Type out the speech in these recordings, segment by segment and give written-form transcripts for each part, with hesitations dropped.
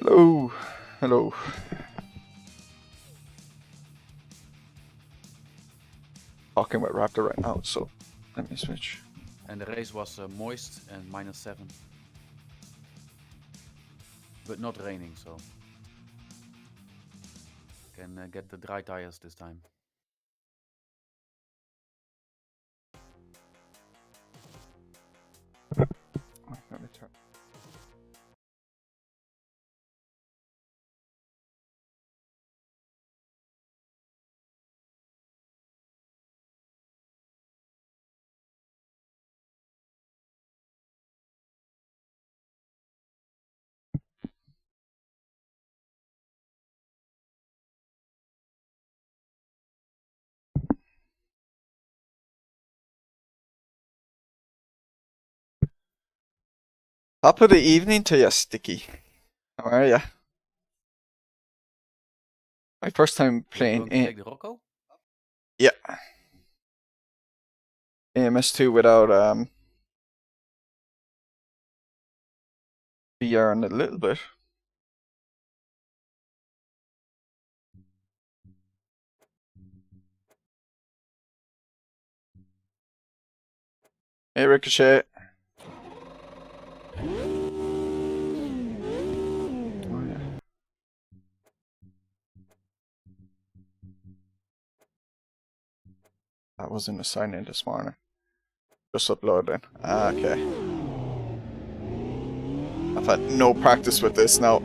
Hello. Hello. Talking with Raptor right now, so let me switch. And the race was moist and -7. But not raining, so can get the dry tires this time. Let me turn. Top of the evening to you, Sticky. How are ya? My first time playing Take the Rocco? Yeah. AMS2 without VR in a little bit. Hey Ricochet. That wasn't a sign in this morning. Just uploading. Okay. I've had no practice with this now.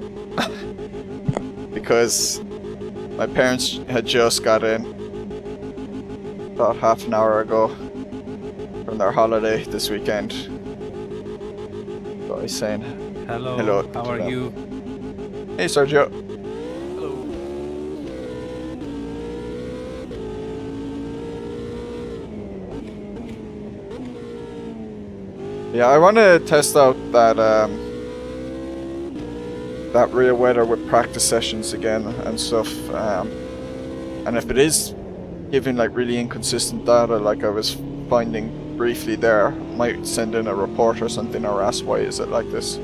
Because my parents had just got in about half an hour ago from their holiday this weekend. So he's saying hello. How are you? Hey Sergio. Yeah, I want to test out that that rear weather with practice sessions again and stuff. And if it is giving like really inconsistent data, like I was finding briefly there, might send in a report or something or ask why is it like this.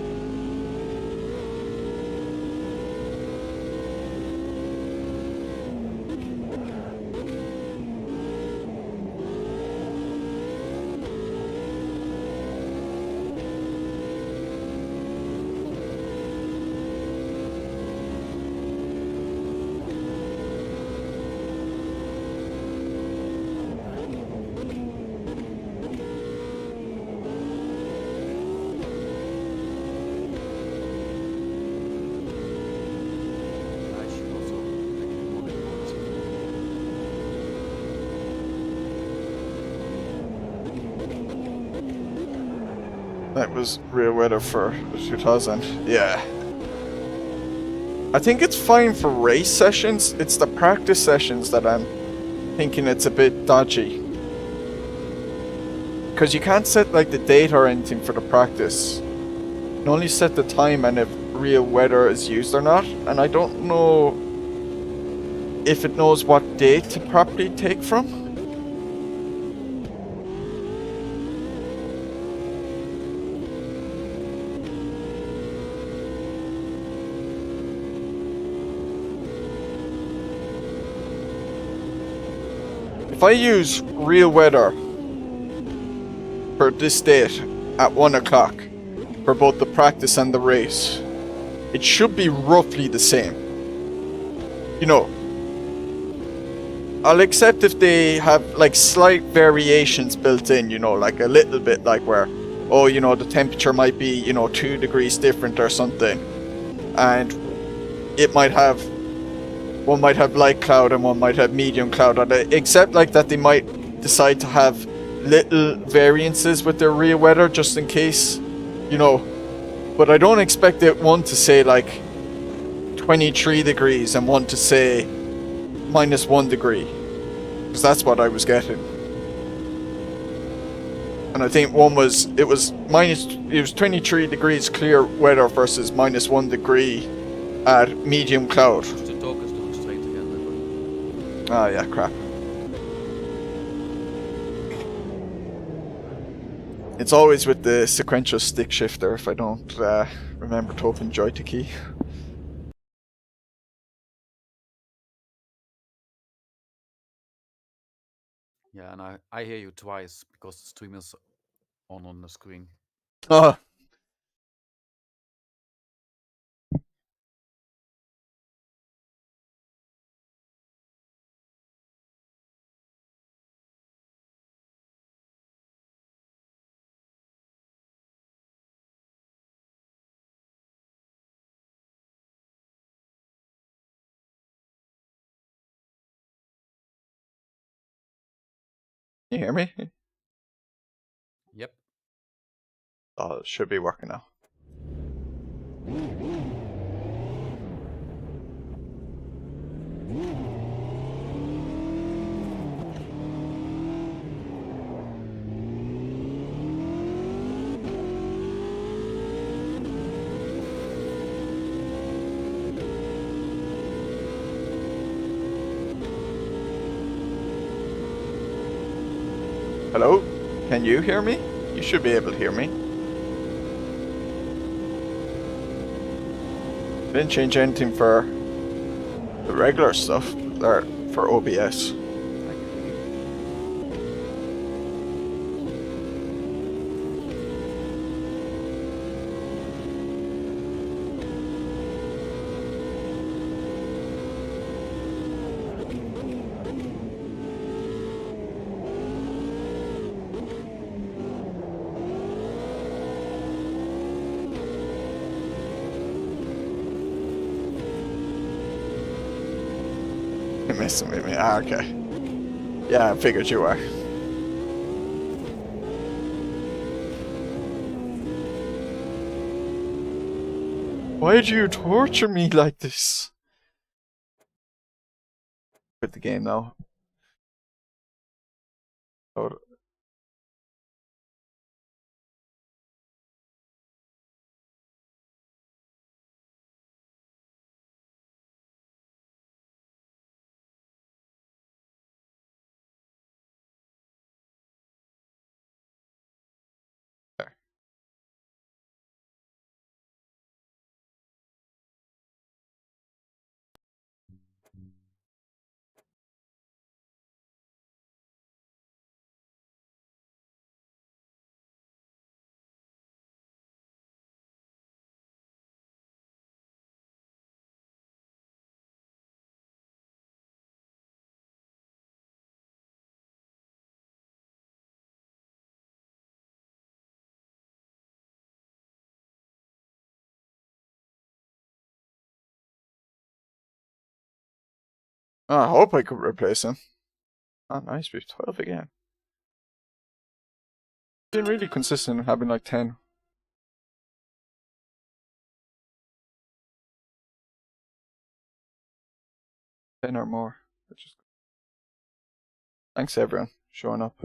That was rear weather for 2000. Yeah. I think it's fine for race sessions. It's the practice sessions that I'm thinking it's a bit dodgy. Because you can't set like the date or anything for the practice. You can only set the time and if real weather is used or not. And I don't know if it knows what date to properly take from. If I use real weather for this date at 1 o'clock for both the practice and the race, it should be roughly the same. You know, I'll accept if they have like slight variations built in, you know, like a little bit like where, oh, you know, the temperature might be, you know, 2 degrees different or something. And it might have, one might have light cloud and one might have medium cloud. Except like that they might decide to have little variances with their rear weather just in case, you know. But I don't expect it one to say like 23 degrees and one to say -1 degree. Because that's what I was getting. And I think one was, it was 23 degrees clear weather versus -1 degree at medium cloud. Ah, yeah, crap. It's always with the sequential stick shifter if I don't remember to open joystick key. Yeah, and I hear you twice because the stream is on the screen. Oh. Can you hear me? Yep. Oh, it should be working now. Hello? Can you hear me? You should be able to hear me. Didn't change anything for the regular stuff, or for OBS. You're messing with me. Ah, okay. Yeah, I figured you were. Why do you torture me like this? Quit the game now. Oh. There. Oh, I hope I could replace him. Oh, nice. We've 12 again. Been really consistent in having like 10. 10 or more. Thanks everyone showing up.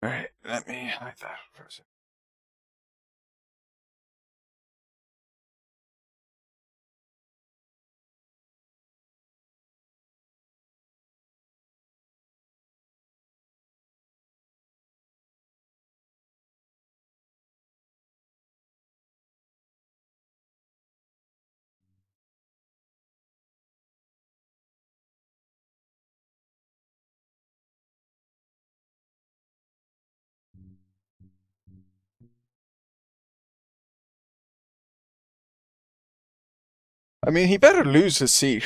Alright, let me hide that for a second. I mean, he better lose his seat.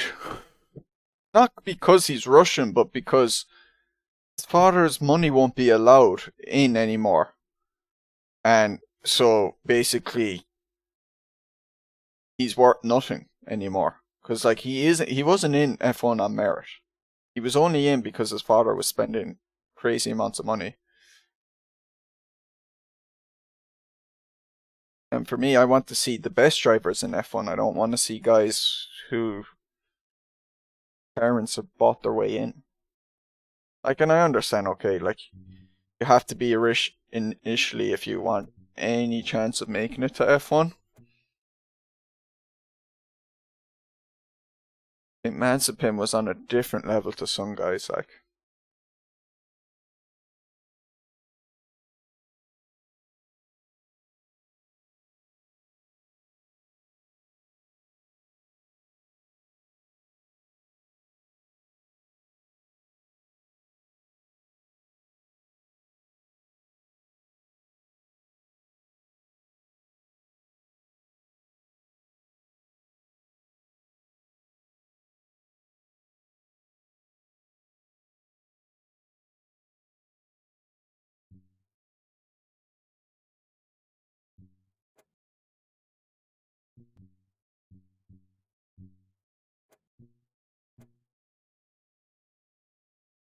Not because he's Russian, but because his father's money won't be allowed in anymore. And so basically, he's worth nothing anymore. Because like he wasn't in F1 on merit. He was only in because his father was spending crazy amounts of money. And for me, I want to see the best drivers in F1. I don't want to see guys who parents have bought their way in. Like, and I understand, okay, like, you have to be rich initially if you want any chance of making it to F1. I think Mazepin was on a different level to some guys, like.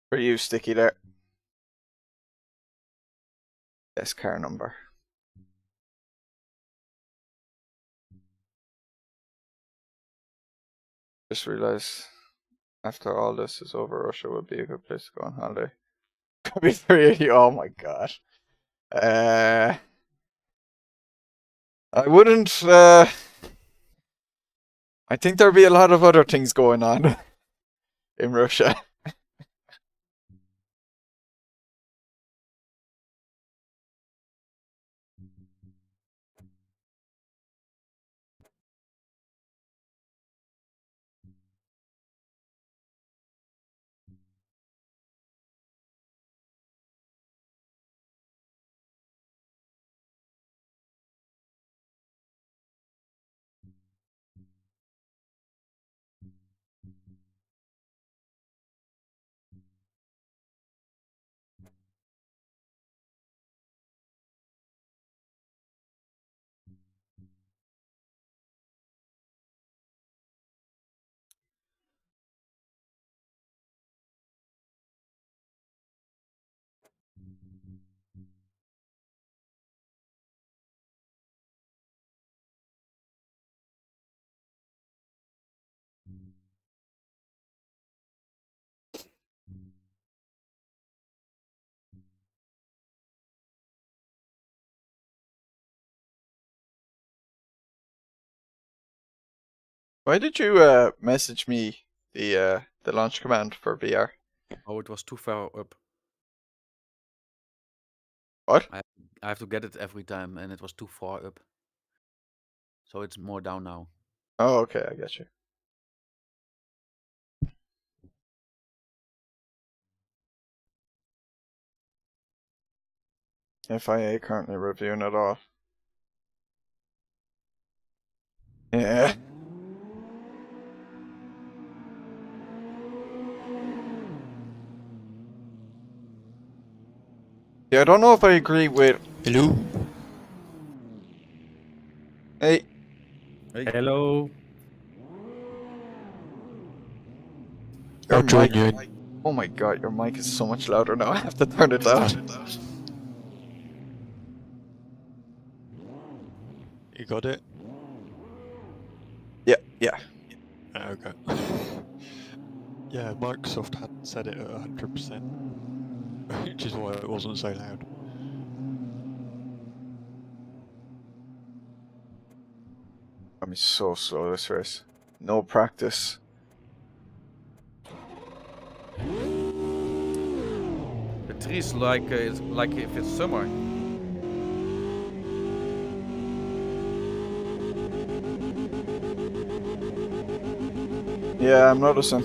For you, Sticky, there. Best car number. Just realised after all this is over, Russia would be a good place to go on holiday. Could be 380. Oh my god. I wouldn't. I think there'd be a lot of other things going on in Russia. Why did you message me the launch command for VR? Oh, it was too far up. What? I have to get it every time, and it was too far up. So it's more down now. Oh, okay, I get you. FIA currently reviewing it all. Yeah. Yeah, I don't know if I agree with. Hello? Hey. Hello. Your I'll join mic. you in. Oh my god, your mic is so much louder now. I have to turn it down. You got it? Yeah. Okay. Yeah, Microsoft hadn't set it at 100%, which is why it wasn't so loud. I'm so slow this race. No practice. The trees it's like if it's summer. Yeah, I'm noticing.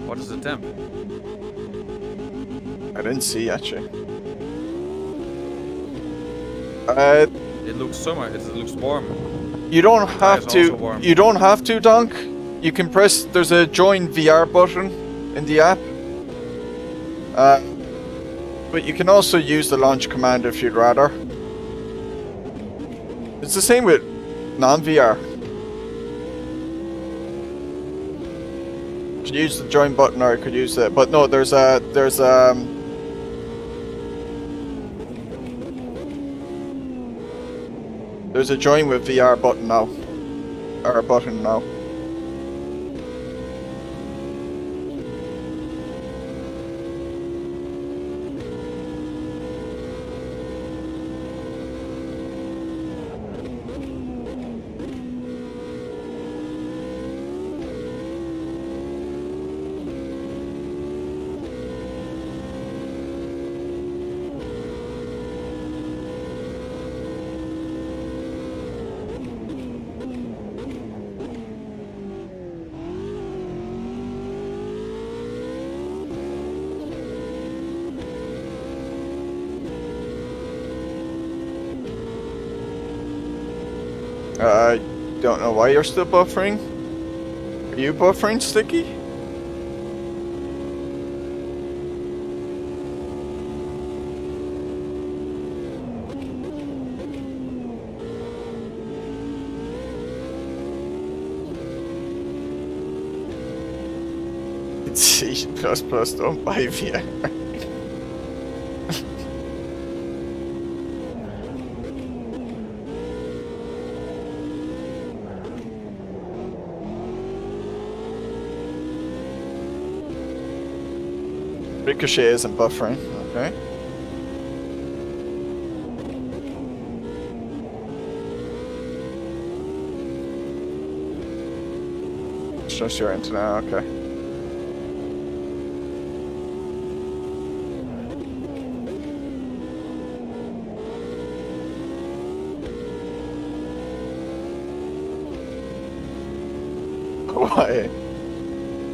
What is the temp? I didn't see actually. It looks summer. It looks warm. You don't have It's to. also warm. You don't have to, Donk. You can press. There's a join VR button in the app. But you can also use the launch command if you'd rather. It's the same with non-VR. You could use the join button, or you could use it. But no, there's a join with VR button now, or a button now. I don't know why you're still buffering. Are you buffering, Sticky? C++ don't buy VR. Ricochet isn't buffering, okay. It's just your internet, okay. Why?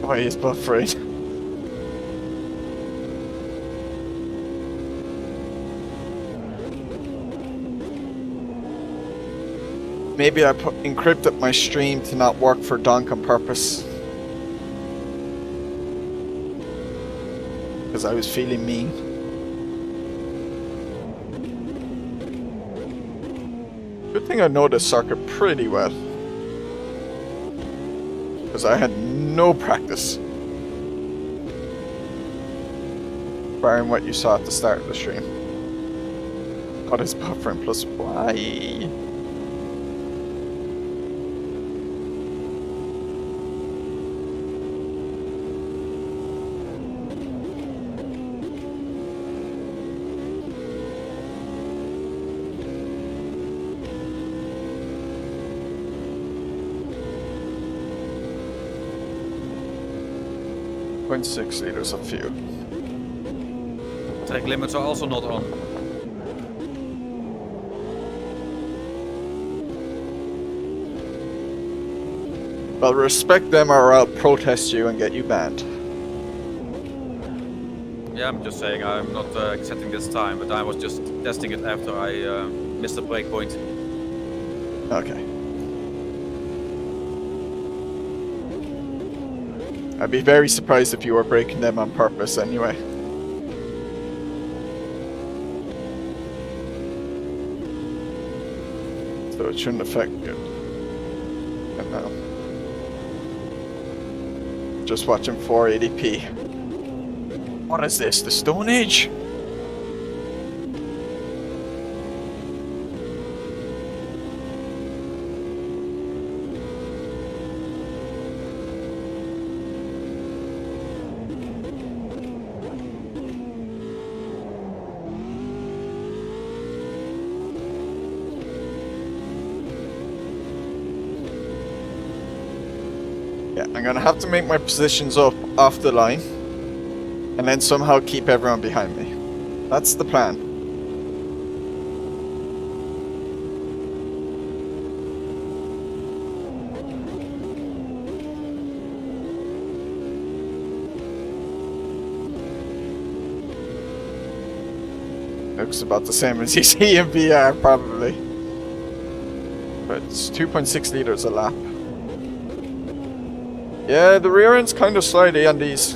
Why is buffering? Maybe I encrypted my stream to not work for Donk on purpose. Because I was feeling mean. Good thing I know this circuit pretty well. Because I had no practice. Barring what you saw at the start of the stream. What is buffering plus why? .6 liters of fuel. Track limits are also not on. Well, respect them or I'll protest you and get you banned. Yeah, I'm just saying I'm not accepting this time, but I was just testing it after I missed the breakpoint. Okay. I'd be very surprised if you were breaking them on purpose anyway. So it shouldn't affect you. And now. Just watching 480p. What is this? The Stone Age? Yeah, I'm gonna have to make my positions up off the line and then somehow keep everyone behind me. That's the plan. Looks about the same as you see in VR, probably. But it's 2.6 liters a lap. Yeah, the rear end's kind of slidey on these.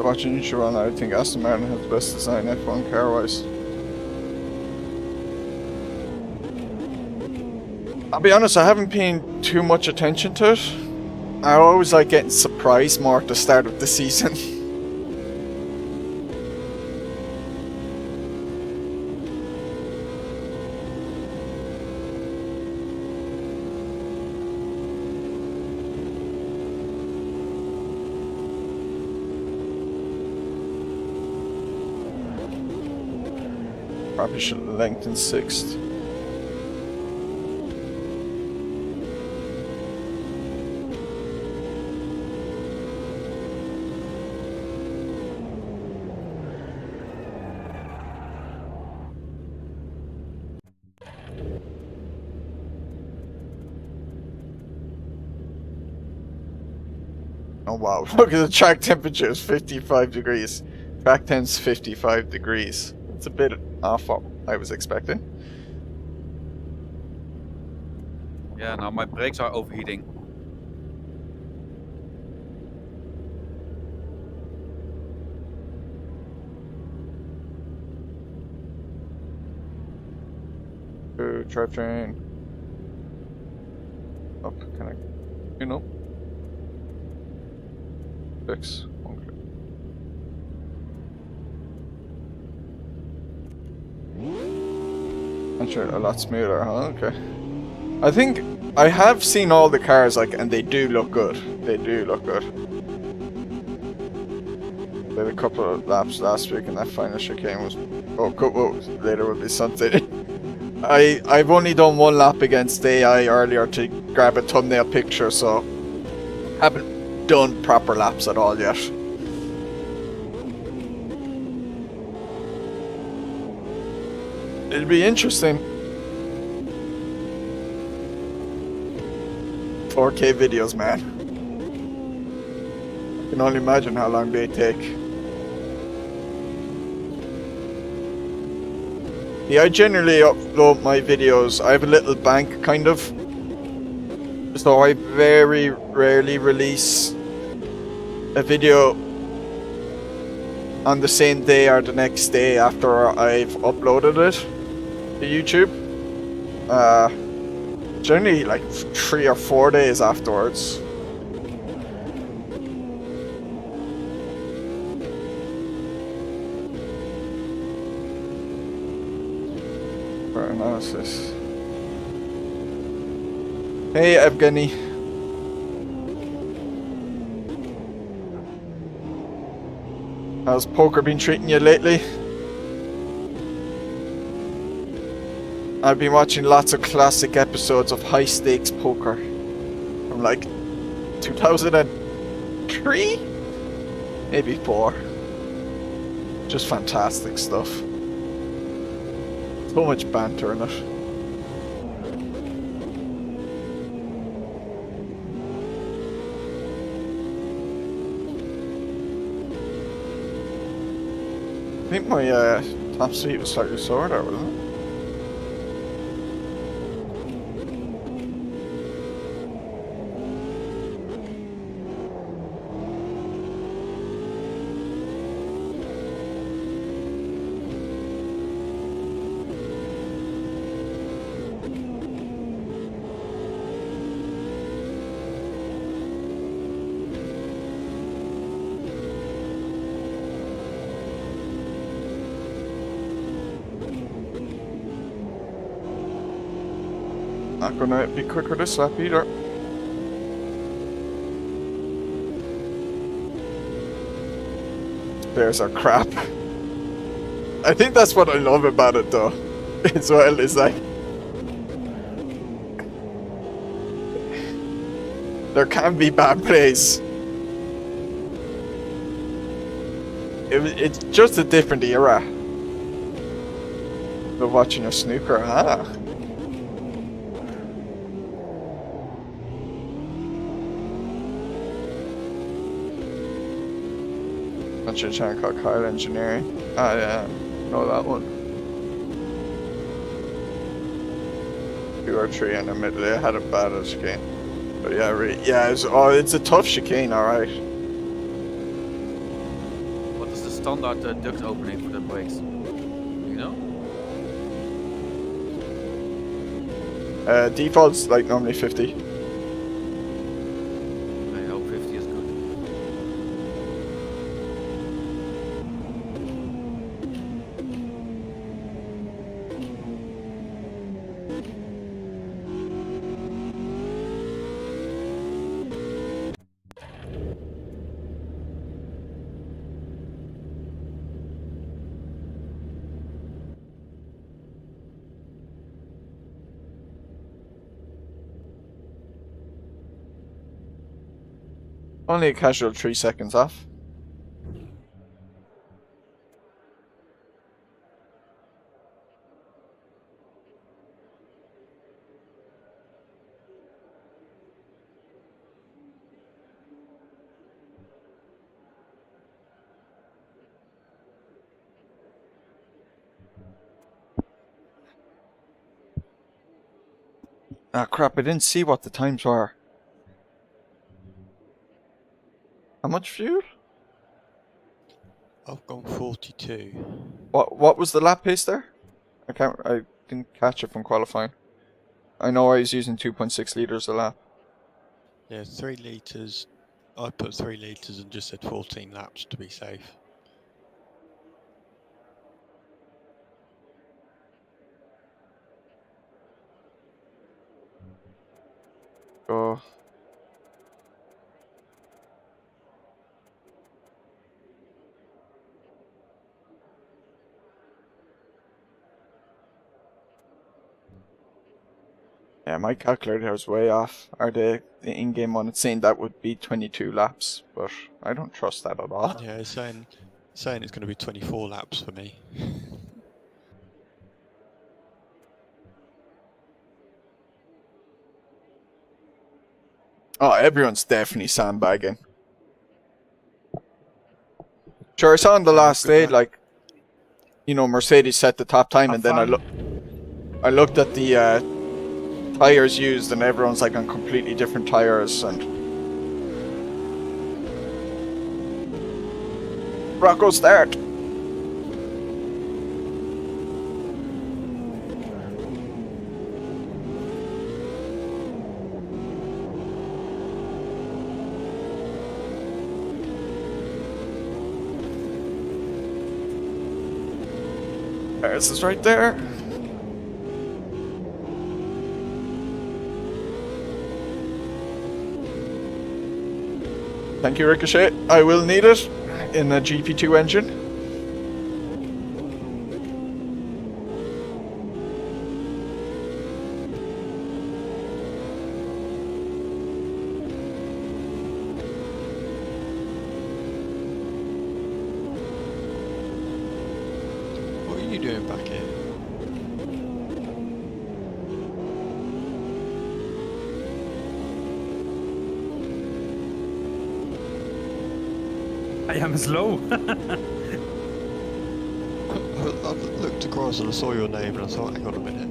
Watching you run, I think Aston Martin has the best design F1 car-wise. I'll be honest, I haven't paid too much attention to it. I always like getting surprised more at the start of the season. Probably should have lengthened sixth. Oh wow, look at the track temperature, it's 55 degrees. Track temp's 55 degrees. It's a bit off what I was expecting. Yeah, now my brakes are overheating. Drivetrain. Up, can I, you know? Fix. Okay. I'm sure a lot smoother, huh? Okay. I think I have seen all the cars, like, and they do look good. They do look good. Did a couple of laps last week, and that final chicane was. Oh, Goodwood. Later will be something. I've only done one lap against AI earlier to grab a thumbnail picture, so haven't done proper laps at all yet. It'll be interesting. 4K videos, man. I can only imagine how long they take. Yeah, I generally upload my videos. I have a little bank, kind of. So I very rarely release a video on the same day or the next day after I've uploaded it to YouTube. Generally like 3 or 4 days afterwards. For analysis. Hey Evgeny. How's poker been treating you lately? I've been watching lots of classic episodes of high stakes poker from like 2003? Maybe 4. Just fantastic stuff. So much banter in it. I think my top speed was slightly slower there, wasn't it? Not gonna be quicker this lap either. Bears are crap. I think that's what I love about it though, as well, is like there can be bad plays. It's just a different era of watching a snooker, huh? What's your channel called? Kyle Engineering. Ah, yeah, know that one. 2 or 3 in the middle. I had a bad chicane, but yeah, yeah, it's a tough chicane, all right. What is the standard duct opening for the brakes? You know? Default's like normally 50. I hope 50 is good. Only a casual 3 seconds off. Ah, crap, I didn't see what the times were. How much fuel? I've gone 42. What was the lap pace there? I didn't catch it from qualifying. I know I was using 2.6 litres a lap. Yeah, 3 litres. I put 3 litres and just said 14 laps to be safe. So yeah, my calculator was way off. Or the in-game one, it's saying that would be 22 laps, but I don't trust that at all. Yeah, it's saying it's going to be 24 laps for me. Oh, everyone's definitely sandbagging. Sure, I saw on the last day, like, you know, Mercedes set the top time, and then I looked at the tires used, and everyone's like on completely different tires. And Rocco, start. This is right there. Thank you, Ricochet. I will need it in a GP2 engine. What are you doing back here? I am slow. I looked across and I saw your name and I thought, hang on a minute.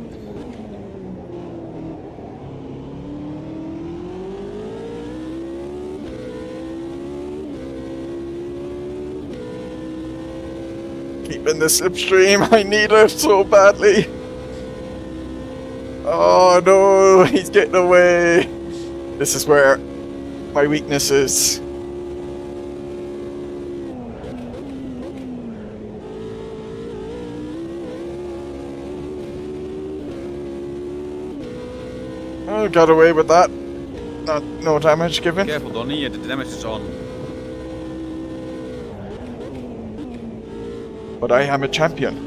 Keeping the slipstream, I need it so badly. Oh no, he's getting away. This is where my weakness is. Oh, got away with that. No damage given. Careful, Donny, the damage is on. But I am a champion.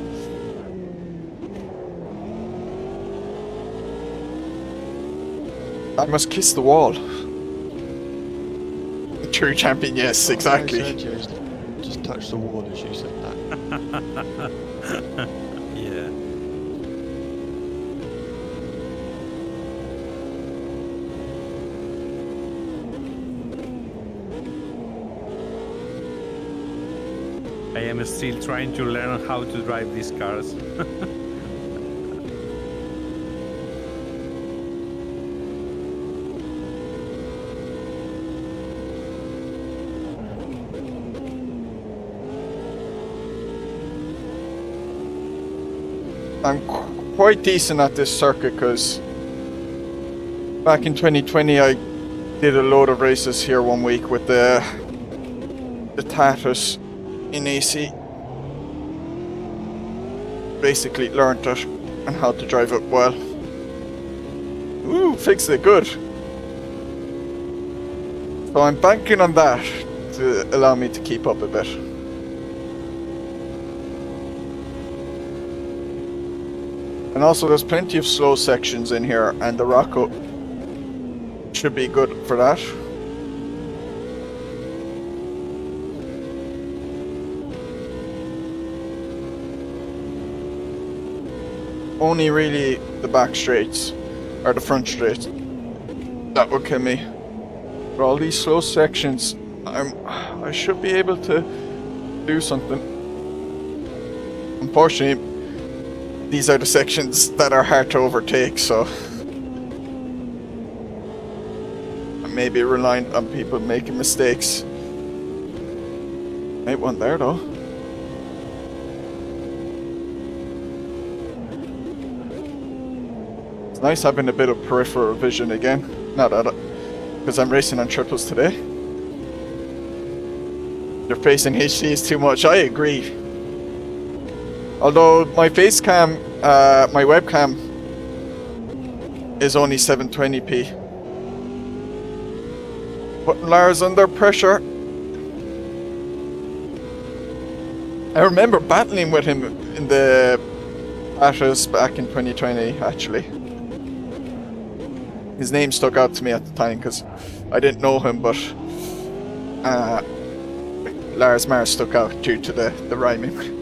I must kiss the wall. A true champion, yes, exactly. I said you just touch the wall as you said that. Yeah. I am still trying to learn how to drive these cars. I'm quite decent at this circuit because back in 2020 I did a load of races here one week with the tyres in AC. Basically learned it and how to drive it well. Ooh, fixed it, good. So I'm banking on that to allow me to keep up a bit. And also there's plenty of slow sections in here, and the Rocco should be good for that. Only really the back straights, or the front straights, that will kill me. For all these slow sections, I should be able to do something. Unfortunately, these are the sections that are hard to overtake, so maybe reliant on people making mistakes. Made one there though. It's nice having a bit of peripheral vision again. Not that, because I'm racing on triples today. They're facing HDs too much. I agree. Although my face cam, my webcam is only 720p. Putting Lars under pressure. I remember battling with him in the battles back in 2020, actually. His name stuck out to me at the time because I didn't know him, but Lars Mars stuck out due to the rhyming.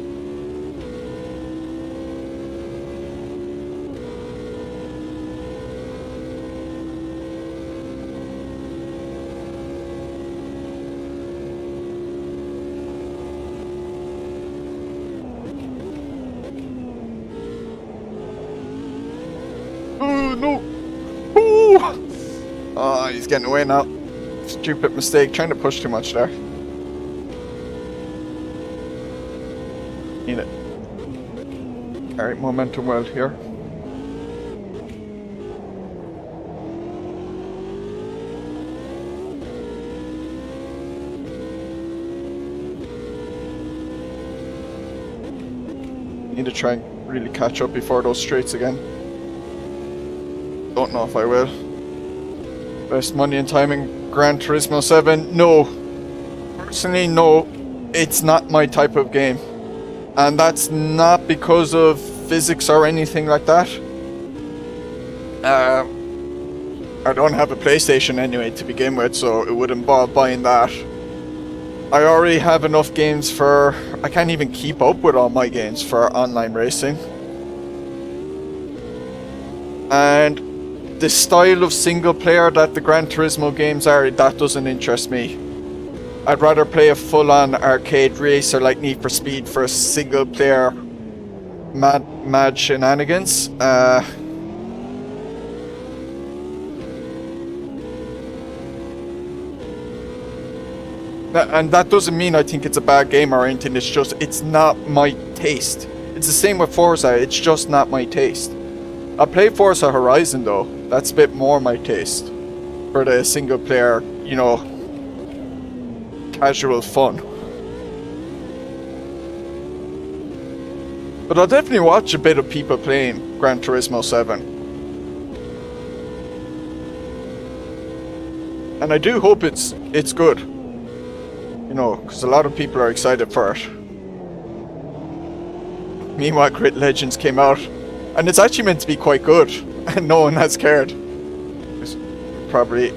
Oh no! Oh, he's getting away now. Stupid mistake, trying to push too much there. Need it. Carry momentum well here. Need to try and really catch up before those straights again. Don't know if I will. Best money and timing, Gran Turismo 7? No. Personally, no. It's not my type of game. And that's not because of physics or anything like that. I don't have a PlayStation anyway to begin with, so it would involve buying that. I already have enough games for... I can't even keep up with all my games for online racing. And the style of single player that the Gran Turismo games are, that doesn't interest me. I'd rather play a full-on arcade racer like Need for Speed for a single player mad shenanigans. And that doesn't mean I think it's a bad game or anything, it's just, it's not my taste. It's the same with Forza, it's just not my taste. I play Forza Horizon though, that's a bit more my taste. For the single player, you know, casual fun. But I'll definitely watch a bit of people playing Gran Turismo 7. And I do hope it's good. You know, because a lot of people are excited for it. Meanwhile, Grid Legends came out, and it's actually meant to be quite good, and no one has cared. It's probably...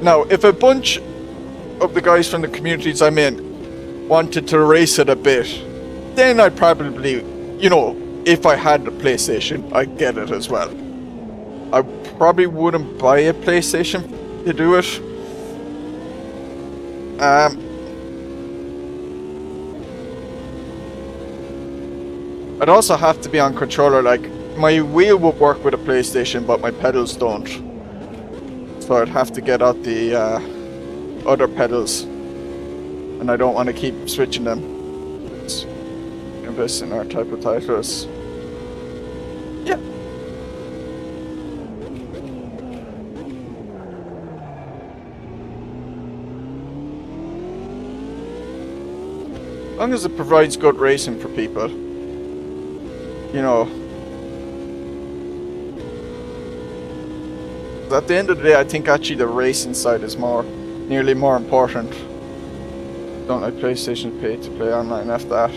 Now, if a bunch of the guys from the communities I'm in wanted to race it a bit, then I'd probably, you know, if I had a PlayStation, I'd get it as well. I probably wouldn't buy a PlayStation to do it. I'd also have to be on controller, like, my wheel would work with a PlayStation, but my pedals don't. So I'd have to get out the other pedals. And I don't want to keep switching them. Let's invest in our type of titles. Yeah. As long as it provides good racing for people. You know. At the end of the day, I think actually the racing side is nearly more important. Don't like PlayStation pay to play online after that.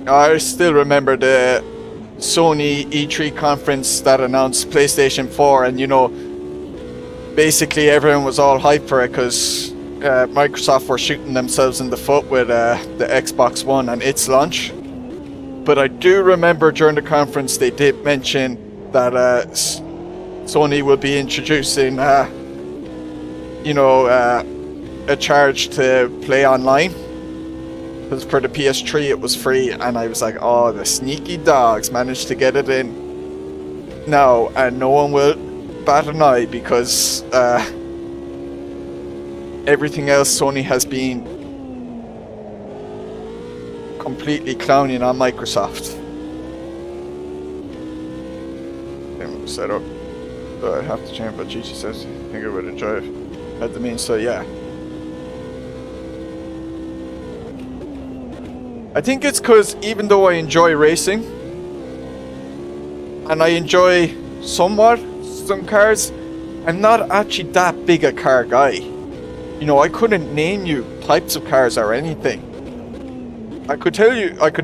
I still remember the Sony E3 conference that announced PlayStation 4, and you know, basically everyone was all hyped for it because Microsoft were shooting themselves in the foot with the Xbox One and its launch. But I do remember during the conference they did mention that Sony will be introducing, you know, a charge to play online. Because for the PS3 it was free, and I was like, oh, the sneaky dogs managed to get it in. now, and no one will bat an eye because everything else Sony has been completely clowning on Microsoft. Set up, so I have to change. But Gigi says, I think I would enjoy it at the means. So yeah, I think it's because even though I enjoy racing and I enjoy somewhat some cars, I'm not actually that big a car guy. You know, I couldn't name you types of cars or anything. I could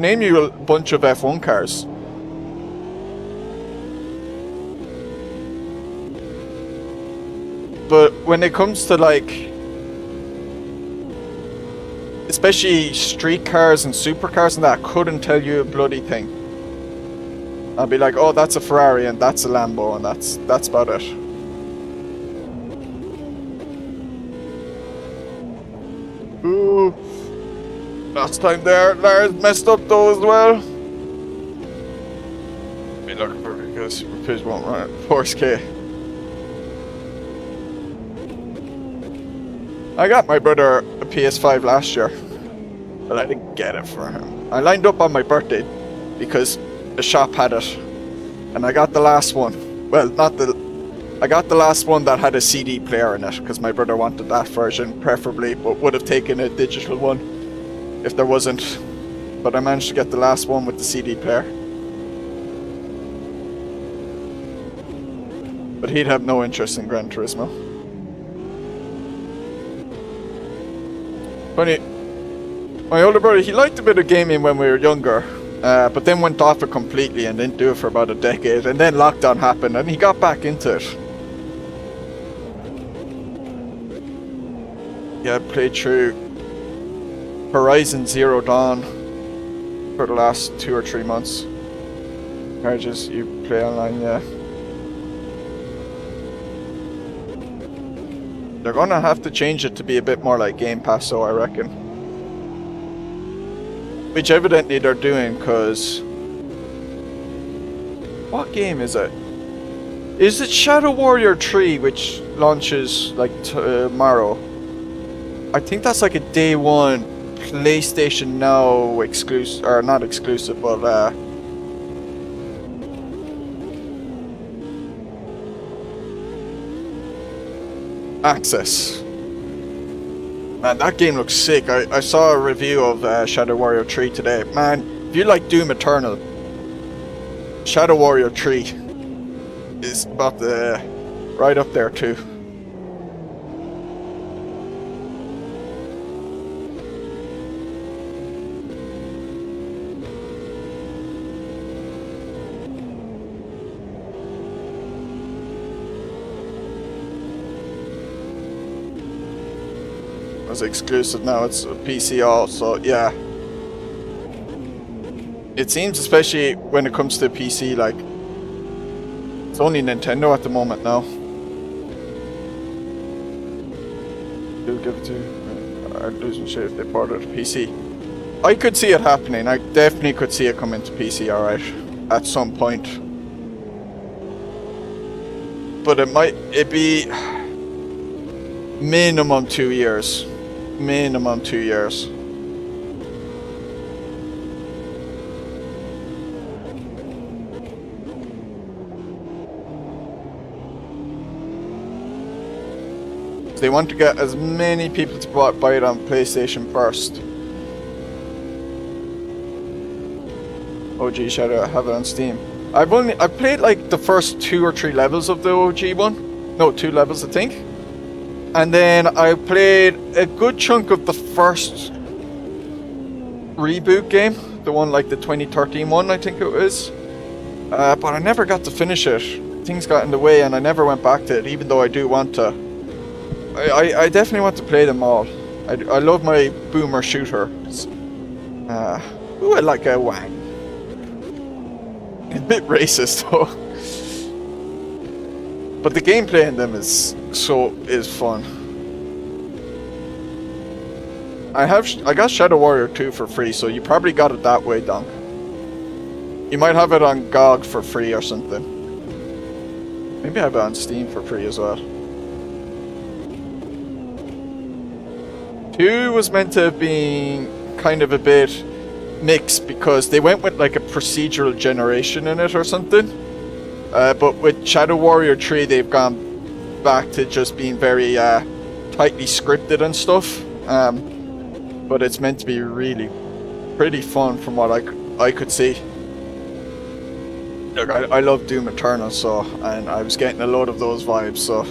name you a bunch of F1 cars. But when it comes to like, especially street cars and supercars and that, I couldn't tell you a bloody thing. I'll be like, oh, that's a Ferrari and that's a Lambo and that's about it. Ooh. Last time there, Lars messed up though as well. Be looking for it because Fizz won't run it. 4K. I got my brother a PS5 last year, but I didn't get it for him. I lined up on my birthday because the shop had it, and I got the last one. Well, I got the last one that had a CD player in it because my brother wanted that version preferably, but would have taken a digital one if there wasn't. But I managed to get the last one with the CD player. But he'd have no interest in Gran Turismo. Funny, my older brother, he liked a bit of gaming when we were younger, but then went off it completely and didn't do it for about a decade, and then lockdown happened and he got back into it. Yeah, I played through Horizon Zero Dawn for the last 2 or 3 months. Carriages, you play online, yeah. They're gonna have to change it to be a bit more like Game Pass, so I reckon. Which evidently they're doing, because... What game is it? Is it Shadow Warrior 3, which launches like tomorrow? I think that's like a day one PlayStation Now exclusive, or not exclusive, but access. Man, that game looks sick. I saw a review of Shadow Warrior 3 today. Man, if you like Doom Eternal, Shadow Warrior 3 is about the right up there too. It's exclusive now, it's a PC also, yeah. It seems, especially when it comes to PC, like, it's only Nintendo at the moment now. They'll give it to I'd lose my shit if they ported it to PC. I could see it happening, I definitely could see it coming to PC, alright, at some point. But it'd be minimum 2 years. Minimum 2 years. They want to get as many people to buy it on PlayStation first. OG Shadow, I have it on Steam. I played like the first 2 or 3 levels of the OG one. No, 2 levels I think. And then I played a good chunk of the first reboot game, the one like the 2013 one, I think it was. But I never got to finish it. Things got in the way and I never went back to it, even though I do want to. I definitely want to play them all. I love my boomer shooters. Ooh, I like a wang. A bit racist though. But the gameplay in them is fun. I got Shadow Warrior 2 for free, so you probably got it that way, Donk. You might have it on GOG for free or something. Maybe I have it on Steam for free as well. 2 was meant to have been kind of a bit mixed because they went with like a procedural generation in it or something. But with Shadow Warrior 3, they've gone back to just being very tightly scripted and stuff. But it's meant to be really pretty fun from what I could see. Look, I love Doom Eternal, so, and I was getting a load of those vibes, so.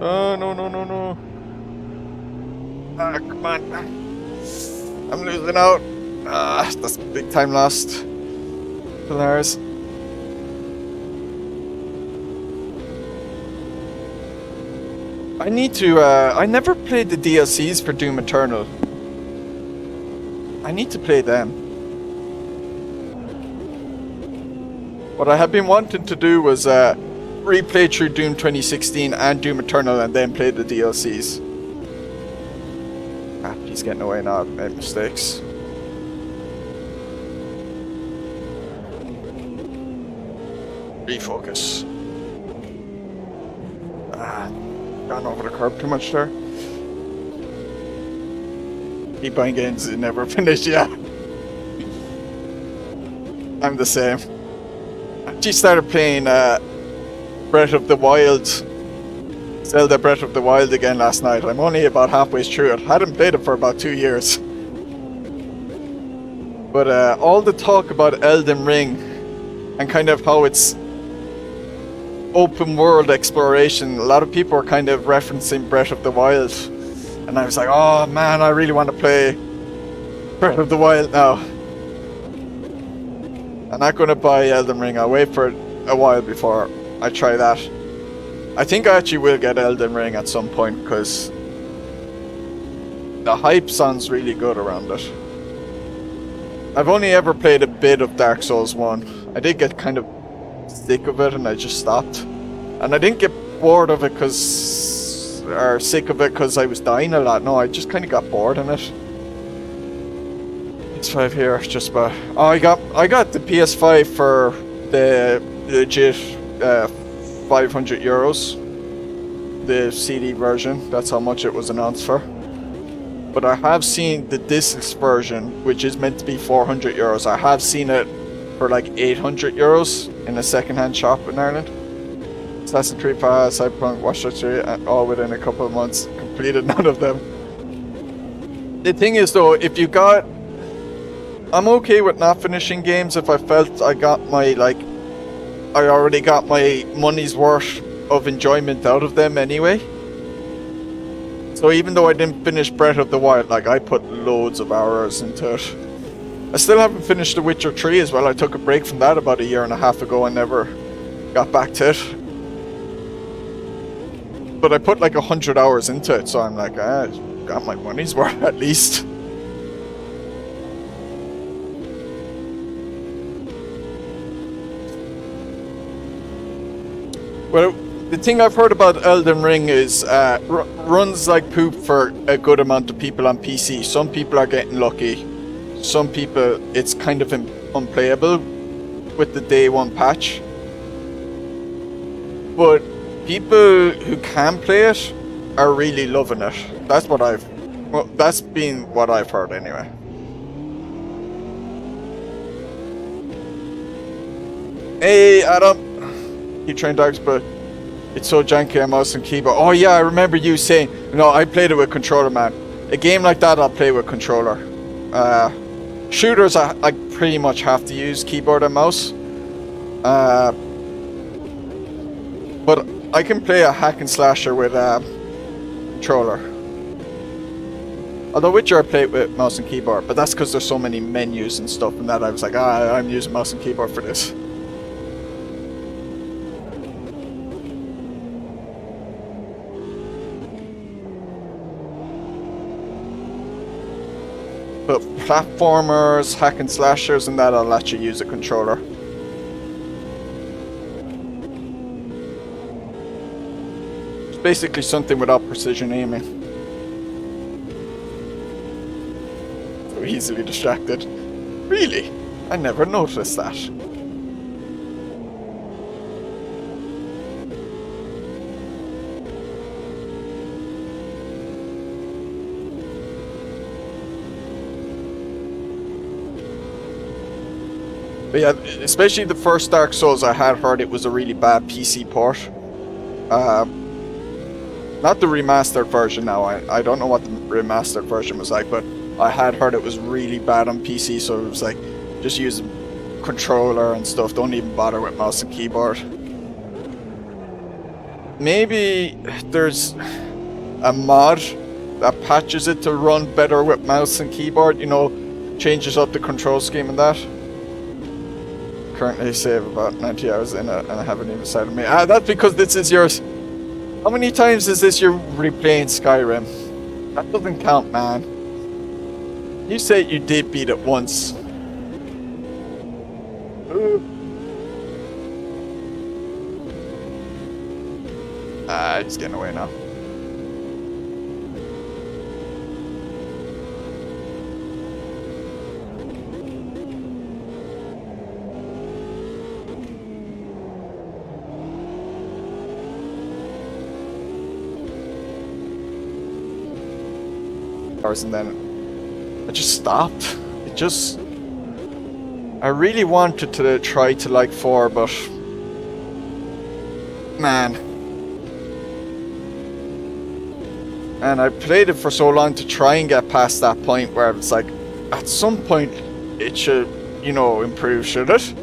Oh, no. Ah, come on. I'm losing out. Ah, that's big time lost. Polaris. I need to, I never played the DLCs for Doom Eternal. I need to play them. What I have been wanting to do was replay through Doom 2016 and Doom Eternal and then play the DLCs. Ah, he's getting away now. I've made mistakes. Refocus. Ah, gone over the curb too much there. Keep buying games that never finish, yeah. I'm the same. I actually started playing Breath of the Wild, Zelda Breath of the Wild again last night. I'm only about halfway through it. I hadn't played it for about 2 years. But all the talk about Elden Ring and kind of how it's open world exploration, a lot of people are kind of referencing Breath of the Wild. And I was like, oh man, I really want to play Breath of the Wild now. I'm not going to buy Elden Ring. I'll wait for it a while before I try that. I think I actually will get Elden Ring at some point because the hype sounds really good around it. I've only ever played a bit of Dark Souls 1. I did get kind of sick of it and I just stopped. And I didn't get bored of it or sick of it because I was dying a lot. No, I just kind of got bored in it. PS5 here, just about. Oh, I got the PS5 for the legit €500. The CD version. That's how much it was announced for. But I have seen the discs version, which is meant to be €400. I have seen it for like €800 in a second-hand shop in Ireland. Assassin's Creed Pass, Cyberpunk, Watch Dogs 3, all within a couple of months. Completed none of them. The thing is though, if you got... I'm okay with not finishing games if I felt I got my, like... I already got my money's worth of enjoyment out of them anyway. So even though I didn't finish Breath of the Wild, like I put loads of hours into it. I still haven't finished The Witcher 3 as well. I took a break from that about 1.5 years ago and never got back to it. But I put like 100 hours into it, so I'm like, I got my money's worth at least. Well, the thing I've heard about Elden Ring is runs like poop for a good amount of people on PC. Some people are getting lucky. Some people, it's kind of unplayable with the day one patch. But people who can play it are really loving it. That's what that's been what I've heard anyway. Hey Adam, keep trying dogs, but it's so janky on mouse and keyboard. Oh yeah, I remember you saying, no, I played it with controller, man. A game like that, I'll play with controller. Shooters, I pretty much have to use keyboard and mouse. But I can play a hack and slasher with controller. Although Witcher I play with mouse and keyboard, but that's because there's so many menus and stuff and that I was like, I'm using mouse and keyboard for this. But platformers, hack and slashers and that I'll let you use a controller. It's basically something without precision aiming. So easily distracted. Really? I never noticed that. But yeah, especially the first Dark Souls, I had heard it was a really bad PC port. Not the remastered version now, I don't know what the remastered version was like, but I had heard it was really bad on PC, so it was like, just use controller and stuff, don't even bother with mouse and keyboard. Maybe there's a mod that patches it to run better with mouse and keyboard, you know, changes up the control scheme and that. Currently save about 90 hours in it and I haven't even started me. That's because this is yours. How many times is this you're replaying Skyrim? That doesn't count, man. You say you did beat it once. He's getting away now. And then I just stopped. I really wanted to try to like 4, but man. And I played it for so long to try and get past that point where it's like, at some point it should, you know, improve, should it?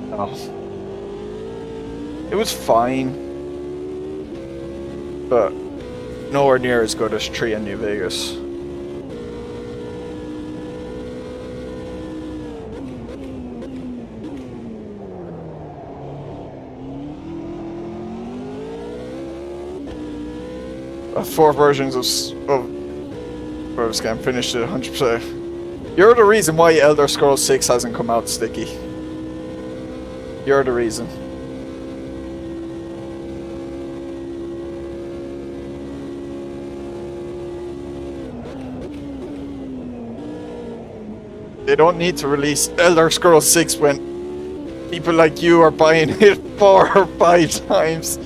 No. It was fine, but nowhere near as good as 3 in New Vegas. Four versions of where this game finished it 100%. You're the reason why Elder Scrolls 6 hasn't come out, Sticky. You're the reason. They don't need to release Elder Scrolls 6 when people like you are buying it 4 or 5 times.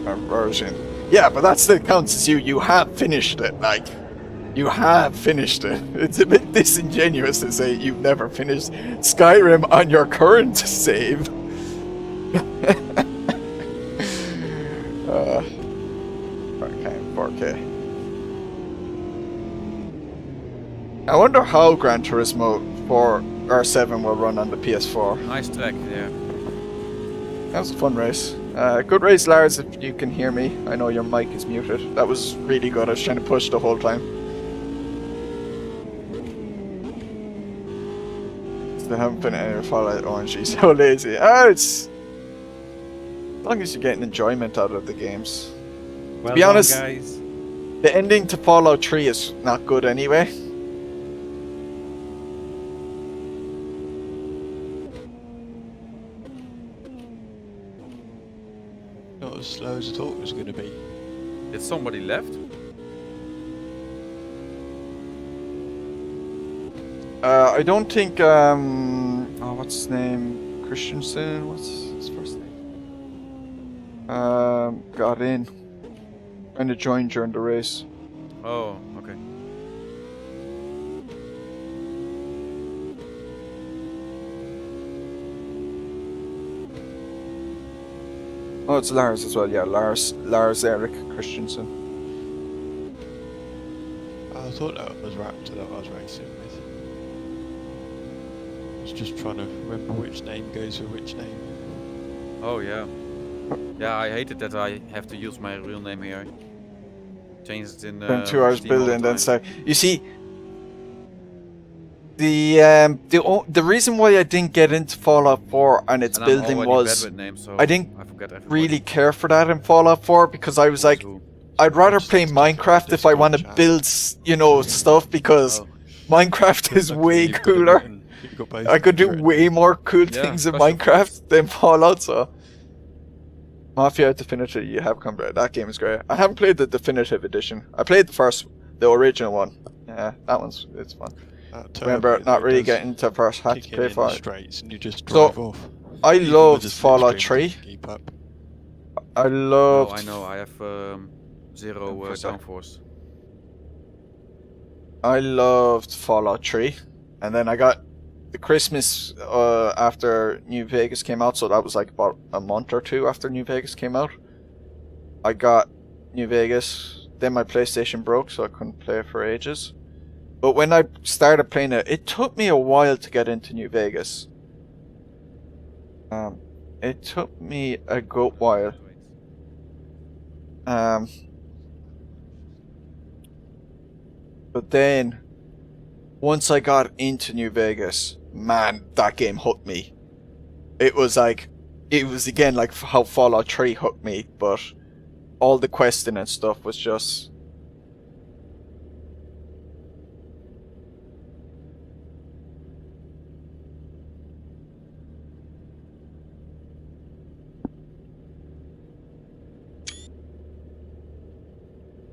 Our version. Yeah, but that still counts as you. You have finished it, like. You have finished it. It's a bit disingenuous to say you've never finished Skyrim on your current save. 4K. I wonder how Gran Turismo 4 or 7 will run on the PS4. Nice track, yeah. That was a fun race. Good race, Lars, if you can hear me. I know your mic is muted. That was really good. I was trying to push the whole time. Still haven't been any Fallout Orange. He's so lazy. It's... As long as you're getting enjoyment out of the games. Well to be honest, guys. the ending to Fallout 3 is not good anyway. Not as slow as I thought it was going to be. Did somebody left? I don't think, oh, what's his name? Christensen? What's his first name? Got in. Trying to join during the race. Oh, okay. Oh, it's Lars as well, yeah, Lars Eric Christensen. I thought that was Raptor that I was racing with. I was just trying to remember which name goes with which name. Oh, yeah. Yeah, I hated that I have to use my real name here. Change it in Spend 2 hours Steam all the building, then time. start. You see, the reason why I didn't get into Fallout 4 and its And building I'm was bad with names, so I didn't forget everybody. really care for that in Fallout 4 because I was like, Too. I'd rather play Minecraft if I want to build, you know, stuff because Oh. Minecraft is way You've got cooler. it, you've got both I could do for it. way more cool Yeah, things in special Minecraft than Fallout, so... Mafia Definitive, you have come back. That game is great. I haven't played the Definitive Edition. I played the original one. Yeah. Yeah, that one's it's fun. That turbo, Remember not though, really does getting to first, had to kick pay in for the it. straights and you just So, drive off. I Even with loved the Fallout slipstream, 3. doesn't keep up. I No, loved I know. I have zero Infosec. downforce. I loved Fallout 3. And then I got the Christmas after New Vegas came out, so that was like about a month or two after New Vegas came out. I got New Vegas, then my PlayStation broke, so I couldn't play it for ages. But when I started playing it, it took me a while to get into New Vegas. It took me a good while. But then once I got into New Vegas, man, that game hooked me. It was again like how Fallout 3 hooked me, but all the questing and stuff was just.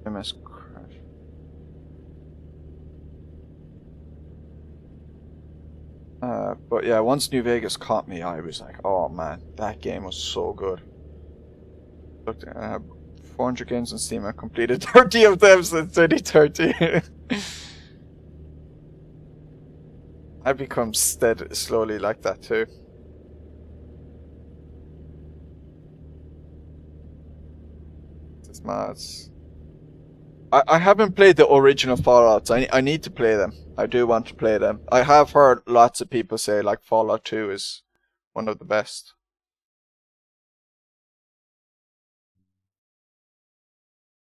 MS crash. But yeah, once New Vegas caught me, I was like, oh man, that game was so good. Looked, 400 games on Steam. I completed 30 of them since 2013. I become slowly like that too. It's mad. I haven't played the original Fallouts. I need to play them. I do want to play them. I have heard lots of people say like Fallout 2 is one of the best.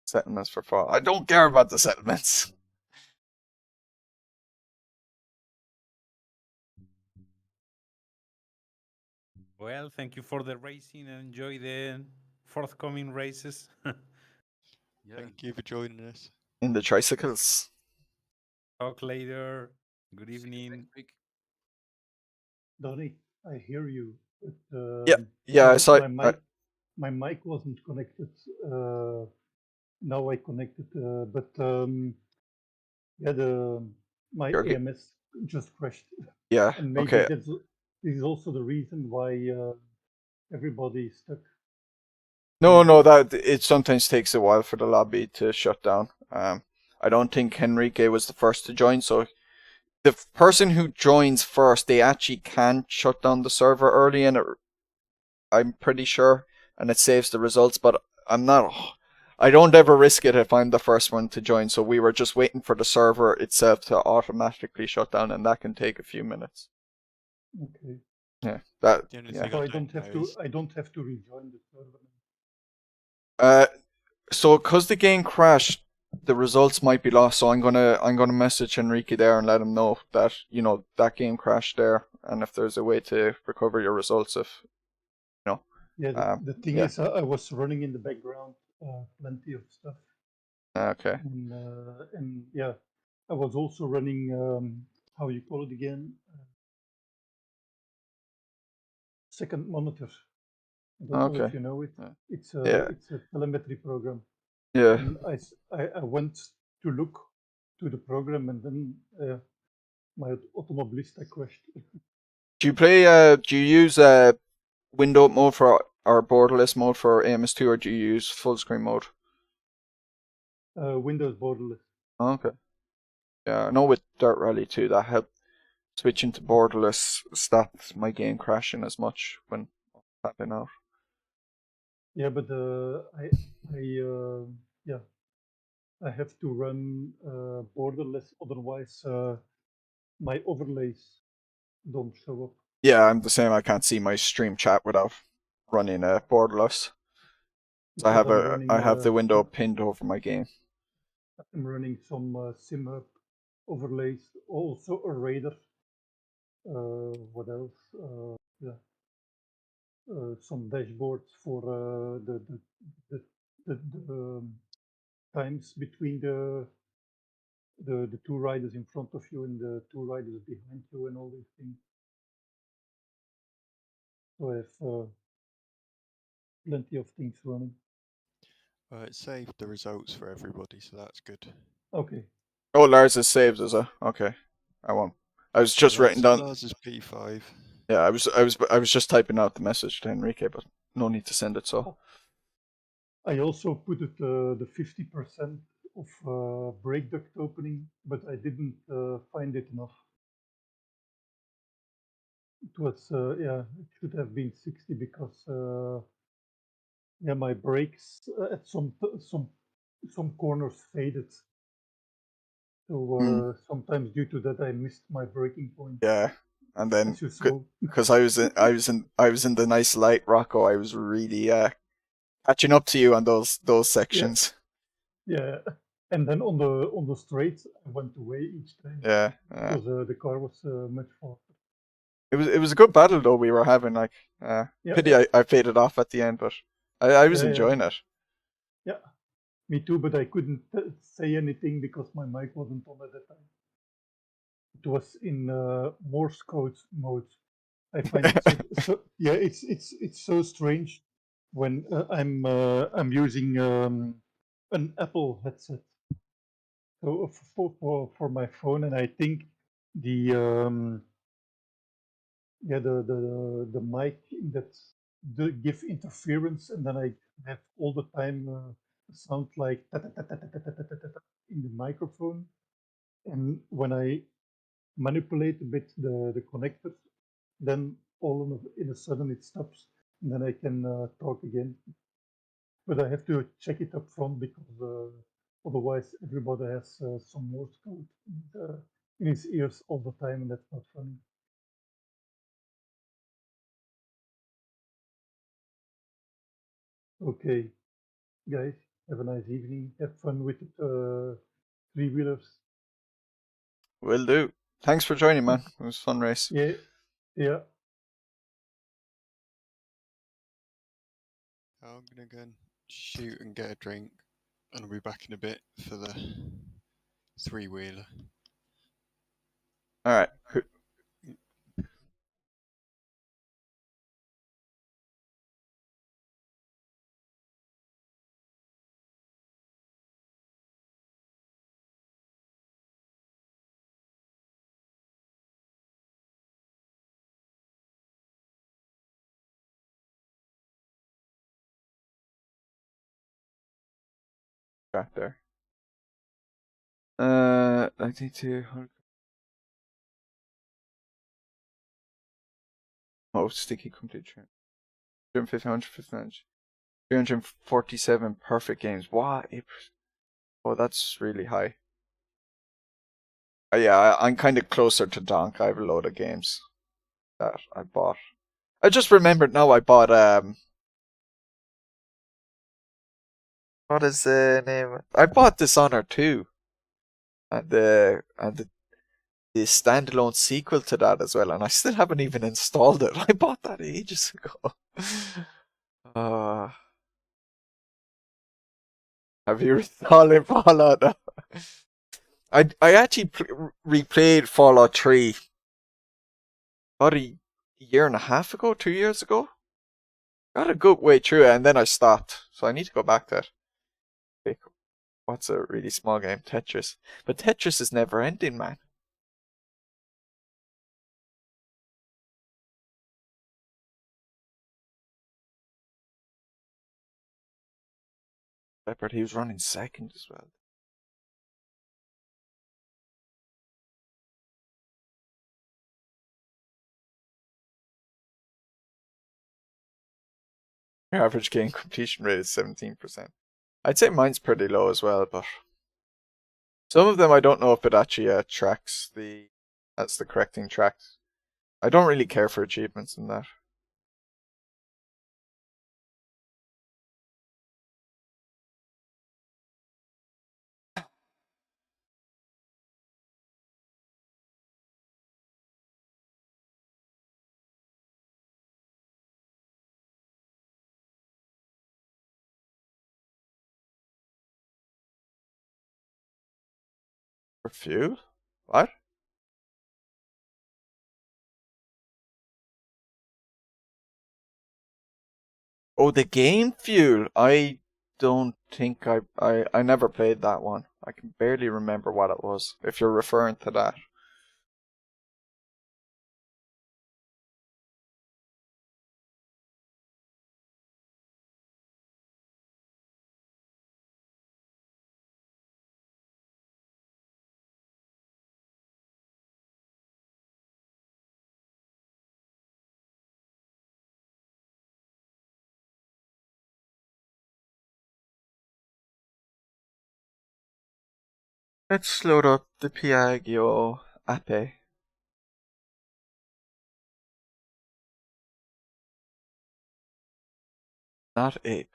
Settlements for Fallout. I don't care about the settlements. Well, thank you for the racing and enjoy the forthcoming races. Yeah. Thank you for joining us. In the tricycles. Talk later. Good See you evening. next week. Donny, I hear you, but Yeah, I saw. my mic wasn't connected. Now I connected, but yeah, my You're AMS just crashed, Yeah. and maybe Okay. this is also the reason why everybody is stuck. No, that it sometimes takes a while for the lobby to shut down. I don't think Henrique was the first to join, so the person who joins first, they actually can shut down the server early, and I'm pretty sure, and it saves the results. But I don't ever risk it if I'm the first one to join. So we were just waiting for the server itself to automatically shut down, and that can take a few minutes. Okay. Yeah, that. The only Yeah. thing So I I don't have know to. is I don't have to rejoin the server. So because the game crashed, the results might be lost. So I'm gonna message Enrique there and let him know that that game crashed there, and if there's a way to recover your results, if Yeah. The thing yeah. is, I was running in the background plenty of stuff. Okay. And yeah, I was also running how you call it again, second monitor. I don't know if Okay. you know it. Yeah. It's a telemetry program. Yeah. And I went to look to the program, and then my automobilista crashed. Do you play? Do you use window mode for or borderless mode for AMS2, or do you use full screen mode? Windows borderless. Okay. Yeah, I know with Dirt Rally 2 that helped switching to borderless stopped my game crashing as much when tapping out. Yeah, but yeah, I have to run borderless, otherwise my overlays don't show up. Yeah, I'm the same. I can't see my stream chat without running borderless. So I have the window pinned over my game. I'm running some sim hub overlays, also a radar. What else? Yeah, some dashboards for the times between the two riders in front of you and the two riders behind you and all these things. So I have plenty of things running. it saved the results for everybody, so that's good. Okay. Oh, Lars is saved, is it? Okay. I won't. I was just writing down. Lars is P5. Yeah, I was just typing out the message to Enrique, but no need to send it. So I also put it the 50% of brake duct opening, but I didn't find it enough. It was yeah, it should have been 60 because yeah, my brakes at some corners faded. So sometimes due to that I missed my braking point. yeah, and then As you saw. because I was in the nice light, Rocco, I was really catching up to you on those sections. Yeah, and then on the straight I went away each time. Yeah, Because the car was much faster. it was a good battle though we were having. Like, pity I faded off at the end, but I was enjoying it. Yeah, me too. But I couldn't say anything because my mic wasn't on at that time. It was in Morse code mode. I find it so yeah, it's so strange when I'm using an Apple headset. So for my phone, and I think the yeah the mic that give interference, and then I have all the time sound like in the microphone, and when I manipulate a bit the connectors, then all in a sudden it stops, and then I can talk again. But I have to check it up front because otherwise everybody has some Morse code in his ears all the time, and that's not funny. Okay, guys, have a nice evening. Have fun with the three-wheelers. Will do. Thanks for joining, man. It was a fun race. Yeah, yeah. I'm gonna go and shoot and get a drink, and I'll be back in a bit for the three-wheeler. All right. Back there. 92. Oh, sticky complete train. 150, 150, 347 perfect games. What? Oh, that's really high. Yeah, I'm kind of closer to Donk. I have a load of games that I bought. I just remembered now I bought what is the name? I bought Dishonored 2 and the standalone sequel to that as well, and I still haven't even installed it. I bought that ages ago. Have you installed Fallout? I actually replayed Fallout 3 about a year and a half ago, 2 years ago. Got a good way through it, and then I stopped. So I need to go back to it. What's a really small game? Tetris. But Tetris is never ending, man. Leopard, he was running second as well. Your average game completion rate is 17%. I'd say mine's pretty low as well, but some of them I don't know if it actually tracks that's the correcting tracks. I don't really care for achievements in that. For fuel? What? Oh, the game fuel. I don't think I never played that one. I can barely remember what it was, if you're referring to that. Let's load up the Piaggio Ape. Not Ape.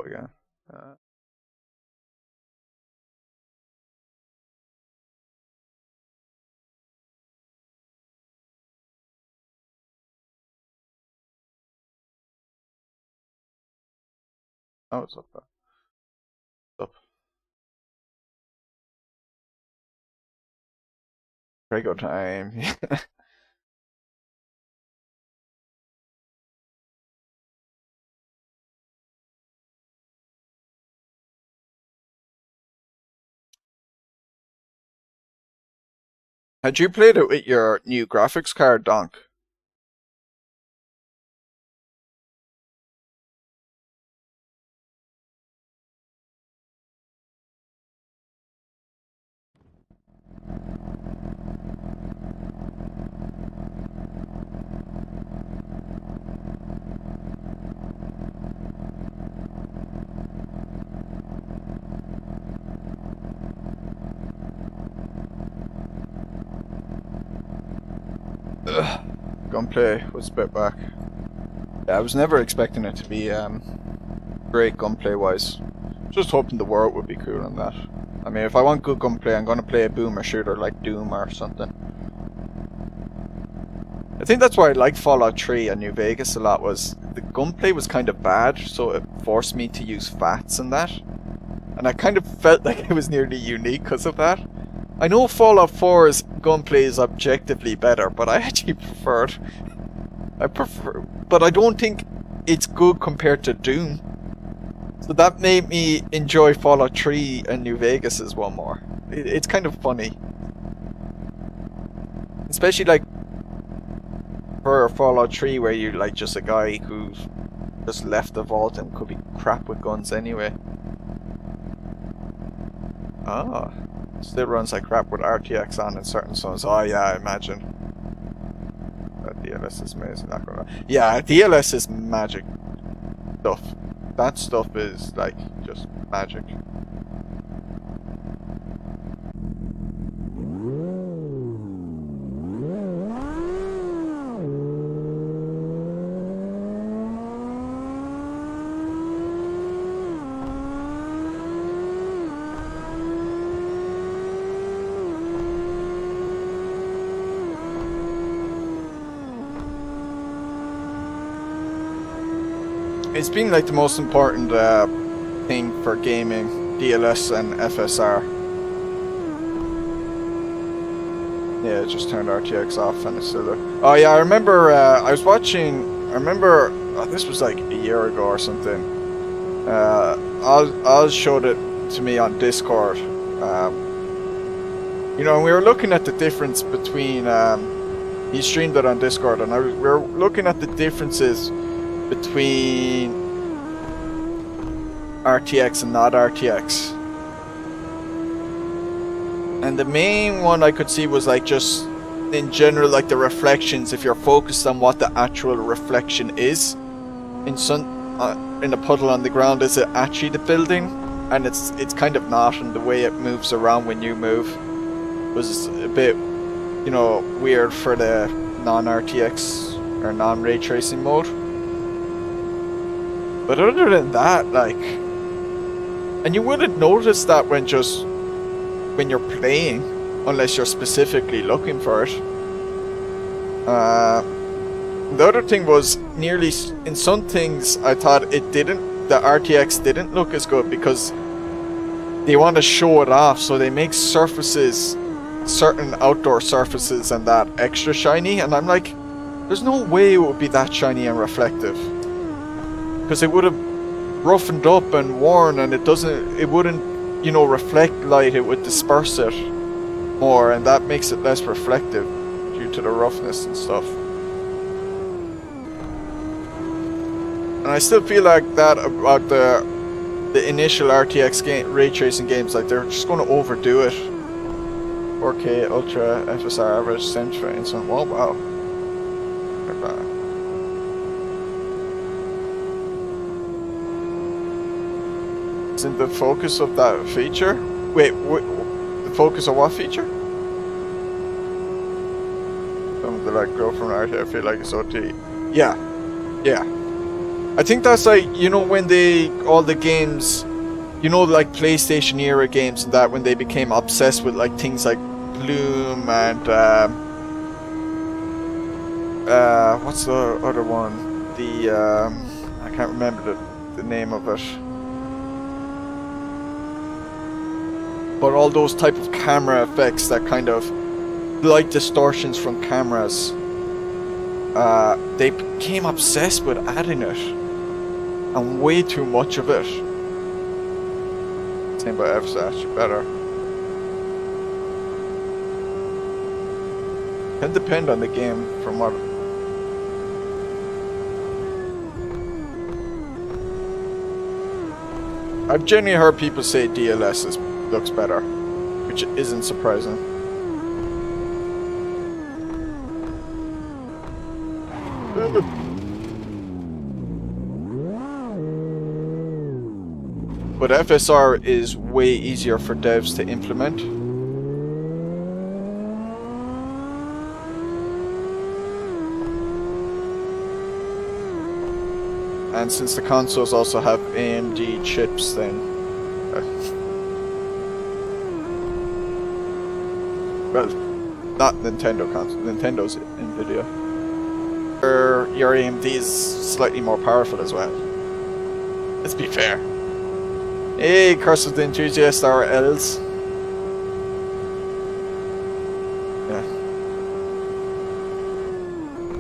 Oh yeah. Oh, it's up there. Up. Very good time. Had you played it with your new graphics card, Donk? Gunplay was a bit back. Yeah, I was never expecting it to be great gunplay wise. Just hoping the world would be cool on that. I mean, if I want good gunplay, I'm gonna play a boomer shooter like Doom or something. I think that's why I liked Fallout 3 and New Vegas a lot, was the gunplay was kind of bad, so it forced me to use FATs and that. And I kind of felt like it was nearly unique because of that. I know Fallout 4's gunplay is objectively better, but I actually preferred... but I don't think it's good compared to Doom. So that made me enjoy Fallout 3 and New Vegas as one more. It's kind of funny. Especially like for Fallout 3 where you're like just a guy who's just left the vault and could be crap with guns anyway. Ah. Still runs like crap with RTX on in certain zones. Oh yeah, I imagine. That DLS is amazing, not gonna lie. Yeah, DLS is magic stuff. That stuff is like just magic. It's been like the most important thing for gaming, DLS and FSR. Yeah, it just turned RTX off and it's still there. Oh yeah, I remember I was watching, this was like a year ago or something. Oz showed it to me on Discord. You know, and we were looking at the difference between, he streamed it on Discord, and we were looking at the differences between RTX and not RTX. And the main one I could see was like just in general like the reflections, if you're focused on what the actual reflection is in in a puddle on the ground, is it actually the building? And it's kind of not, and the way it moves around when you move was a bit, you know, weird for the non-RTX or non-ray tracing mode. But other than that, like, and you wouldn't notice that when you're playing, unless you're specifically looking for it. The other thing was in some things I thought the RTX didn't look as good because they want to show it off, so they make surfaces, certain outdoor surfaces and that extra shiny, and I'm like, there's no way it would be that shiny and reflective. Because it would have roughened up and worn, and it wouldn't, you know, reflect light, it would disperse it more, and that makes it less reflective due to the roughness and stuff. And I still feel like that about the initial RTX ray tracing games, like they're just going to overdo it. 4K Ultra FSR average 70 frames. Oh wow. Isn't the focus of that feature? Wait, the focus of what feature? Something that like grow from RT, I feel like it's OT. Yeah. I think that's like, you know, when all the games, you know, like PlayStation era games and that, when they became obsessed with like things like Bloom and what's the other one? I can't remember the name of it. But all those type of camera effects that kind of light distortions from cameras, they became obsessed with adding it, and way too much of it. Same by F's actually better. Can depend on the game from what. I've generally heard people say DLS looks better, which isn't surprising. But FSR is way easier for devs to implement. And since the consoles also have AMD chips, then well, not Nintendo consoles, Nintendo's Nvidia. Your AMD is slightly more powerful as well. Let's be fair. Hey, Curse of the Enthusiast, our L's.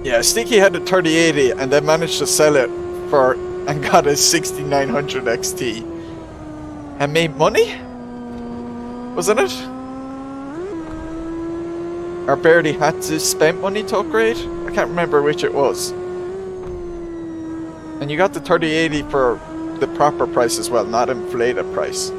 Yeah, Sticky had a 3080 and then managed to sell it and got a 6900 XT. And made money? Wasn't it? Or barely had to spend money to upgrade? I can't remember which it was. And you got the 3080 for the proper price as well, not inflated price.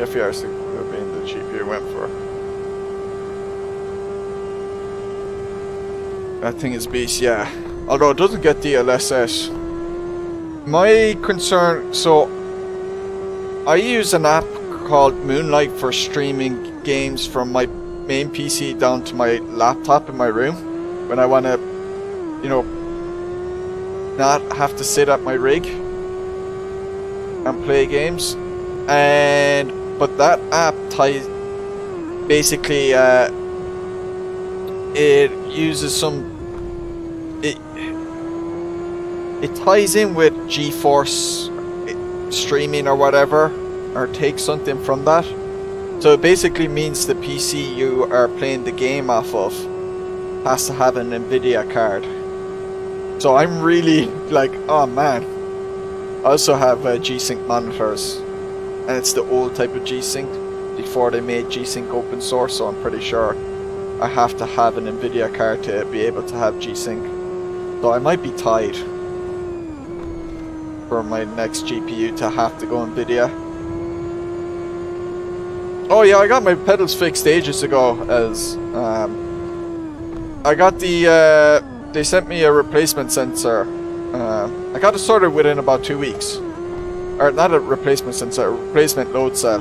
FERC would have been the GPU went for. That thing is beast, yeah. Although it doesn't get DLSS. My concern, so I use an app called Moonlight for streaming games from my main PC down to my laptop in my room when I want to, you know, not have to sit at my rig and play games. But that app ties, basically, it uses it ties in with GeForce streaming or whatever, or takes something from that. So it basically means the PC you are playing the game off of has to have an Nvidia card. So I'm really like, oh man. I also have G-Sync monitors. And it's the old type of G-Sync before they made G-Sync open source, so I'm pretty sure I have to have an Nvidia card to be able to have G-Sync. So I might be tied for my next GPU to have to go Nvidia. Oh yeah, I got my pedals fixed ages ago, as I got the, they sent me a replacement sensor. I got it sorted within about 2 weeks. Or not a replacement sensor, a replacement load cell.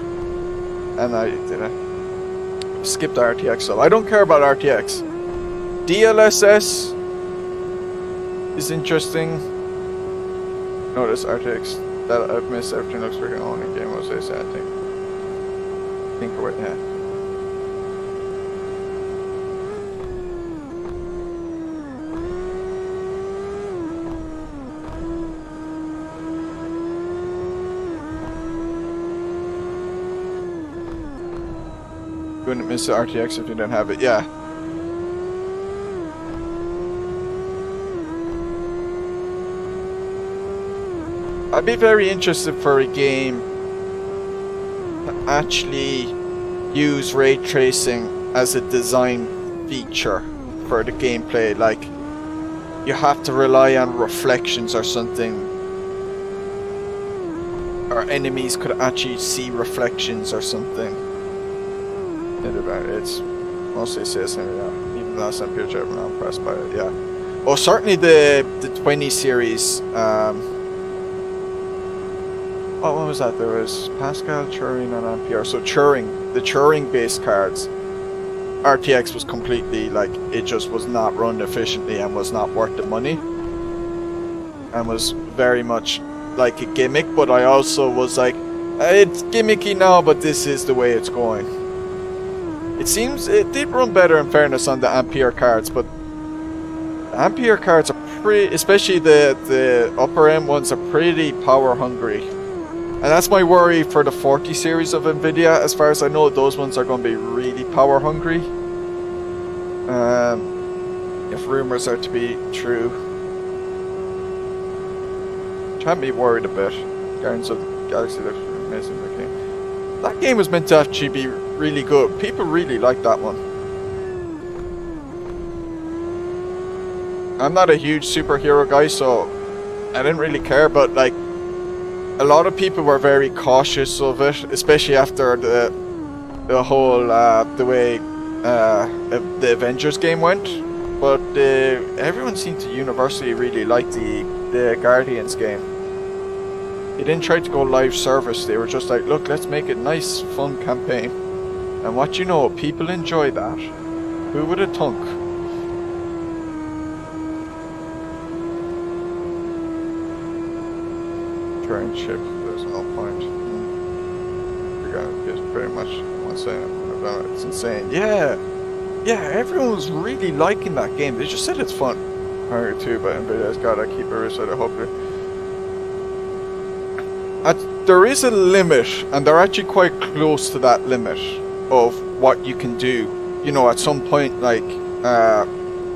And I skipped the RTX, so I don't care about RTX. DLSS is interesting. Notice RTX that I've missed. Everything looks freaking on in game. What was I think? Right, yeah. You wouldn't miss the RTX if you didn't have it, yeah. I'd be very interested for a game to actually use ray tracing as a design feature for the gameplay. Like, you have to rely on reflections or something, or enemies could actually see reflections or something. It's mostly citizen, yeah. Even last time Piaggio Ape, I'm not impressed by it, yeah. Oh, certainly the 20 series. What one was that? There was Pascal, Turing, and Ampere. So Turing, the Turing-based cards, RTX was completely, like, it just was not run efficiently and was not worth the money. And was very much like a gimmick, but I also was like, it's gimmicky now, but this is the way it's going. It seems it did run better in fairness on the Ampere cards, but the Ampere cards are pretty, especially the upper end ones, are pretty power hungry. And that's my worry for the 40 series of Nvidia. As far as I know, those ones are going to be really power hungry. If rumors are to be true. Can't be worried a bit. Guardians of the Galaxy looks amazing. That game was meant to actually be really good. People really like that one. I'm not a huge superhero guy, so I didn't really care, but like, a lot of people were very cautious of it, especially after the whole the way the Avengers game went. But everyone seemed to universally really like the Guardians game. They didn't try to go live service. They were just like, look, let's make it nice, fun campaign. And what you know, people enjoy that. Who would have thunk? Train ship, there's no point. It's pretty much one saying. It's insane. Yeah, everyone was really liking that game. They just said it's fun. Hungry too, but Nvidia's gotta keep it so I hope there is a limit, and they're actually quite close to that limit of what you can do. You know, at some point, like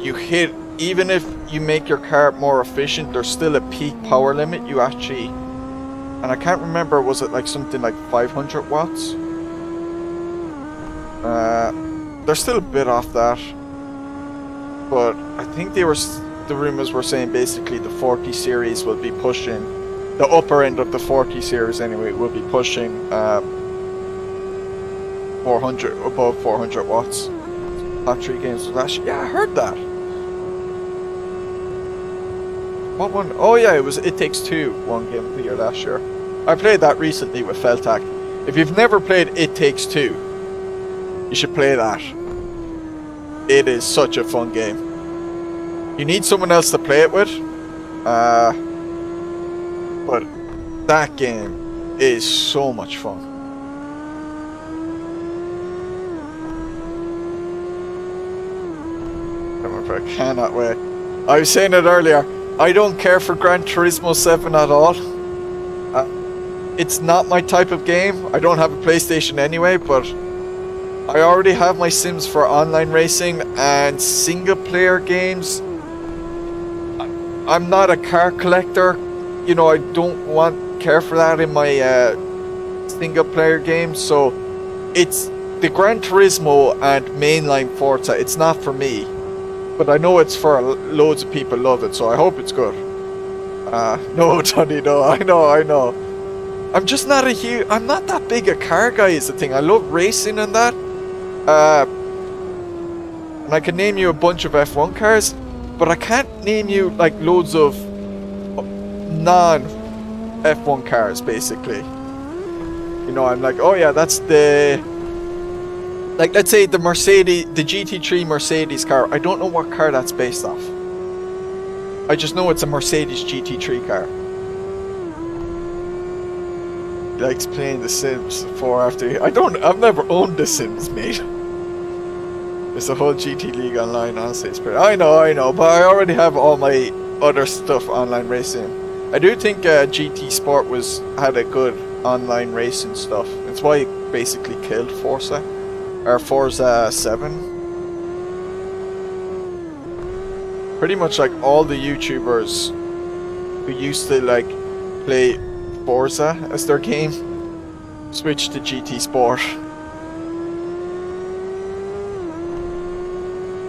you hit, even if you make your car more efficient, there's still a peak power limit you actually. And I can't remember, was it like something like 500 watts? They're still a bit off that. But I think the rumors were saying basically the 40 series will be pushing, the upper end of the 40 series anyway, will be pushing 400, above 400 watts. Top 3 games last year. Yeah, I heard that. What one? Oh yeah, it was It Takes Two, one game of the year last year. I played that recently with Feltak. If you've never played It Takes Two, you should play that. It is such a fun game. You need someone else to play it with, but that game is so much fun. I cannot wait. I was saying it earlier. I don't care for Gran Turismo 7 at all. It's not my type of game. I don't have a PlayStation anyway, but I already have my Sims for online racing and single player games. I'm not a car collector. You know, I don't care for that in my single player games. So it's the Gran Turismo and mainline Forza. It's not for me. But I know it's for loads of people love it, so I hope it's good. No, Tony, no, I know. I'm just not I'm not that big a car guy is the thing. I love racing and that. and I can name you a bunch of F1 cars, but I can't name you like loads of non-F1 cars, basically. You know, I'm like, oh yeah, that's the... Like, let's say the Mercedes, the GT3 Mercedes car. I don't know what car that's based off. I just know it's a Mercedes GT3 car. He likes playing The Sims 4 after... I've never owned The Sims, mate. There's a whole GT League online, honestly. It's pretty... I know, but I already have all my other stuff online racing. I do think GT Sport had a good online racing stuff. It's why it basically killed Forza. Or Forza 7. Pretty much like all the YouTubers who used to like play Forza as their game switched to GT Sport.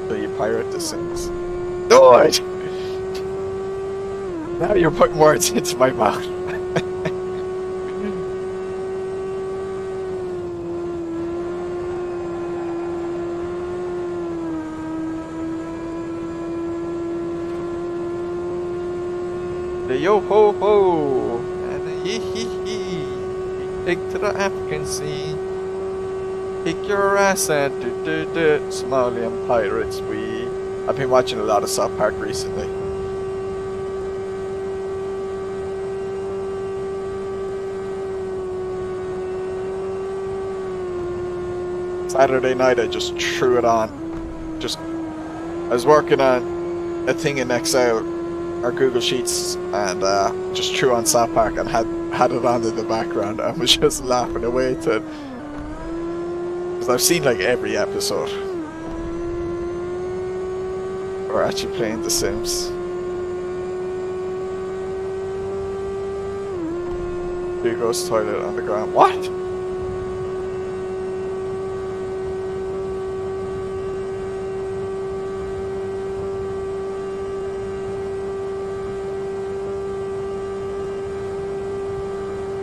So you pirate The Sims. No! Now you're putting words into my mouth. The yo ho ho and the yee hee hee. Take to the African sea. Kick your ass and do Somalian pirates. I've been watching a lot of South Park recently. Saturday night I just threw it on. I was working on a thing in Excel or Google Sheets and just threw on South Park and had it on in the background and was just laughing away to it. Because I've seen like every episode. We're actually playing The Sims. Here goes toilet on the ground. What?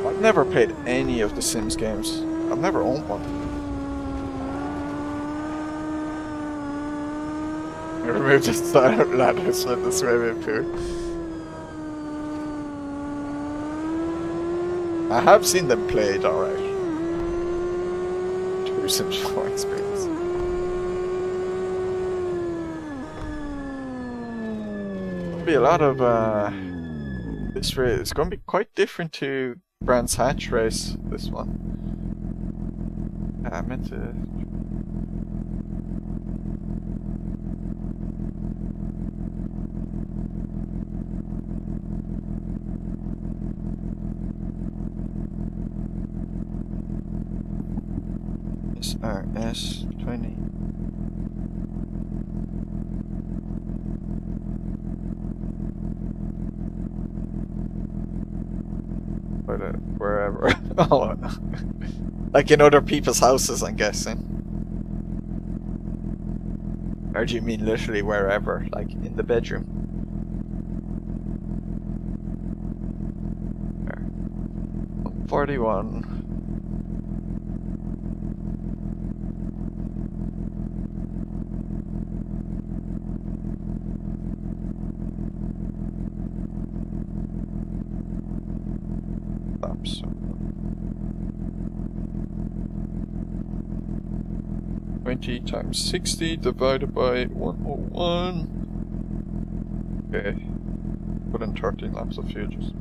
I've never played any of the Sims games. I've never owned one. I removed the silent ladders from the swimming pool. I have seen them played, alright. True Sims 4 experience. There'll be a lot of this race. It's going to be quite different to Brands Hatch race, this one. I meant to... SRS 20. Wherever. Oh, no. Like in other people's houses, I'm guessing. Or do you mean literally wherever? Like in the bedroom? 41. Oops. 20 times 60 divided by 101. Okay. Put in 13 laps of fuels.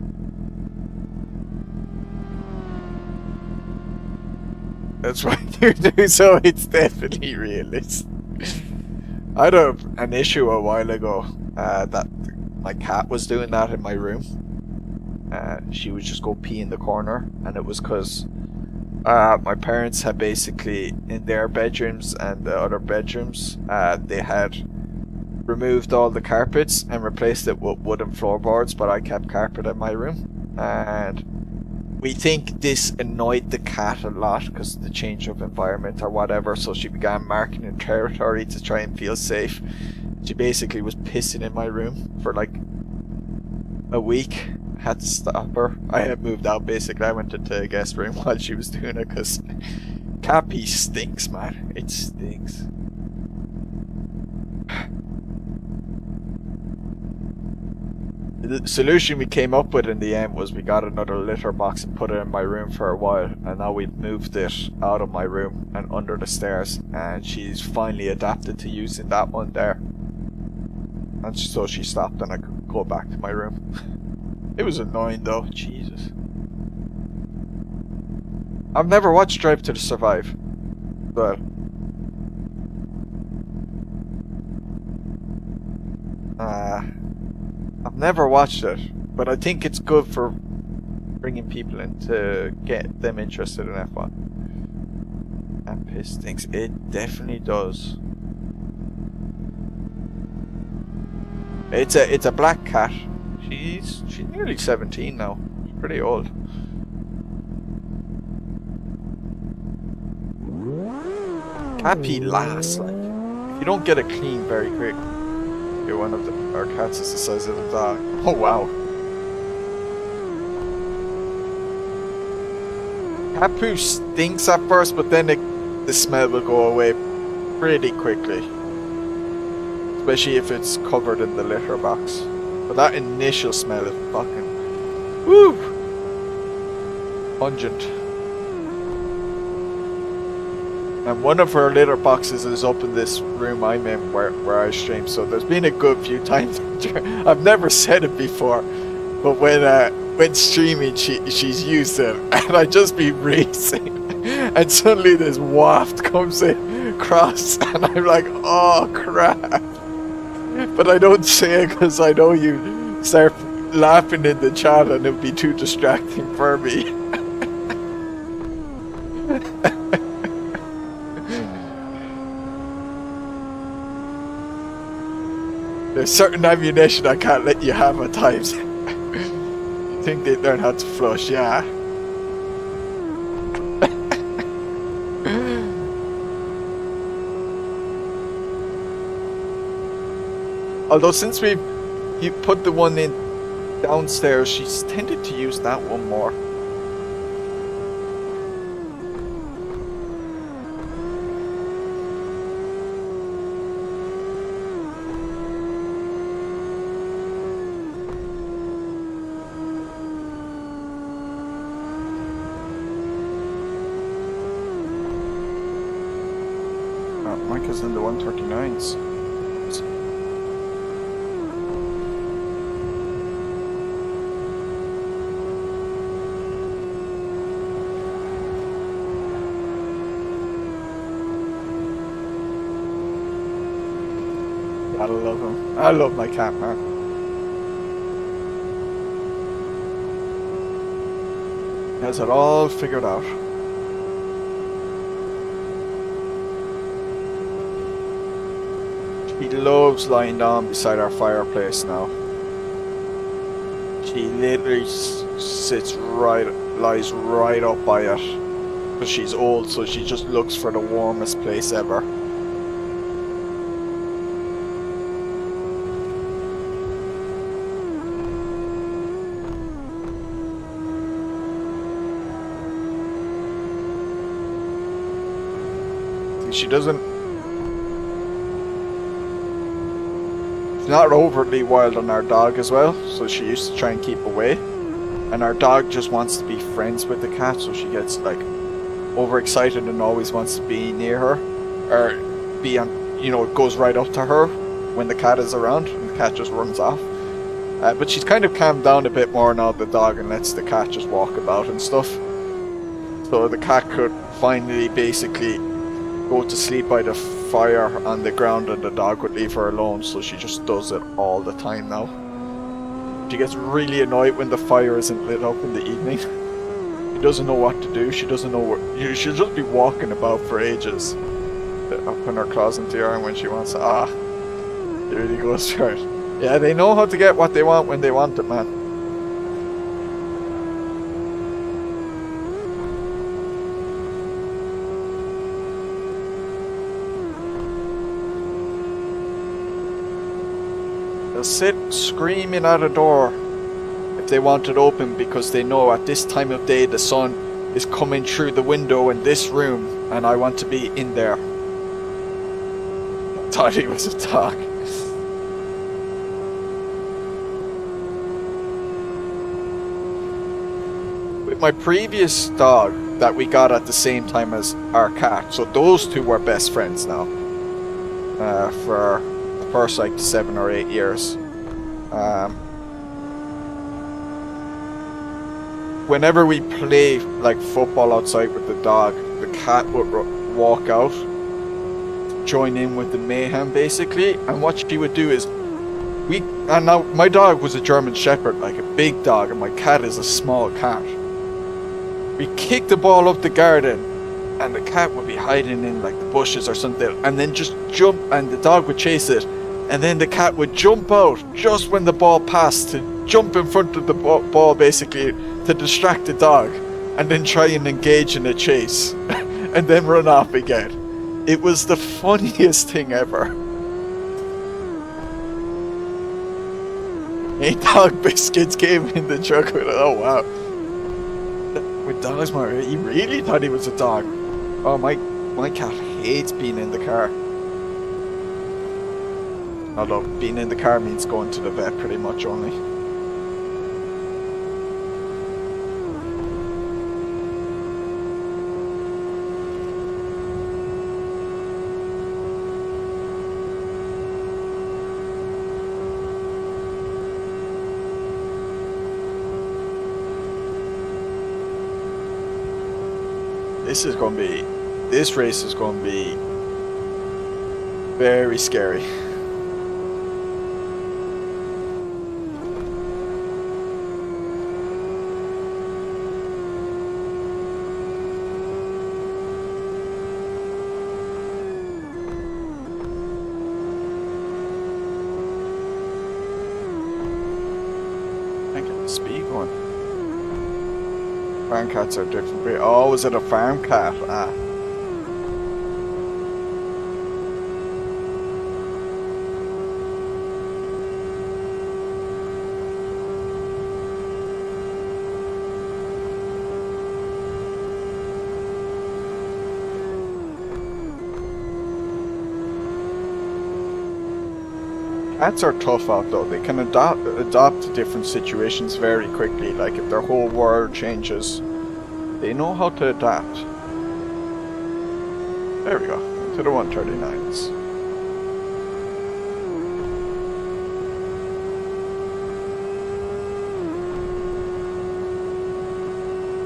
That's right, you do, so it's definitely realistic. I had an issue a while ago that my cat was doing that in my room. She would just go pee in the corner, and it was because my parents had basically, in their bedrooms and the other bedrooms, they had removed all the carpets and replaced it with wooden floorboards, but I kept carpet in my room. And we think this annoyed the cat a lot because of the change of environment or whatever, so she began marking her territory to try and feel safe. She basically was pissing in my room for like a week. Had to stop her. I had moved out basically. I went into a guest room while she was doing it, because cat pee stinks, man. It stinks. The solution we came up with in the end was we got another litter box and put it in my room for a while, and now we've moved it out of my room and under the stairs, and she's finally adapted to using that one there. And so she stopped and I could go back to my room. It was annoying though, Jesus. I've never watched Drive to Survive, but I've never watched it, but I think it's good for bringing people in to get them interested in F1. And piss things, it definitely does. It's a black cat. She's nearly 17 now. She's pretty old. Happy lass, like if you don't get it clean very quick. One of our cats is the size of a dog. Oh wow. Cat poo stinks at first, but then the smell will go away pretty quickly. Especially if it's covered in the litter box. But that initial smell is fucking woo! Pungent. And one of her litter boxes is up in this room I'm in where I stream, so there's been a good few times. I've never said it before, but when streaming she's used it, and I just be racing, and suddenly this waft comes in across, and I'm like, oh crap. But I don't say it because I know you start laughing in the chat and it'll be too distracting for me. There's certain ammunition I can't let you have at times. You think they learn how to flush, yeah. Although since you put the one in downstairs, she's tended to use that one more. Mike is in the 139s. I love him. I love my cat, man. He has it all figured out. He loves lying down beside our fireplace now. She literally lies right up by it. Because she's old, so she just looks for the warmest place ever. She doesn't... She's not overly wild on our dog as well, so she used to try and keep away. And our dog just wants to be friends with the cat, so she gets like overexcited and always wants to be near her. Or be on, you know, it goes right up to her when the cat is around, and the cat just runs off. But she's kind of calmed down a bit more now, the dog, and lets the cat just walk about and stuff. So the cat could finally basically go to sleep by the fire on the ground and the dog would leave her alone, so she just does it all the time now. She gets really annoyed when the fire isn't lit up in the evening. She doesn't know what to do, she doesn't know what... She'll just be walking about for ages. Putting her claws into your arm when she wants to... She really goes for it. Yeah, they know how to get what they want when they want it, man. They'll sit screaming at a door if they want it open because they know at this time of day the sun is coming through the window in this room and I want to be in there. I thought he was a dog. my previous dog that we got at the same time as our cat, so those two were best friends now. For the first like 7 or 8 years. Whenever we play like football outside with the dog, the cat would walk out, join in with the mayhem basically, and what she would do is and now my dog was a German Shepherd, like a big dog, and my cat is a small cat. We kick the ball up the garden, and the cat would be hiding in like the bushes or something, and then just jump, and the dog would chase it, and then the cat would jump out just when the ball passed to jump in front of the ball basically to distract the dog, and then try and engage in a chase, and then run off again. It was the funniest thing ever. Hey, dog biscuits came in the truck with it. Oh wow. With dogs, he really thought he was a dog. Oh, my cat hates being in the car. Although being in the car means going to the vet pretty much only. This race is going to be very scary. I get the speed going. Farm cats are different. Oh, is it a farm cat? Ah. Cats are tough out though. They can adapt to different situations very quickly. Like if their whole world changes, they know how to adapt. There we go. To the 139s.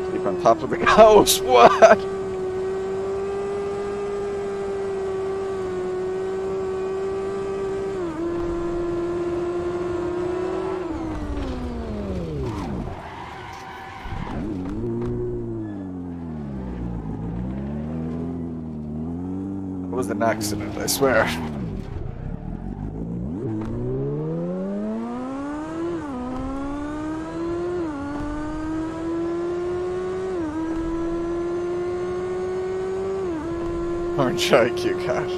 Sleep on top of the house. What? Was an accident, I swear. Orange IQ cat.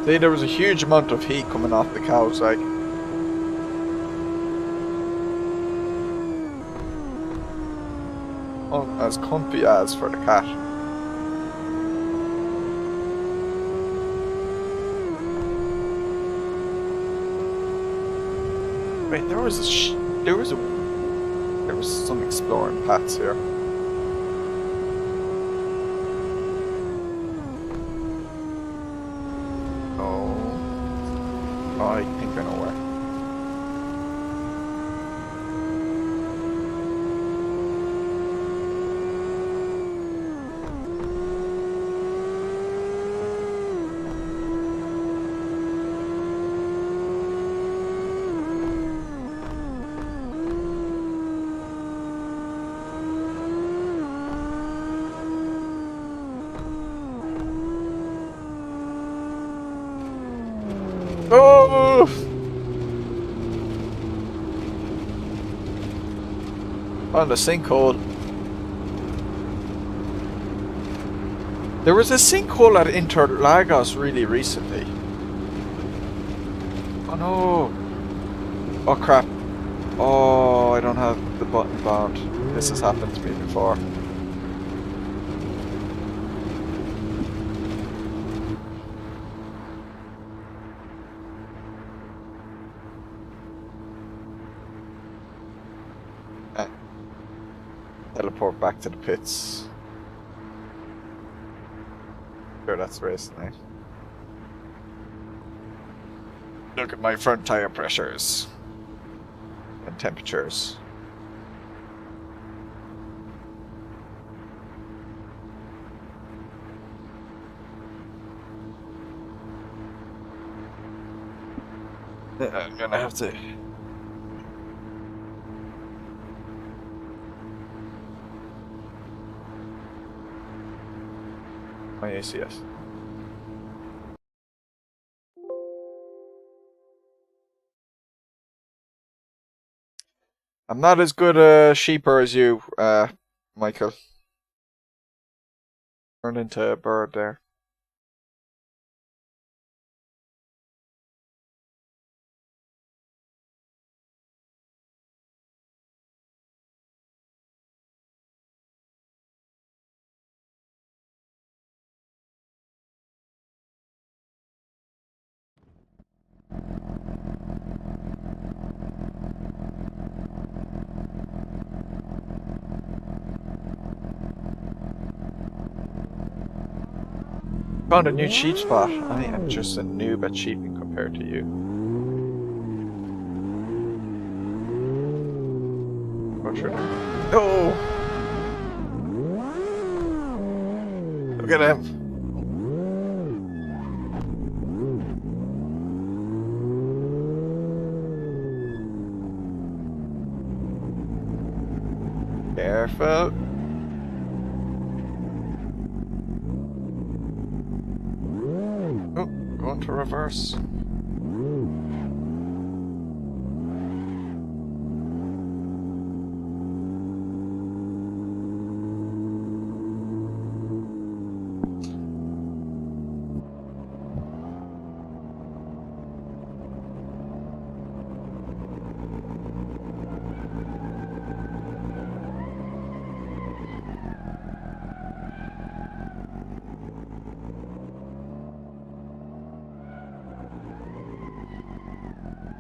See, there was a huge amount of heat coming off the cows, like. Oh, as comfy as for the cat. Wait, there was some exploring paths here. I think I know where. Oh! On the sinkhole. There was a sinkhole at Interlagos really recently. Oh no! Oh crap! Oh, I don't have the button bound. This has happened to me before. Teleport back to the pits. Sure, that's race tonight. Look at my front tire pressures and temperatures. I'm gonna have to. My ACS. I'm not as good a sheeper as you, Michael. Turned into a bird there. Found a new cheat spot. I am just a noob at cheating compared to you. Go through there. No! Look at him. Careful. Oh, going to reverse.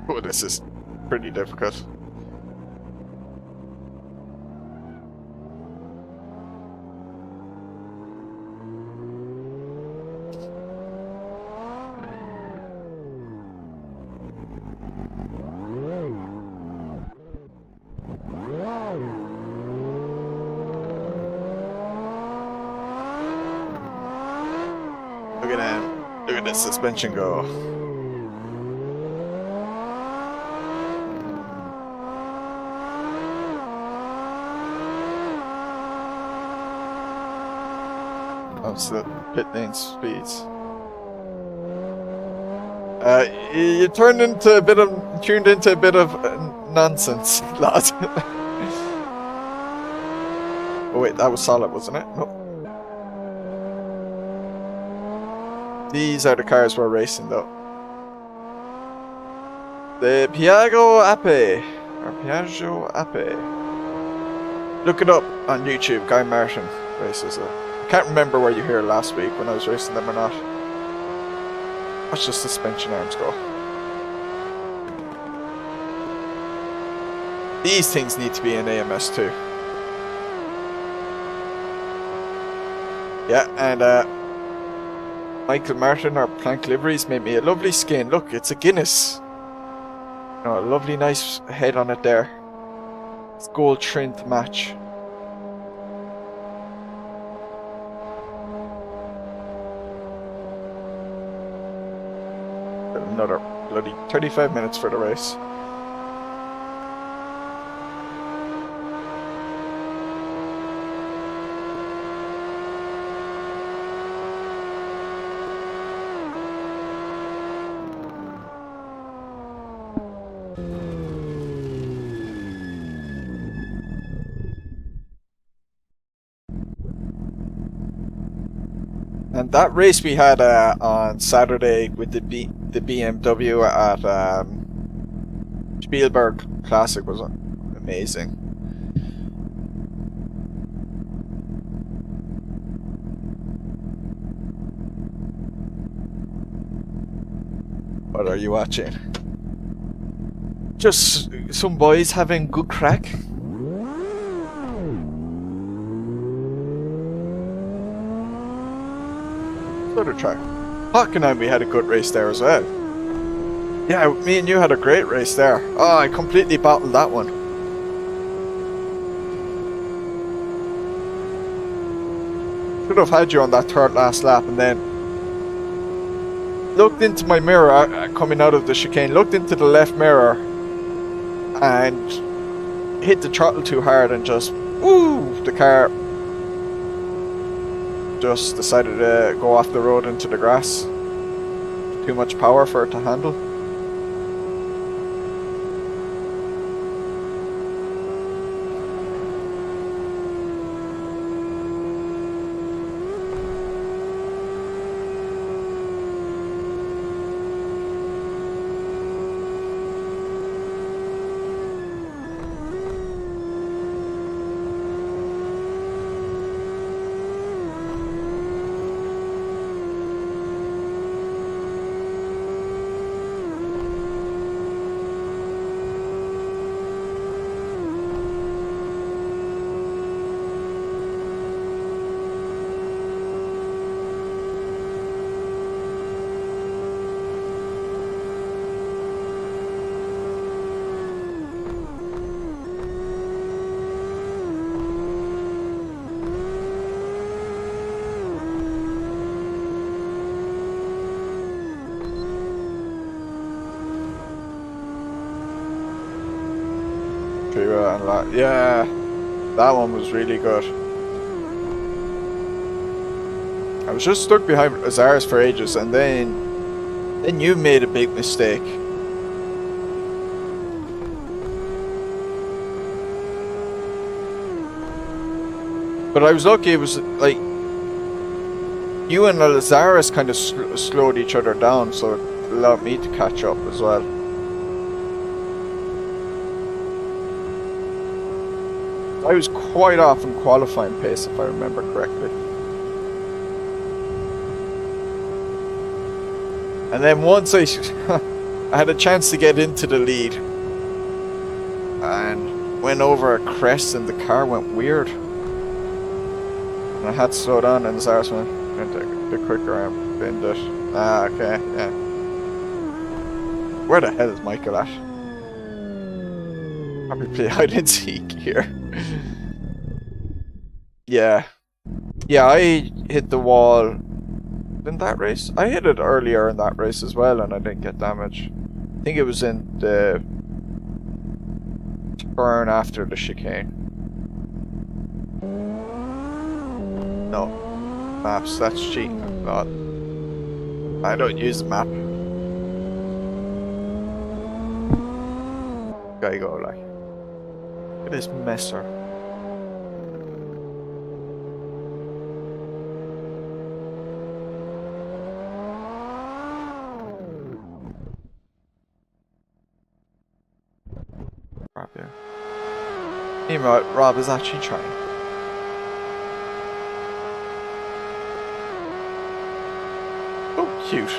Oh, this is pretty difficult. Look at him. Look at this suspension go. The pit lane speeds. You tuned into a bit of nonsense, lad. Oh wait, that was solid, wasn't it? No. These are the cars we're racing, though. The Piaggio Ape, or Piaggio Ape. Look it up on YouTube. Guy Martin races it. I can't remember where you were here last week when I was racing them or not. Watch the suspension arms go. These things need to be in AMS2. Yeah, and Michael Martin or Plank Liveries made me a lovely skin. Look, it's a Guinness. You know, a lovely nice head on it there. It's gold trim to match. Another bloody 35 minutes for the race. And that race we had on Saturday with the BMW at Spielberg Classic was amazing. What are you watching? Just some boys having good crack. Other track. Hockenheim, we had a good race there as well. Yeah, me and you had a great race there. Oh, I completely battled that one. Should have had you on that third last lap, and then looked into my mirror coming out of the chicane, looked into the left mirror and hit the throttle too hard and just, woo, the car just decided to go off the road into the grass. Too much power for it to handle. Yeah, that one was really good. I was just stuck behind Azars for ages, and then you made a big mistake. But I was lucky. It was like you and Lazarus kind of slowed each other down, so it allowed me to catch up as well. I was quite off in qualifying pace, if I remember correctly. And then once I had a chance to get into the lead and went over a crest and the car went weird. And I had to slow down and Zars went a bit quicker and binned it. Ah, okay, yeah. Where the hell is Michael at? Probably play hide and seek here. Yeah. Yeah, I hit the wall in that race. I hit it earlier in that race as well and I didn't get damage. I think it was in the turn after the chicane. No. Maps, that's cheating. God. I don't use the map. Gotta go like. Look at this messer. Rob here. Meanwhile, Rob is actually trying. Oh, cute.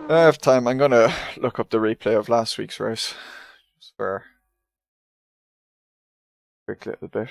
I have time. I'm gonna look up the replay of last week's race. Just for a quick little bit.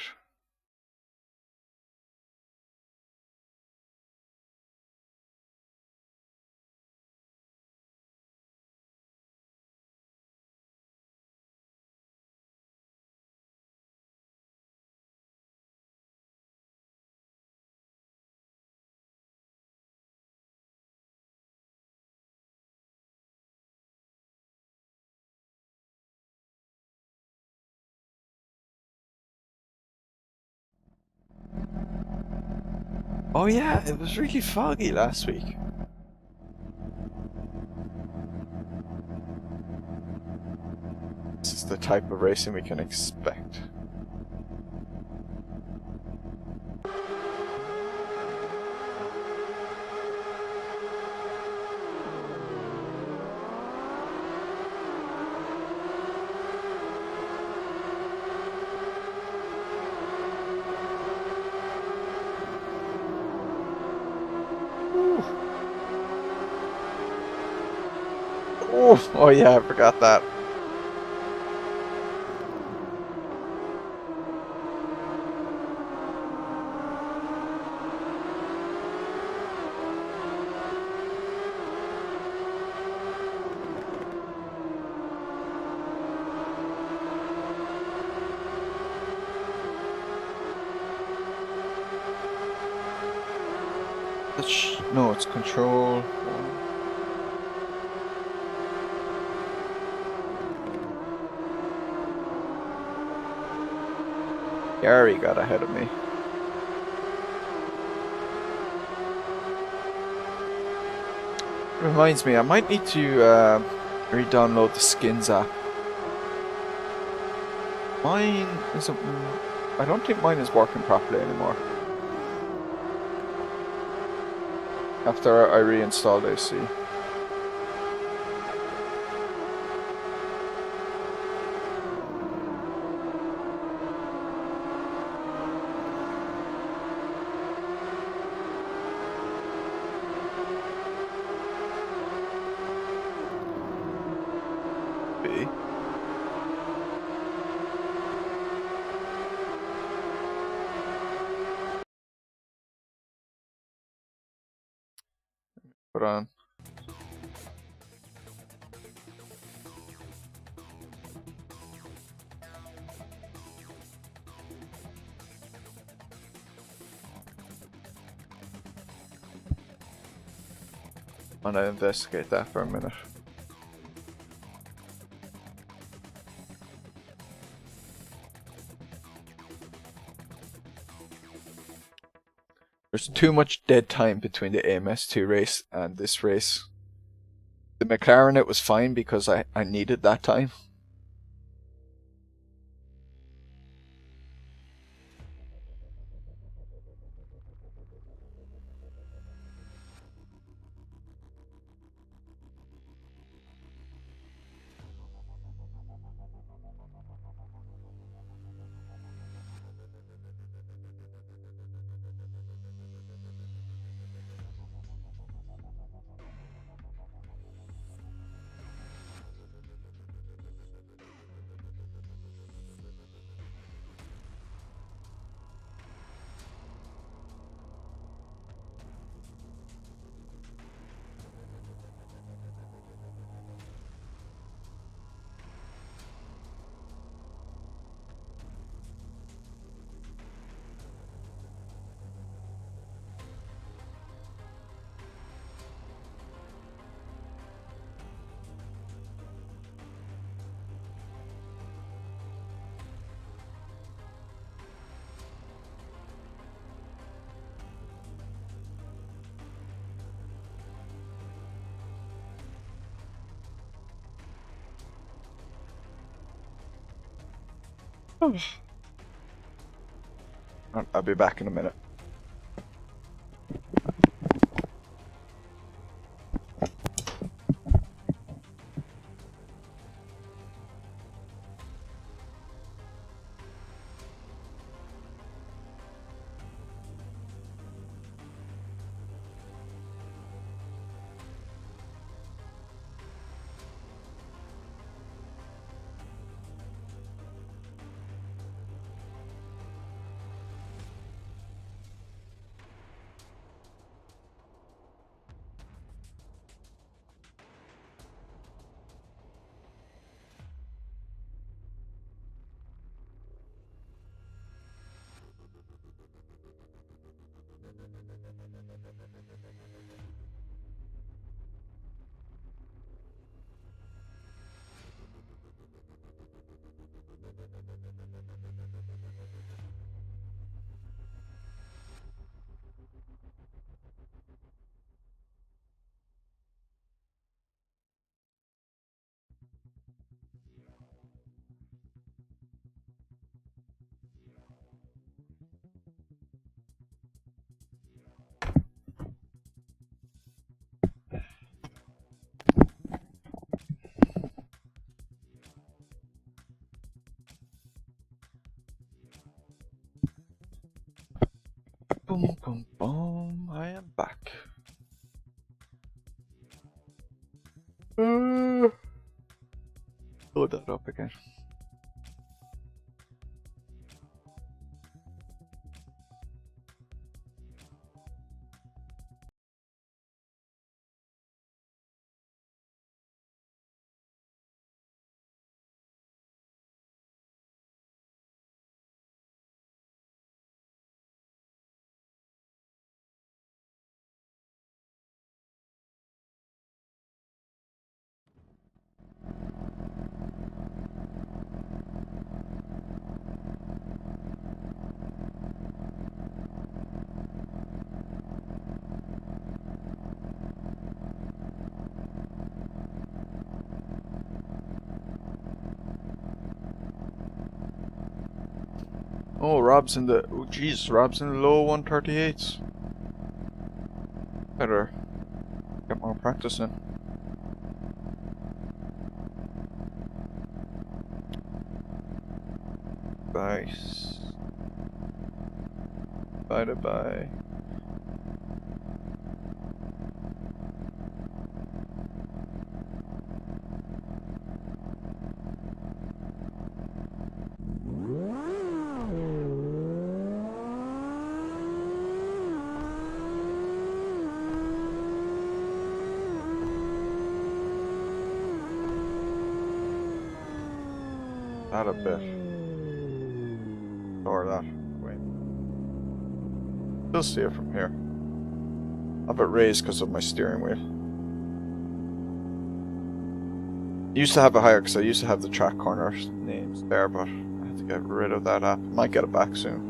Oh yeah, it was really foggy last week. This is the type of racing we can expect. Oh yeah, I forgot that. No, it's control. Gary got ahead of me. Reminds me, I might need to re-download the Skins app. Mine isn't. I don't think mine is working properly anymore. After I reinstalled AC. B. Put on. I'm gonna investigate that for a minute. There's too much dead time between the AMS2 race and this race. The McLaren, it was fine because I needed that time. I'll be back in a minute. Load that up again. Oh, Rob's in the... Oh, jeez, Rob's in the low 138s. Better get more practice in. Nice. Bye. That a bit. Or that. Wait. Still see it from here. I have it raised because of my steering wheel. Used to have it higher because I used to have the track corner names there, but I have to get rid of that app. Might get it back soon.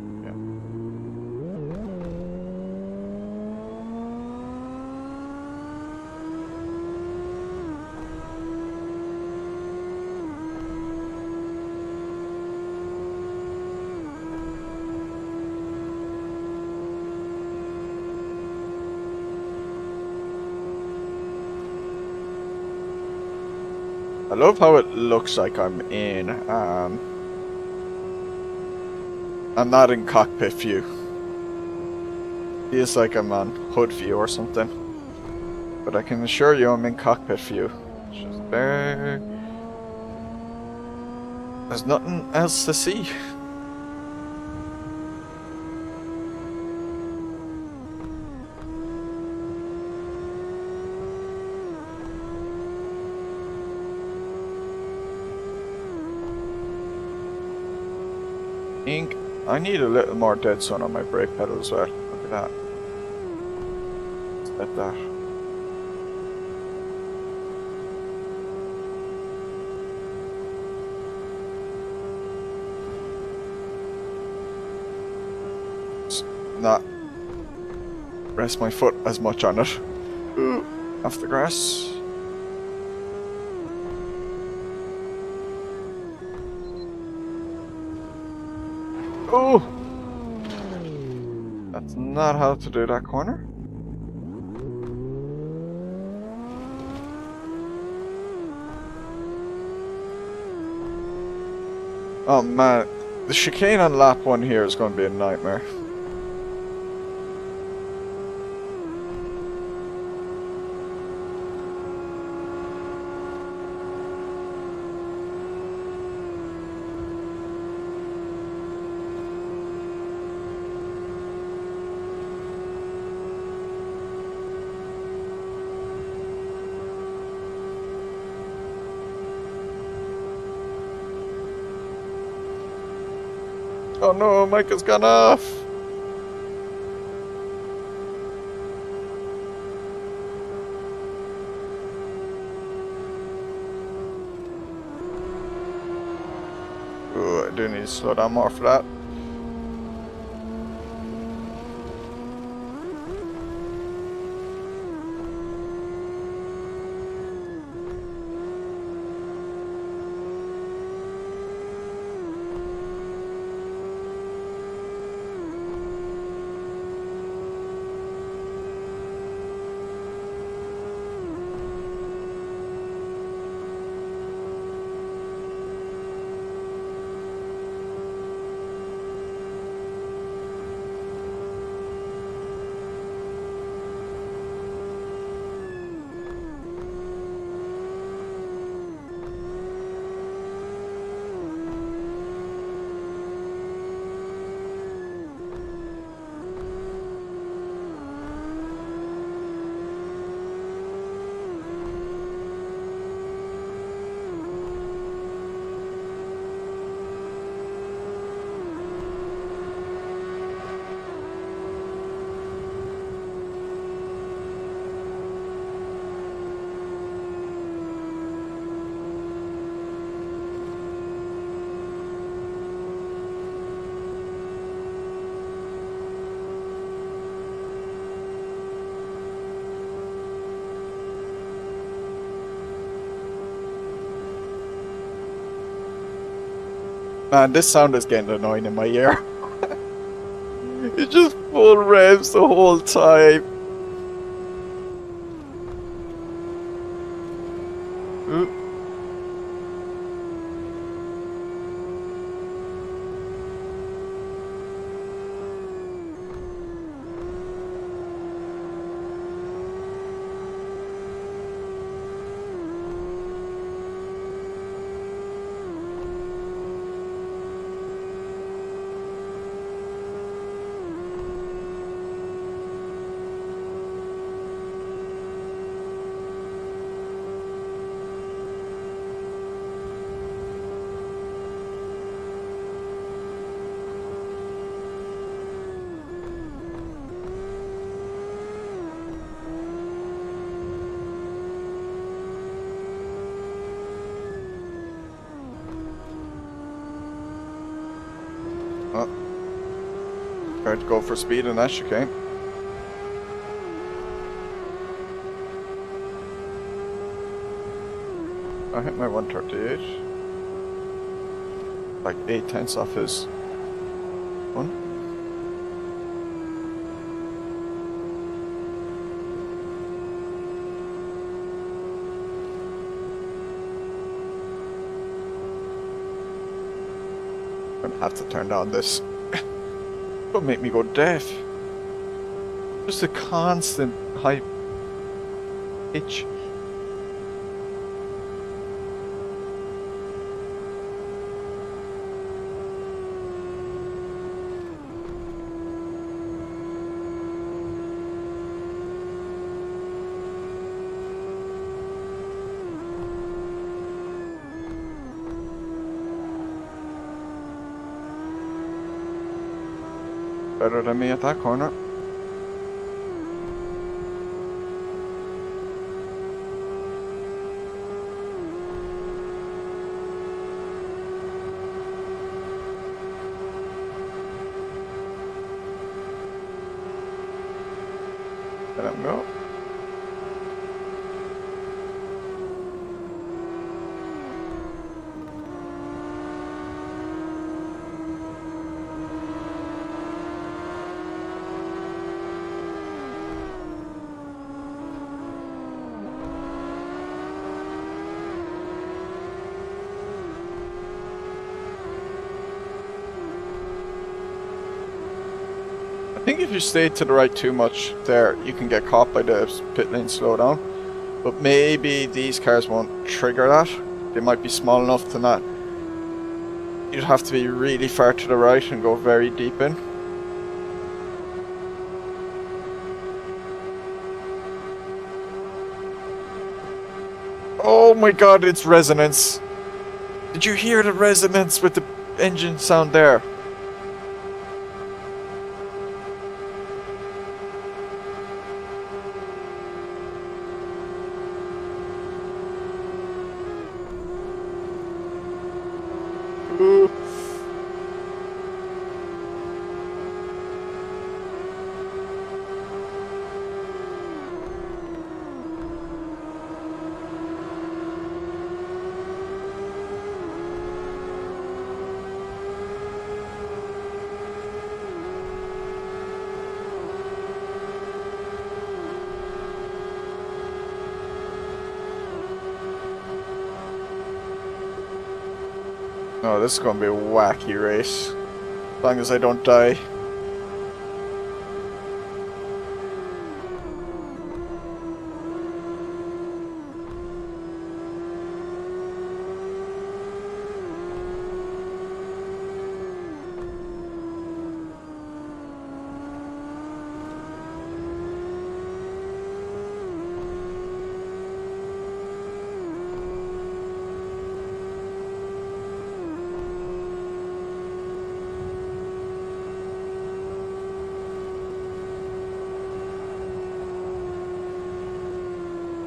I love how it looks like I'm in, I'm not in cockpit view. Feels like I'm on hood view or something. But I can assure you I'm in cockpit view. It's just there. There's nothing else to see. I need a little more dead sun on my brake pedal as well. Look at that. Let's let that. Just not rest my foot as much on it. Ooh, off the grass. Oh! That's not how to do that corner. Oh man, the chicane on lap 1 here is going to be a nightmare. Oh no, Mike has gone off! Ooh, I do need to slow down more for that. Man, this sound is getting annoying in my ear. It's just full revs the whole time. Ooh. Oh. Tried to go for speed and that chicane. I hit my 138. Like 8/10 off his one. I'm gonna have to turn down this. It'll make me go deaf. Just a constant high pitch. Better than me at that corner. Let him go. I think if you stay to the right too much there, you can get caught by the pit lane slowdown. But maybe these cars won't trigger that. They might be small enough to not. You'd have to be really far to the right and go very deep in. Oh my god, it's resonance. Did you hear the resonance with the engine sound there? Oh, this is gonna be a wacky race. As long as I don't die.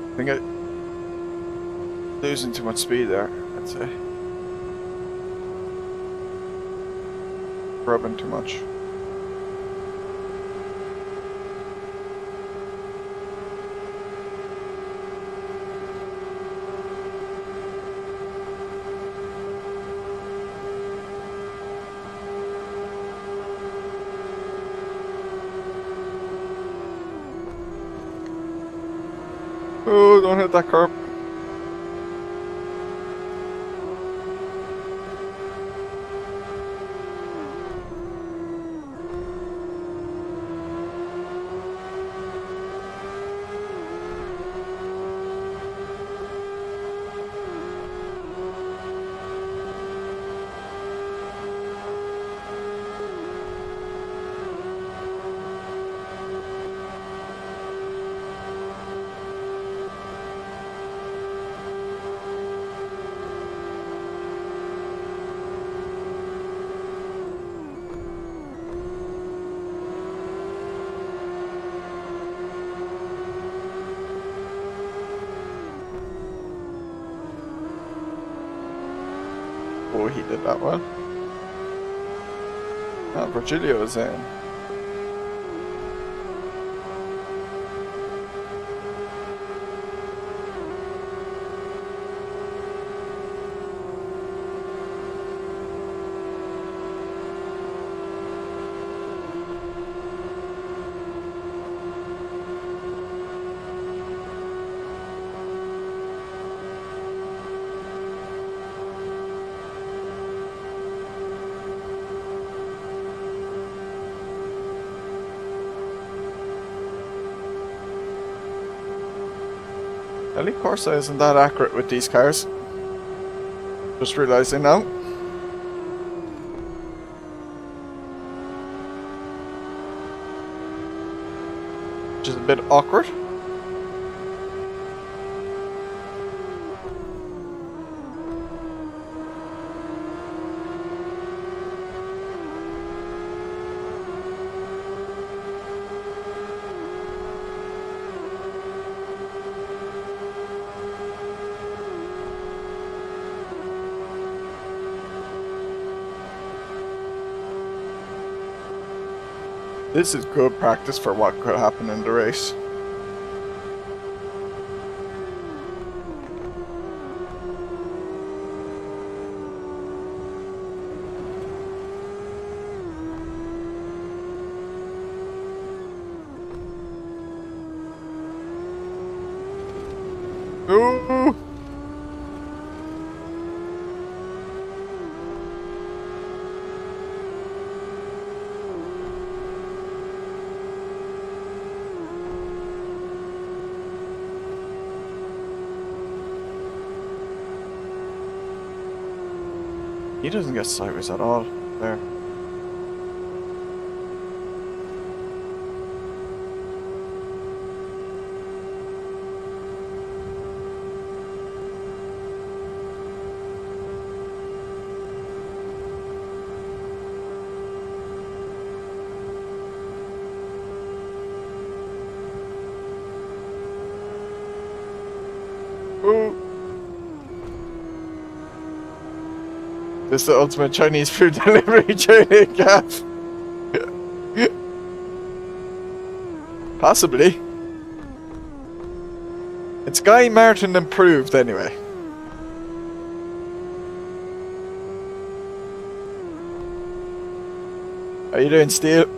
I think I'm losing too much speed there, I'd say. Rubbing too much. Oh, don't hit that curb. Oh, he did that well. Ah, Virgilio is in. Ellie Corsa isn't that accurate with these cars. Just realizing now. Which is a bit awkward. This is good practice for what could happen in the race. Ooh. He doesn't get sideways at all there. Ooh. This is the ultimate Chinese food delivery training gap. Possibly. It's Guy Martin improved anyway. How you doing, Steve?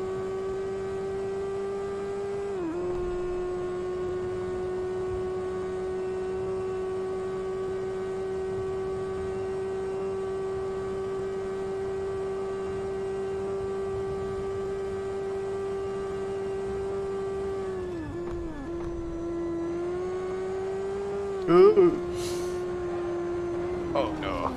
Ooh. Oh no.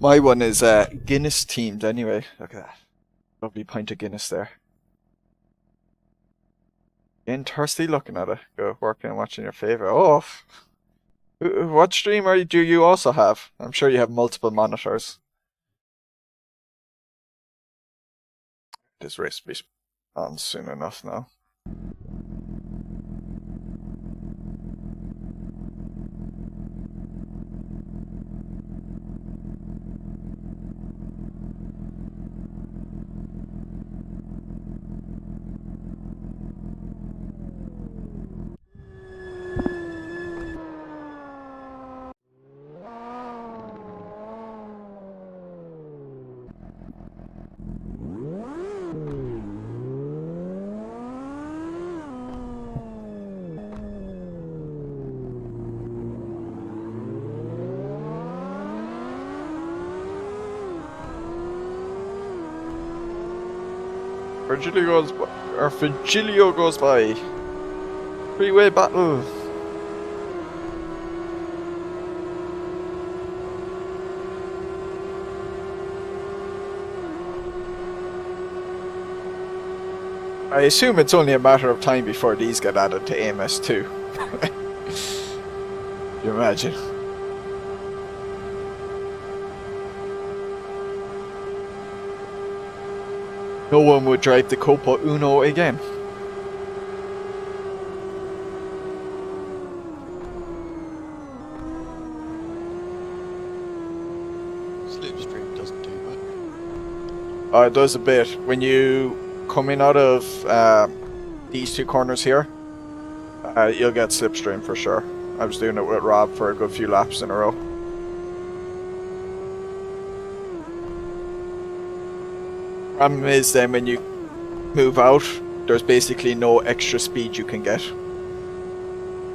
My one is Guinness themed anyway. Look at that. Lovely pint of Guinness there. Getting thirsty looking at it. Go working and watching your favourite. Oh, what stream do you also have? I'm sure you have multiple monitors. This race will be on soon enough now. Virgilio goes by. Freeway battle. I assume it's only a matter of time before these get added to AMS2. Can you imagine? No one would drive the Copa Uno again. Slipstream doesn't do much. It does a bit. When you come in out of these two corners here, you'll get slipstream for sure. I was doing it with Rob for a good few laps in a row. Problem is then when you move out, there's basically no extra speed you can get.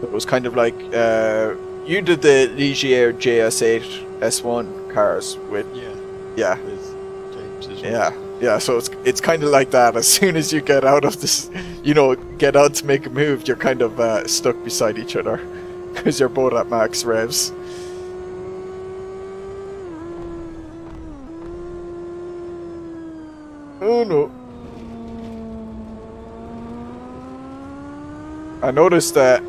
It was kind of like you did the Ligier JS8 S1 cars with yeah. With James as well. Yeah, so it's kind of like that. As soon as you get out of this, get out to make a move, you're kind of stuck beside each other because you're both at max revs. Oh no. I noticed that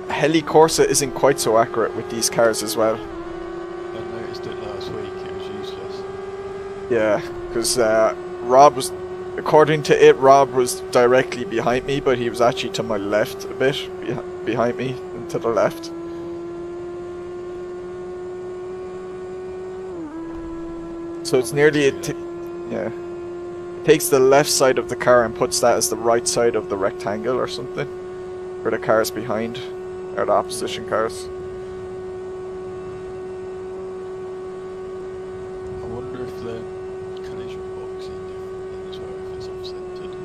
Helicorsa isn't quite so accurate with these cars as well. I noticed it last week, it was useless. Yeah, because Rob was, according to it, Rob was directly behind me, but he was actually to my left a bit, behind me and to the left. So it's nearly, yeah. It takes the left side of the car and puts that as the right side of the rectangle or something. For the cars behind, or the opposition cars. I wonder if the collision box is different as well, if it's off-centered.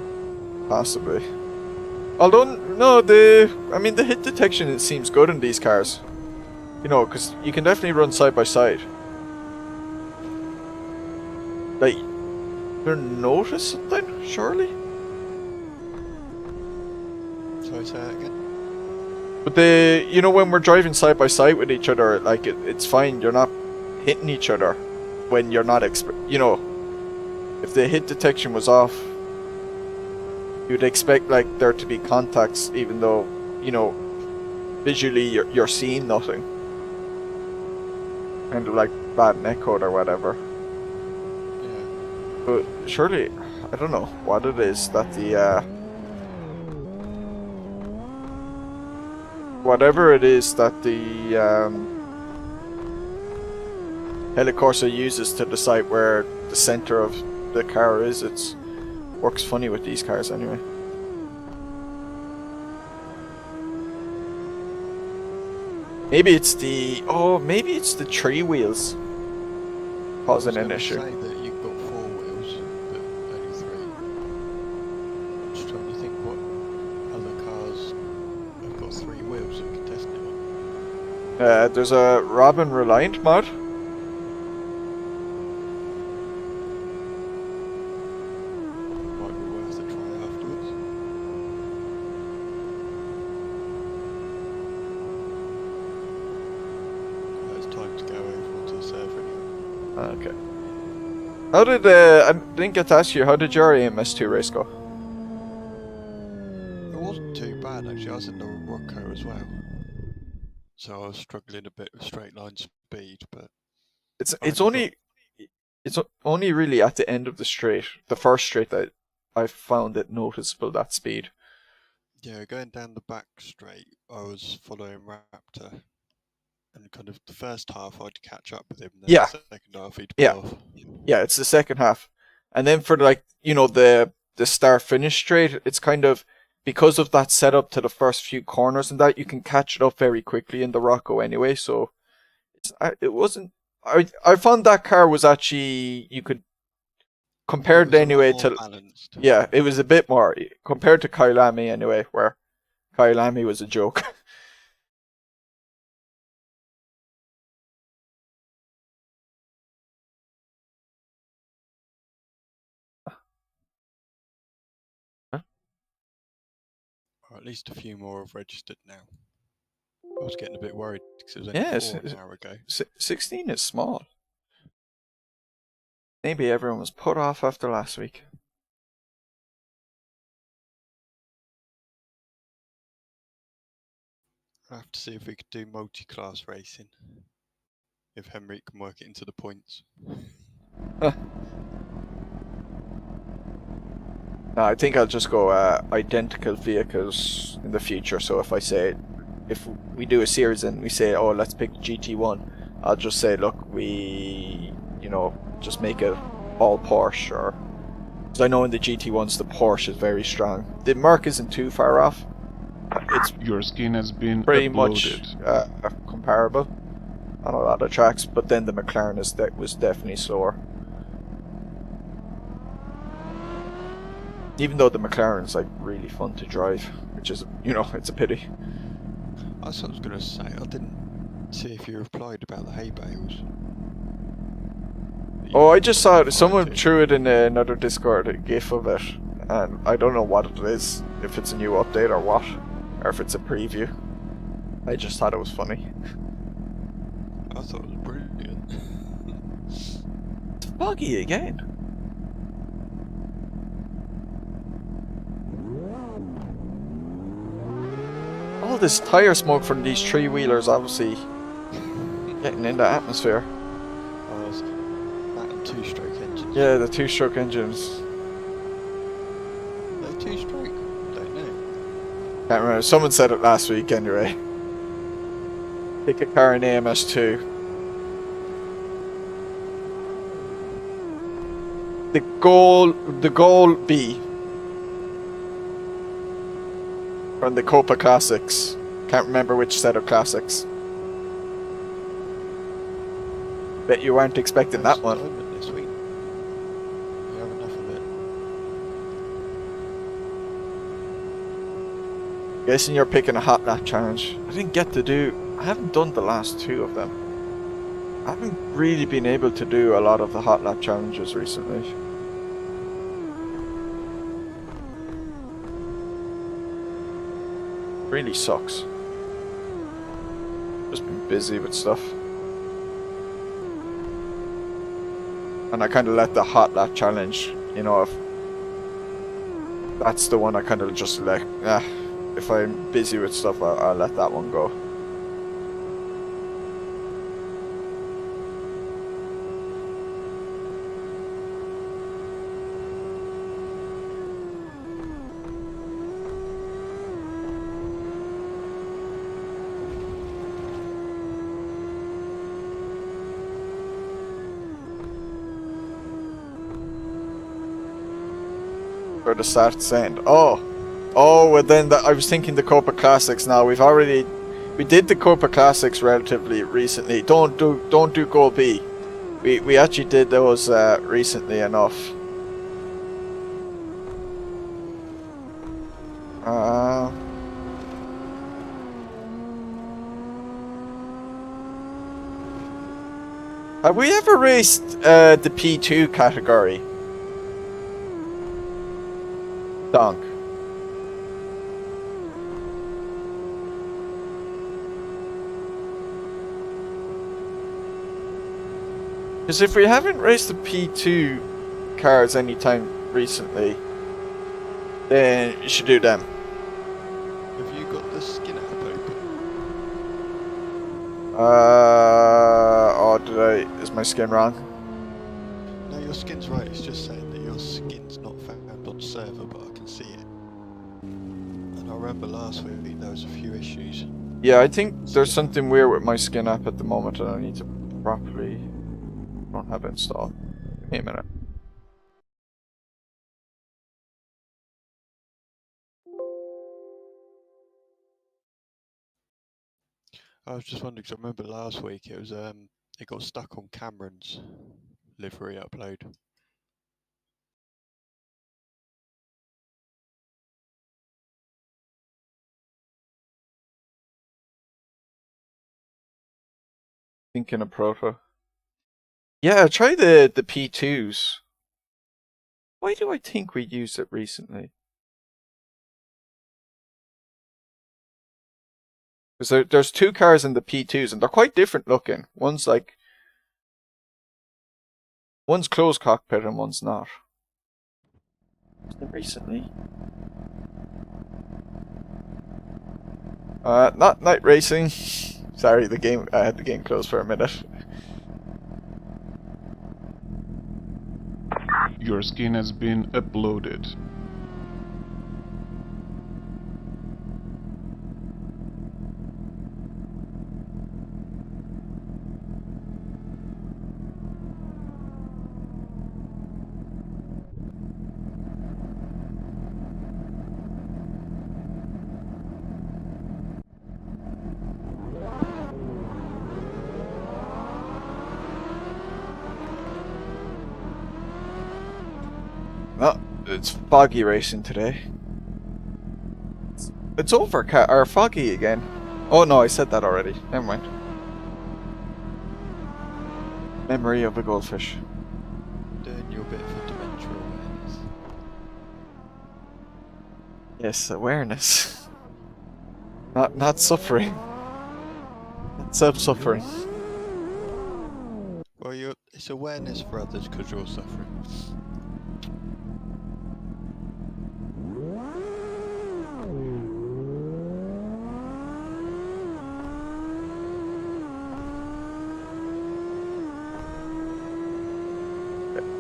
Possibly. Although, no, the hit detection, it seems good in these cars. Because you can definitely run side by side. Like, you notice something, surely? Sorry, say that again? But when we're driving side by side with each other, like, it's fine, you're not hitting each other when you're not, if the hit detection was off, you'd expect, like, there to be contacts, even though, visually you're seeing nothing. Kind of like bad netcode or whatever. Yeah. But surely, I don't know what it is that the, whatever it is that the Helicorsa uses to decide where the center of the car is, works funny with these cars anyway. Maybe it's the tree wheels causing an issue. I was going to say that you've got 4 wheels, but only 3. I'm just trying to think what other cars have got 3 wheels that can test it on. There's a Robin Reliant mod. Might be worth a try afterwards. It's time to go over onto the server anyway. Okay. How did I didn't get to ask you, how did your AMS2 race go? It wasn't too bad actually, I was in the Rocco as well. So I was struggling a bit with straight line speed, but It's only only really at the end of the straight, the first straight, that I found it noticeable, that speed. yeah, going down the back straight, I was following Raptor, and kind of the first half I'd catch up with him, then Yeah. the second half he'd Yeah. pull off. Yeah, it's the second half. And then for the start finish straight, it's kind of, because of that setup to the first few corners and that, you can catch it up very quickly in the Rocco anyway, so I found that car was actually, you could compare It it was a lot anyway more to, balanced. yeah, it was a bit more compared to Kailami anyway, where Kailami was a joke. at least a few more have registered now. I was getting a bit worried because it was only Yeah, 4 an hour ago. 16 is small. Maybe everyone was put off after last week. I'll have to see if we could do multi-class racing. If Henrik can work it into the points. No, I think I'll just go identical vehicles in the future. So if I say, if we do a series and we say, oh, let's pick GT1, I'll just say, look, we, just make it all Porsche. Or because I know in the GT1s the Porsche is very strong. The Merc isn't too far off. It's Your skin has been pretty uploaded. much comparable on a lot of tracks, but then the McLaren was definitely slower. Even though the McLaren's like really fun to drive, which is, it's a pity. That's what I was going to say. I didn't see if you replied about the hay bales. Oh, I just saw it. Someone threw it in another Discord, a GIF of it, and I don't know what it is, if it's a new update or what, or if it's a preview. I just thought it was funny. I thought it was brilliant. It's foggy again. All this tire smoke from these three-wheelers obviously getting in the atmosphere. Oh, it's that and two-stroke engines. Yeah, the two-stroke engines. They're two-stroke? Don't know. Can't remember. Someone said it last week anyway. Pick a car in AMS2. The goal B from the Copa Classics. Can't remember which set of classics. Bet you weren't expecting that one. This week. We have enough of it. Guessing you're picking a hot lap challenge. I didn't get to do. I haven't done the last two of them. I haven't really been able to do a lot of the hot lap challenges recently. Really sucks. Just been busy with stuff. And I kind of let the hot lap challenge, if that's the one I kind of just like, if I'm busy with stuff, I'll let that one go. Or the start to end. Oh, well then I was thinking the Copa Classics. Now we did the Copa Classics relatively recently. Don't do Goal B. We actually did those recently enough. Have we ever raced the P2 category? Donk. Because if we haven't raced the P2 cars anytime recently, then you should do them. Have you got the skin app open? Oh, is my skin wrong? No, your skin's right. It's just saying that your skin's not found on server, but I can see it. And I remember last week there was a few issues. Yeah, I think there's something weird with my skin app at the moment, and I need to properly. Don't have it installed. Give me a minute. I was just wondering because I remember last week it was it got stuck on Cameron's livery upload. Thinking of Proto. Yeah, try the P2s. Why do I think we used it recently? Because there's two cars in the P2s, and they're quite different looking. One's closed cockpit and one's not. Recently. Not night racing. Sorry, I had the game closed for a minute. Your skin has been uploaded. No, it's foggy racing today. It's overcast or foggy again. Oh no, I said that already. Never mind. Memory of a goldfish. Doing your bit for dementia awareness. Yes, awareness. Not suffering. Not self-suffering. Well, it's awareness for others because you're suffering.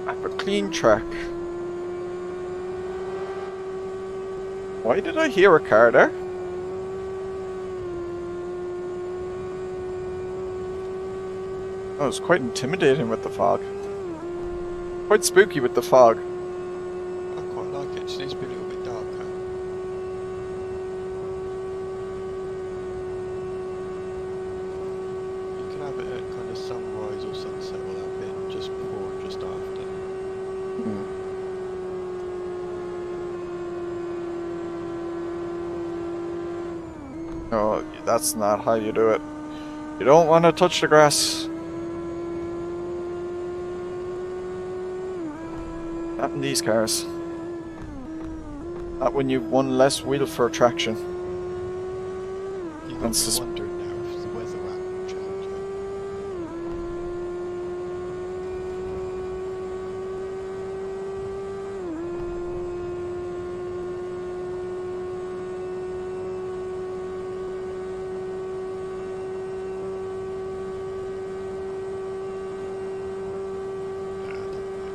I have a clean track. Why did I hear a car there? Oh, it's quite intimidating with the fog. Quite spooky with the fog. I quite like it. It just needs to be a little bit darker. You can have it at kind of sunrise or sunset or that bit just before and just after. No, that's not how you do it. You don't want to touch the grass. Not in these cars. Not when you've one less wheel for traction. You've And got sus- me wondering now if the weather app will change it. Nah, I don't know.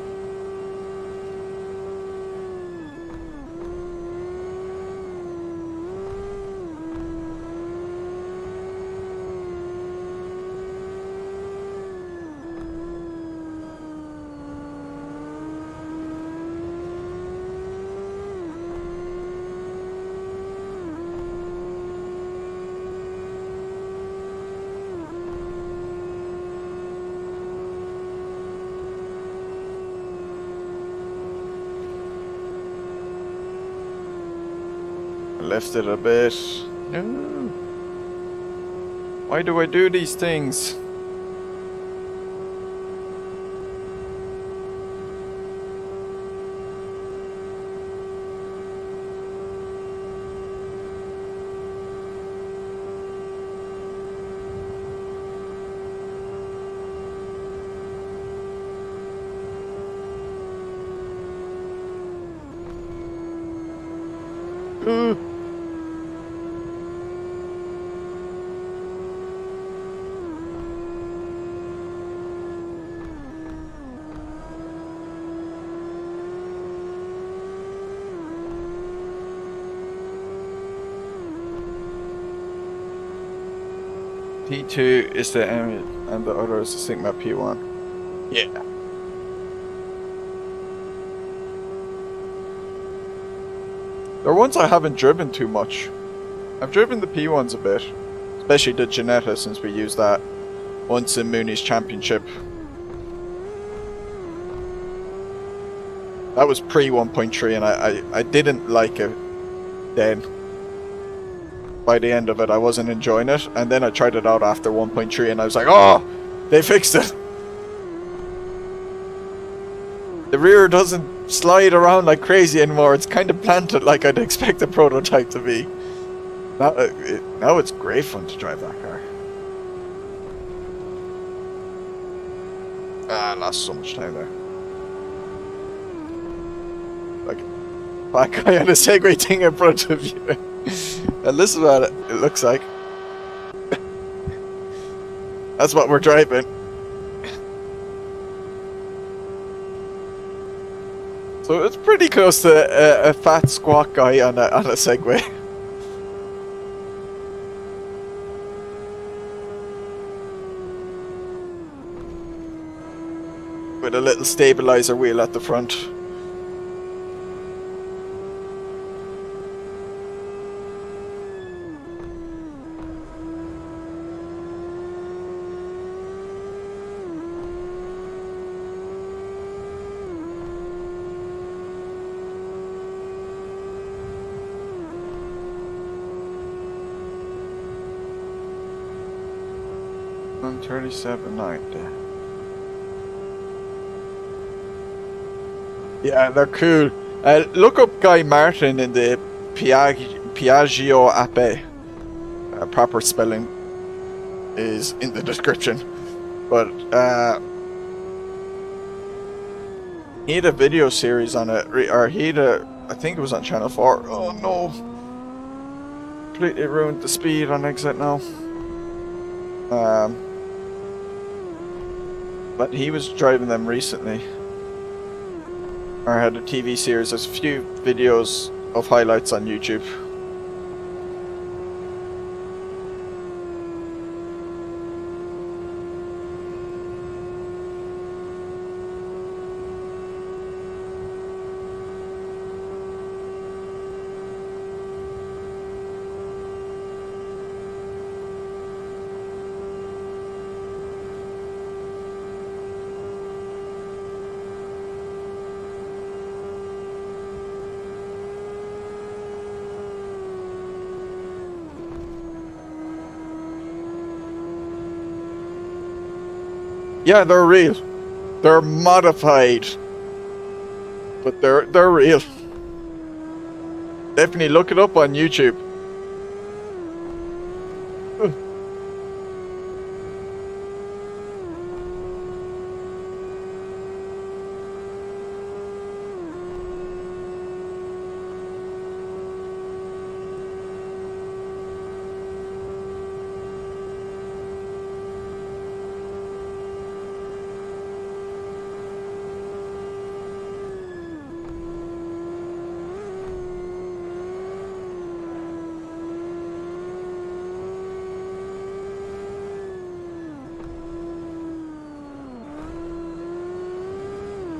Left it a bit. No. Why do I do these things? P2 is the M and the other is the Sigma P1. Yeah. They're ones I haven't driven too much. I've driven the P1s a bit. Especially the Ginetta since we used that once in Mooney's Championship. That was pre 1.3 and I didn't like it then. By the end of it I wasn't enjoying it, and then I tried it out after 1.3 and I was like, oh! They fixed it! The rear doesn't slide around like crazy anymore, it's kind of planted like I'd expect a prototype to be. Now it's great fun to drive that car. I lost so much time there. Like, that guy on a Segway thing in front of you. And this is what it looks like. That's what we're driving. So it's pretty close to a fat squat guy on a Segway. With a little stabilizer wheel at the front. On 37.90. Yeah, they're cool. Look up Guy Martin in the Piaggio Ape. Proper spelling is in the description. But he had a video series on it, or he had I think it was on Channel 4. Oh no! Completely ruined the speed on exit now. But he was driving them recently. Or had a TV series. There's a few videos of highlights on YouTube. Yeah, they're real. They're modified. But they're real. Definitely look it up on YouTube.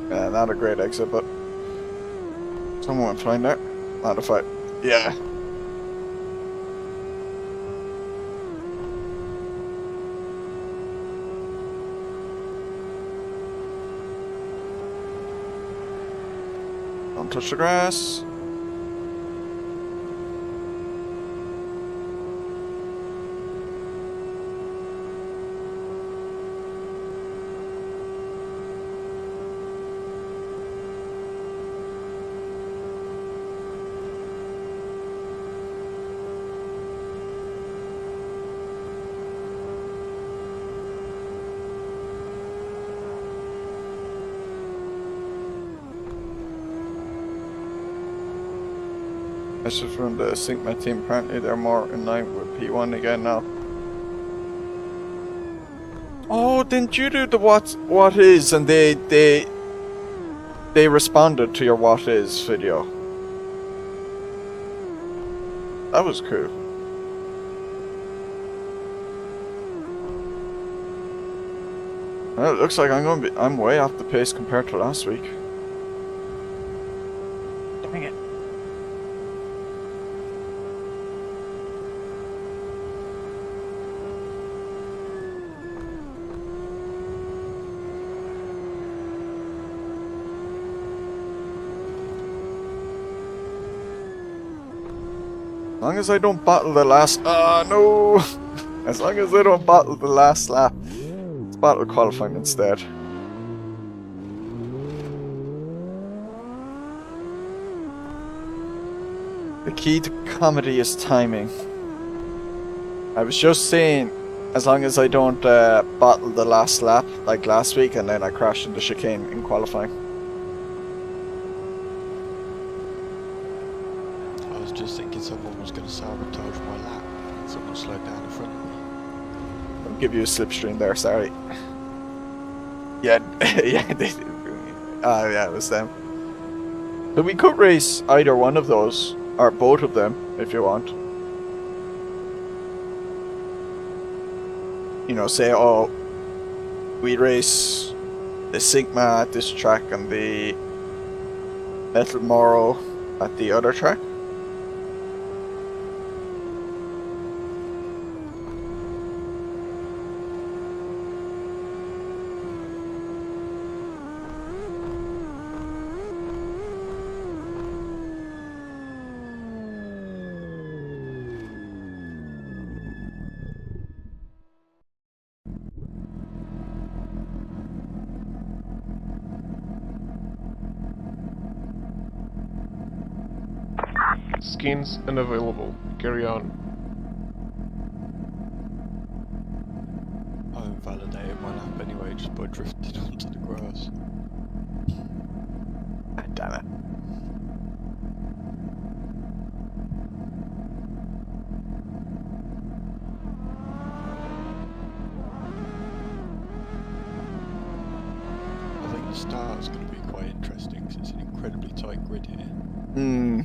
Yeah, not a great exit, but someone went flying there. Not a fight. Yeah. Don't touch the grass. Let's just run the sync my team. Apparently they're more in line with P1 again now. Oh, didn't you do the what is and they responded to your what is video? That was cool. Well, it looks like I'm way off the pace compared to last week. Dang it. As long as I don't battle the last... no! As long as I don't battle the last lap. Let's battle qualifying instead. The key to comedy is timing. I was just saying, as long as I don't bottle the last lap like last week and then I crashed in the chicane in qualifying. I was just thinking someone was going to sabotage my lap and someone slowed down in front of me. I'll give you a slipstream there, sorry. Yeah, yeah, they did. Oh, yeah, it was them. So we could race either one of those, or both of them, if you want. You know, say, oh, we race the Sigma at this track and the Metal Moro at the other track. Skins unavailable. Carry on. I invalidated my lap anyway just by drifting onto the grass. Ah, damn it. I think the start's going to be quite interesting because it's an incredibly tight grid here. Hmm.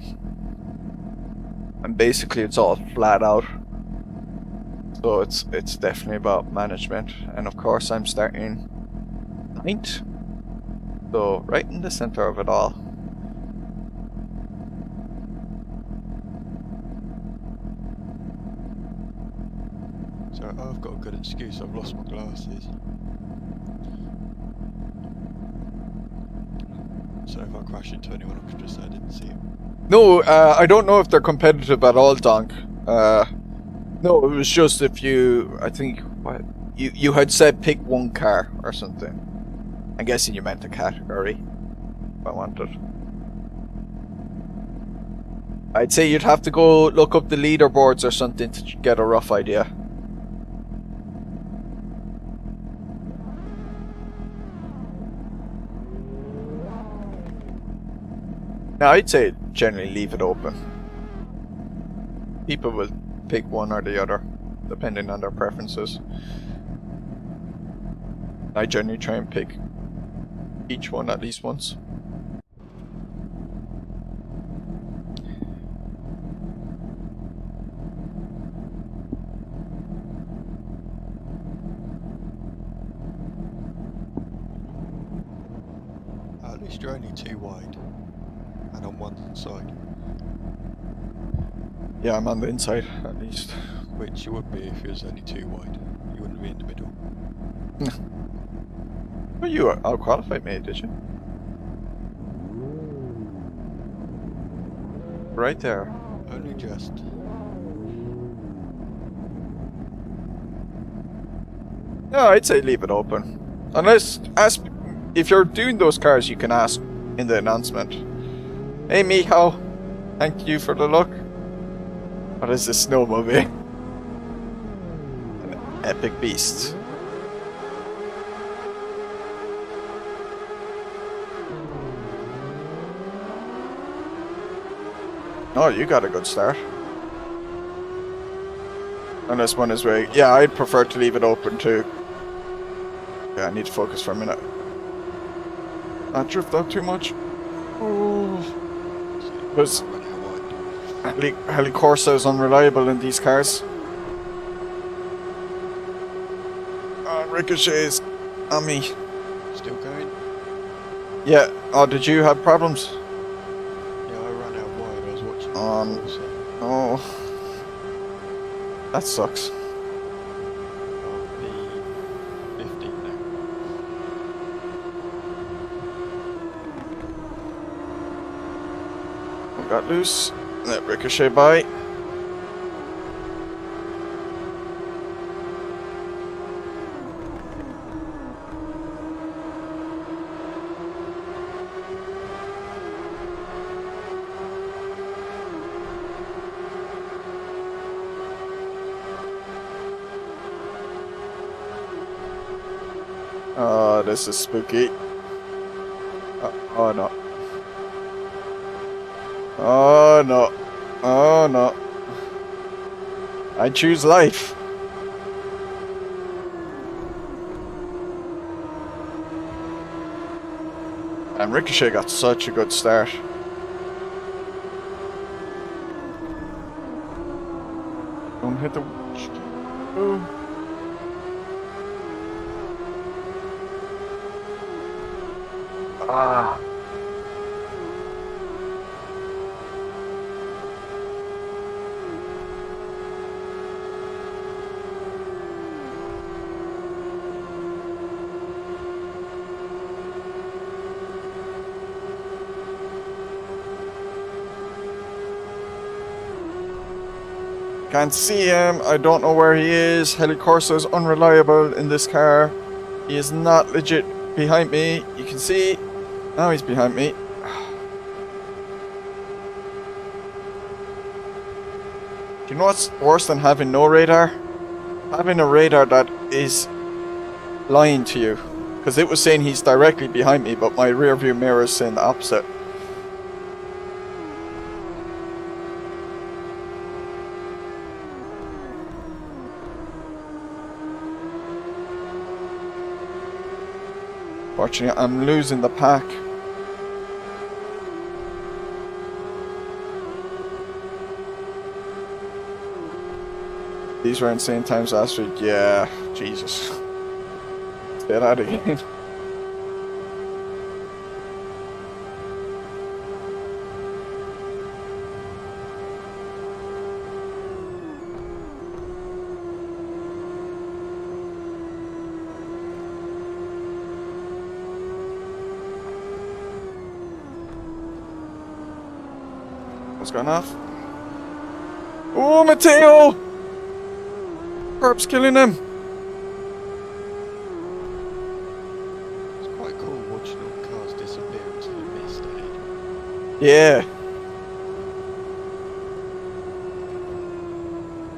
And basically it's all flat out. So it's definitely about management. And of course I'm starting 9th. So right in the center of it all. So I've got a good excuse, I've lost my glasses. So if I crash into anyone I can just say I didn't see him. No, I don't know if they're competitive at all, Donk. No, it was just if you, I think, what, you had said pick one car or something. I'm guessing you meant a category. If I wanted. I'd say you'd have to go look up the leaderboards or something to get a rough idea. Now, I'd say generally leave it open. People will pick one or the other, depending on their preferences. I generally try and pick each one at least once. At least you're only too wide. And on one side. Yeah, I'm on the inside, at least. Which you would be if you was only too wide. You wouldn't be in the middle. Well, you out-qualified me, did you? Right there. Only just. No, I'd say leave it open. Unless, ask, if you're doing those cars, you can ask in the announcement. Hey, Michal, thank you for the look. What is this snowmobile? An epic beast. Oh, you got a good start. Unless one is way. Yeah, I'd prefer to leave it open too. Yeah, I need to focus for a minute. Not drift out too much. Oh. Because Helicorsa is unreliable in these cars. Ricochets on me. Still going? Yeah. Oh, did you have problems? Yeah, I ran out wide. I was watching. Also. Oh. That sucks. On the 15 now. We got loose. Let Ricochet by. Oh, this is spooky. Oh no. Oh no. Oh no. I choose life. And Ricochet got such a good start. Don't hit the... Ooh. Ah. Can't see him. I don't know where he is. Helicorso is unreliable in this car. He is not legit behind me. You can see. Now he's behind me. Do you know what's worse than having no radar? Having a radar that is lying to you. Because it was saying he's directly behind me, but my rear view mirror is saying the opposite. Fortunately, I'm losing the pack. These were insane times last week. Yeah, Jesus. Say that again. What's going off? Oh, Matteo! Perp's killing him. It's quite cool watching all cars disappear into the mist ahead. Yeah.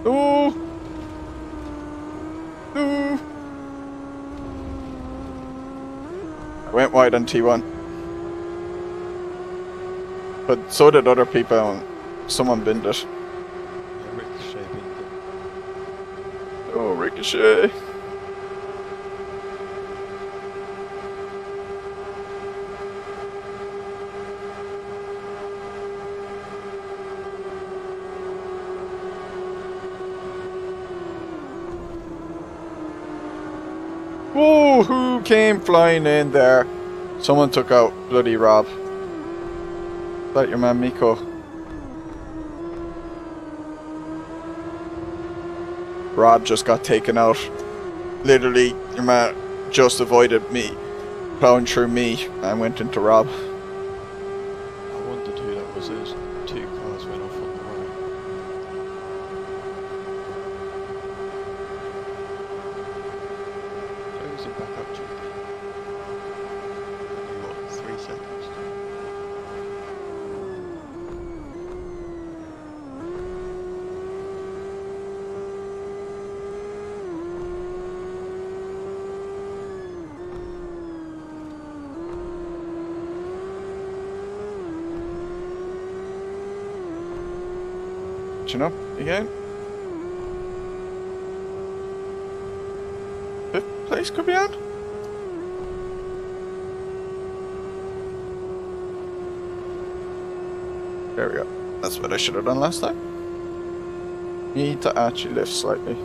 Oh. Oh. I went wide on T1. But so did other people, and someone binned it. Yeah, Ricochet beat them. Oh, Ricochet. Oh, who came flying in there? Someone took out bloody Rob. Is that your man Miko? Rob just got taken out. Literally, your man just avoided me, plowing through me, and went into Rob. I wondered who that was. Those two cars went off on the road. Closing back up, Jackie. You got 3 seconds. Catching up again. 5th place could be on. There we go. That's what I should have done last time. Need to actually lift slightly.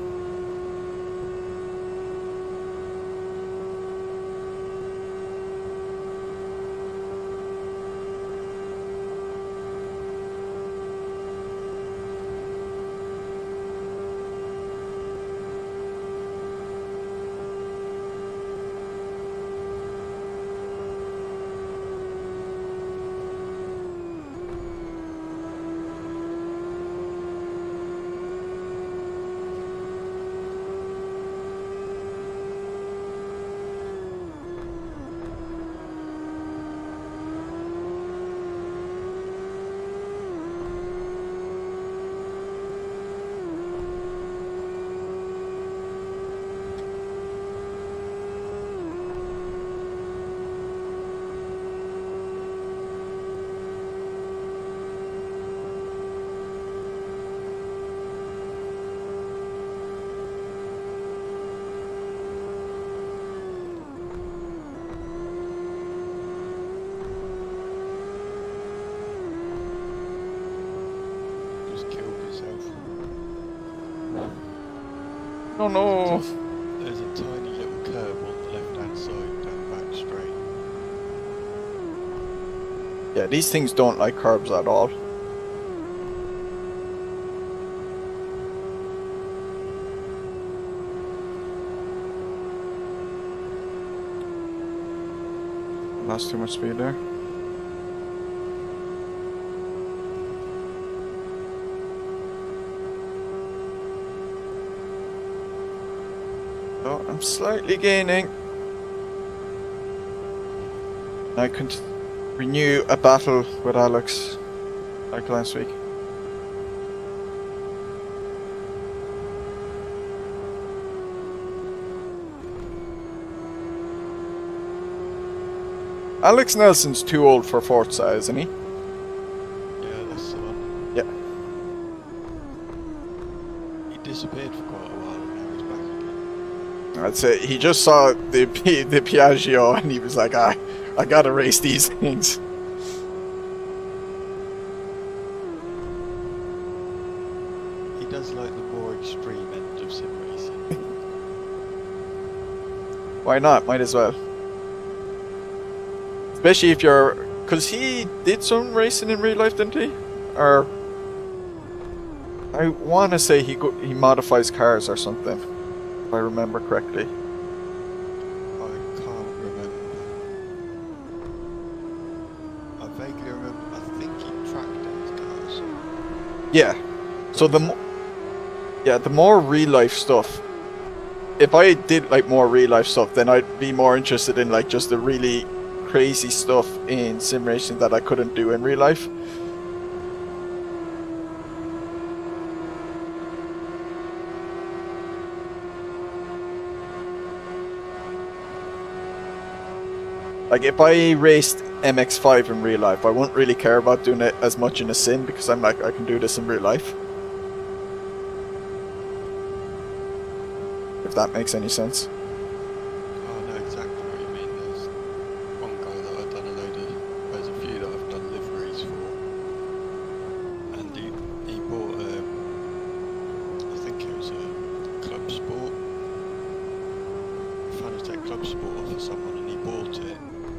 Oh no! There's a tiny little curve on the left-hand side down back straight. Yeah, these things don't like curbs at all. Lost too much speed there. Oh, I'm slightly gaining. I can renew a battle with Alex like last week. Alex Nelson's too old for Forza, isn't he? Yeah, that's the one. Yeah. He disappeared for quite a while and now he's back again. I'd say he just saw the Piaggio and he was like, I gotta race these things. He does like the more extreme end of sim racing. Why not? Might as well. Especially if you're... Because he did some racing in real life, didn't he? Or... I want to say he modifies cars or something, if I remember correctly. I can't remember. I vaguely remember, I think he tracked his cars. Yeah. So the more real life stuff. If I did like more real life stuff, then I'd be more interested in like just the really crazy stuff in sim racing that I couldn't do in real life. Like if I raced MX5 in real life, I wouldn't really care about doing it as much in a sim because I'm like, I can do this in real life. If that makes any sense. Oh, I know exactly what you mean. There's one guy that I've done a load of, there's a few that I've done liveries for. And he bought I think it was a Club Sport. Fanatec Club Sport for someone and he bought it.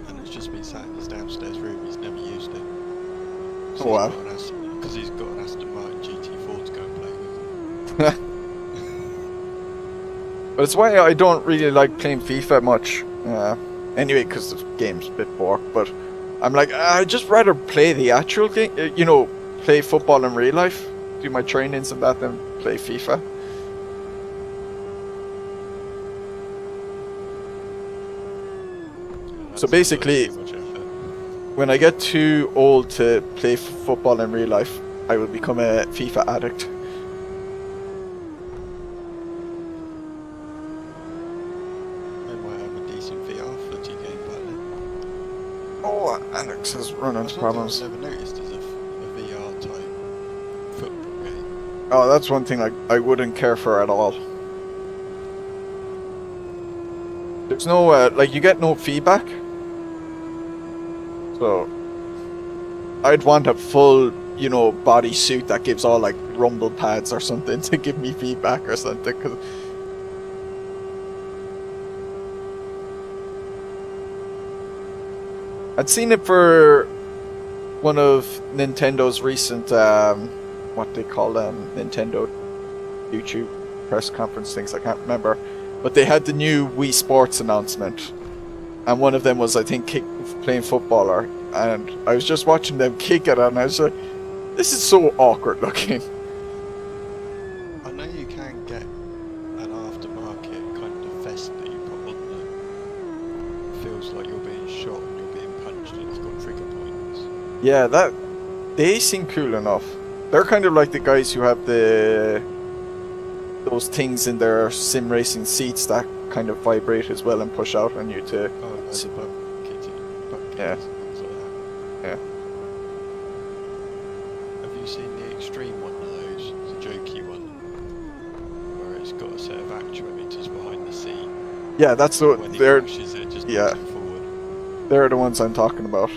And it's just been sat in his downstairs room, he's never used it. So Oh, wow. Because he's got an Aston Martin GT4 to go and play with. But it's why I don't really like playing FIFA much. Anyway, because the game's a bit bored. But I'm like, I'd just rather play the actual game. You know, play football in real life. Do my trainings and that, than play FIFA. So basically, Too much effort. when I get too old to play football in real life, I will become a FIFA addict. They might have a decent VR footy game back then. Oh, Alex has run into problems. I've never noticed as a VR type football game. Oh, that's one thing I wouldn't care for at all. There's no, like, you get no feedback. So, I'd want a full, you know, body suit that gives all, like, rumble pads or something to give me feedback or something. Cause I'd seen it for one of Nintendo's recent, what they call them, Nintendo YouTube press conference things, I can't remember. But they had the new Wii Sports announcement. And one of them was, I think, playing footballer. And I was just watching them kick it, and I was like, this is so awkward looking. I know you can get an aftermarket kind of vest that you put on there. It feels like you're being shot and you're being punched and it's got trigger points. Yeah, they seem cool enough. They're kind of like the guys who have those things in their sim racing seats that kind of vibrate as well and push out on you to... Oh, like the butt kits Yeah. and things like that. Yeah. Have you seen the extreme one of those? The jokey one. Where it's got a set of actuators behind the seat. Yeah, that's the... When he They're, crashes it just yeah. moves him forward. they're the ones I'm talking about.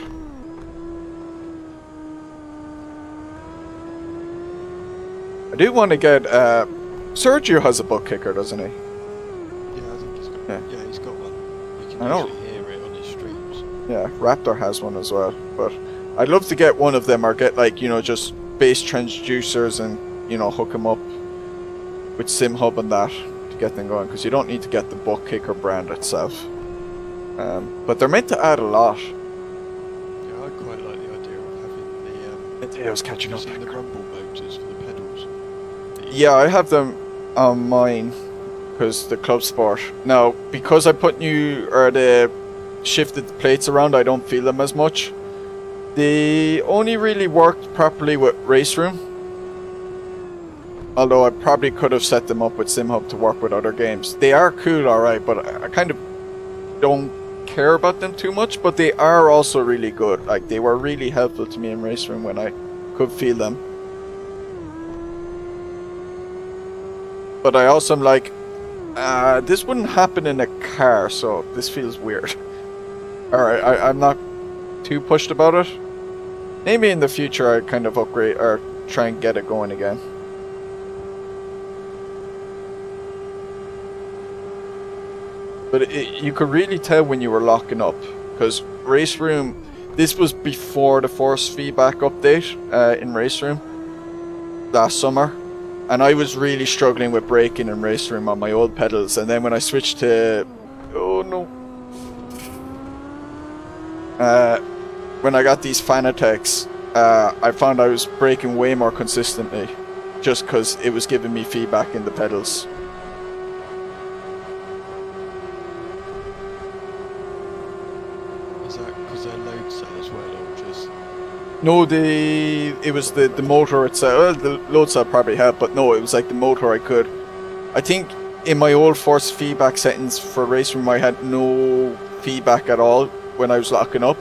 I do want to get Sergio has a butt kicker, doesn't he? Yeah, I think he's got. Yeah. Yeah, he's got one. You can I know. usually hear it on his streams. Yeah, Raptor has one as well. But I'd love to get one of them, or get like, you know, just base transducers and, you know, hook them up with SimHub and that to get them going, because you don't need to get the butt kicker brand itself. But they're meant to add a lot. Yeah, I quite like the idea of having the. Yeah, I was catching have up. you seen the rumble motors for the pedals? Yeah, I have them on mine because the Club Sport. Now, because I put the shifted the plates around, I don't feel them as much. They only really worked properly with Race Room. Although I probably could have set them up with SimHub to work with other games. They are cool, alright, but I kind of don't care about them too much. But they are also really good. Like, they were really helpful to me in Race Room when I could feel them. But I also am like, this wouldn't happen in a car, so this feels weird. Alright, I'm not too pushed about it. Maybe in the future I kind of upgrade or try and get it going again. But you could really tell when you were locking up, because Race Room, this was before the force feedback update in Race Room last summer. And I was really struggling with braking in Race Room on my old pedals, and then when I switched to... oh no. When I got these Fanatec's, I found I was braking way more consistently, just because it was giving me feedback in the pedals. Is that because they're load cell as well, or just? No, it was the motor itself. Well, the load cell probably helped, but no, it was like the motor I could. I think in my old force feedback settings for Race Room, I had no feedback at all when I was locking up.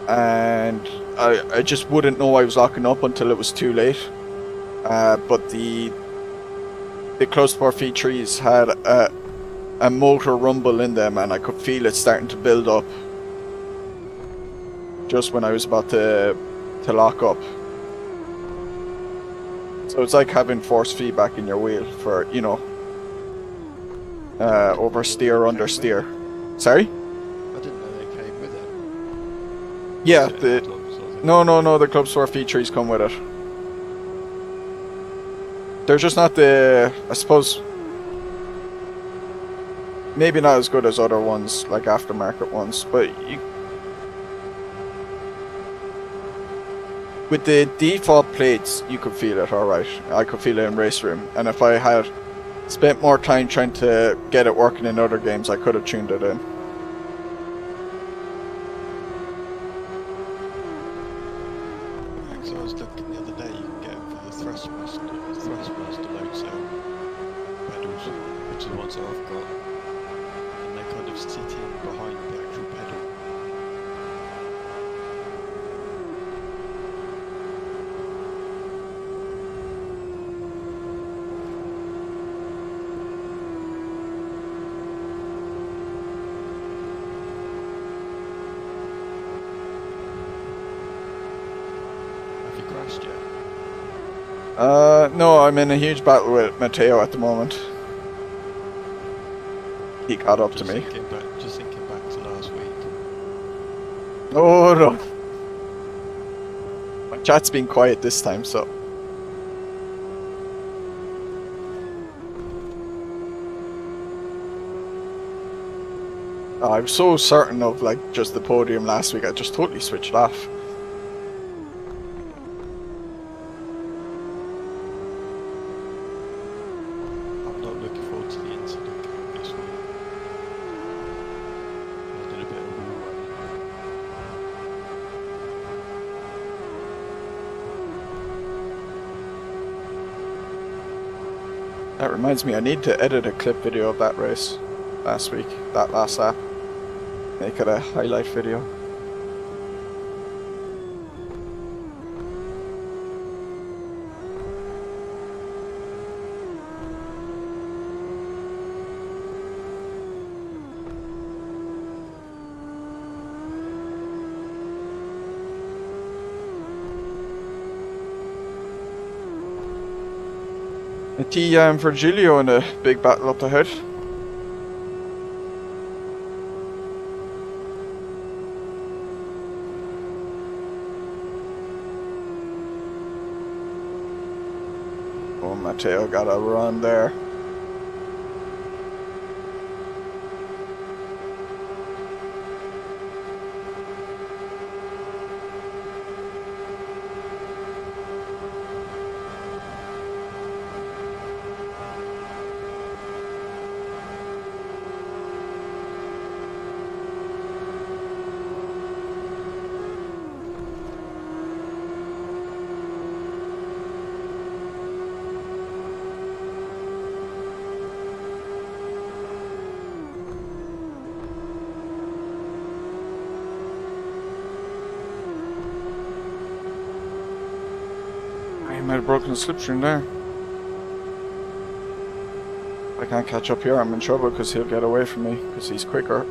And I just wouldn't know I was locking up until it was too late. But the Close Sport V3s had a motor rumble in them, and I could feel it starting to build up just when I was about to lock up. So it's like having force feedback in your wheel for, you know, oversteer, understeer. Sorry? I didn't know they came with it. Yeah, Was it the add-ons or something? no, the Club Sport V3s come with it. They're just not the, I suppose, maybe not as good as other ones, like aftermarket ones, but with the default plates, you could feel it alright. I could feel it in Race Room, and if I had spent more time trying to get it working in other games, I could have tuned it in. Because I was looking the other day, you can get them for the Thrustmaster load cell pedals, which are the ones that I've got, and they kind of sit in behind the actual pedal. Have you crashed yet? No, I'm in a huge battle with Matteo at the moment. He caught up to me. Just thinking back to last week. Oh no. My chat's been quiet this time, so. I'm so certain of like just the podium last week, I just totally switched off. I'm not looking forward to the incident count this week. I did a bit of wall running. That reminds me, I need to edit a clip video of that race last week, that last lap. Make it a highlight video. A T Virgilio in a big battle up ahead. Oh, Matteo got a run there. I might have broken the slipstream there. If I can't catch up here, I'm in trouble because he'll get away from me because he's quicker.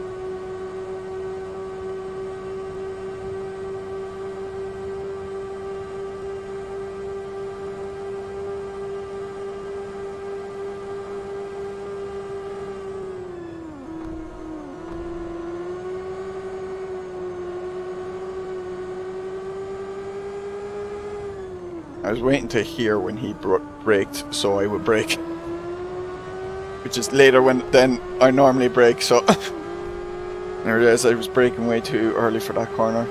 I was waiting to hear when he braked, so I would brake. Which is later then I normally brake, so... I realised I was braking way too early for that corner.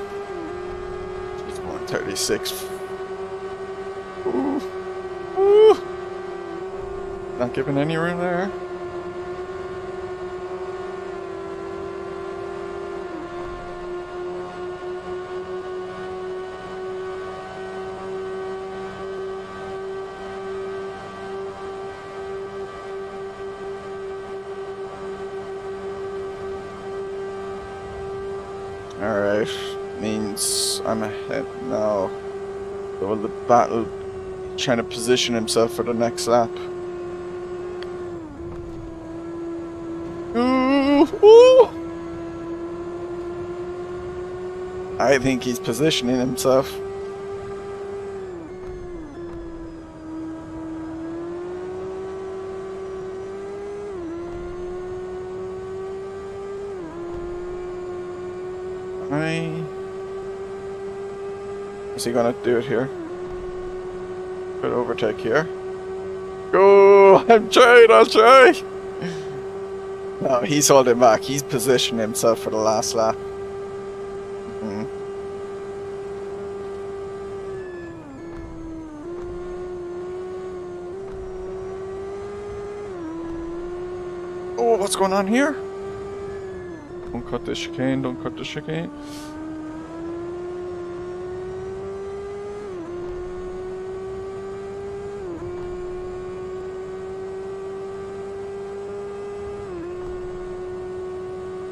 He's going 36. Ooh. Ooh. Not giving any room there. Alright, means I'm ahead now. So the battle, trying to position himself for the next lap. Ooh, ooh. I think he's positioning himself. Is he gonna do it here? Good overtake here. Go! I'm trying, I'll try! No, he's holding back. He's positioning himself for the last lap. Oh, what's going on here? Don't cut the chicane, don't cut the chicane.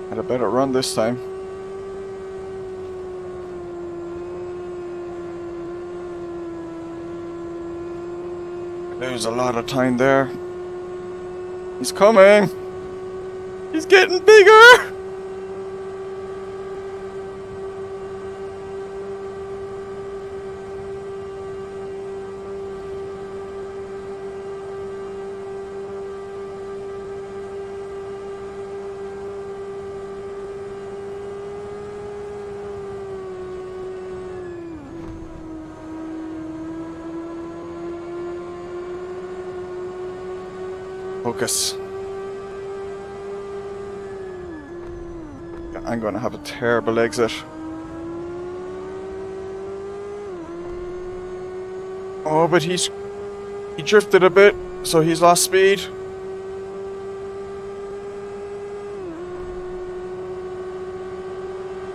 Had a better run this time. There's a lot of time there. He's coming! He's getting bigger! Focus. I'm gonna have a terrible exit. Oh, but he drifted a bit, so he's lost speed.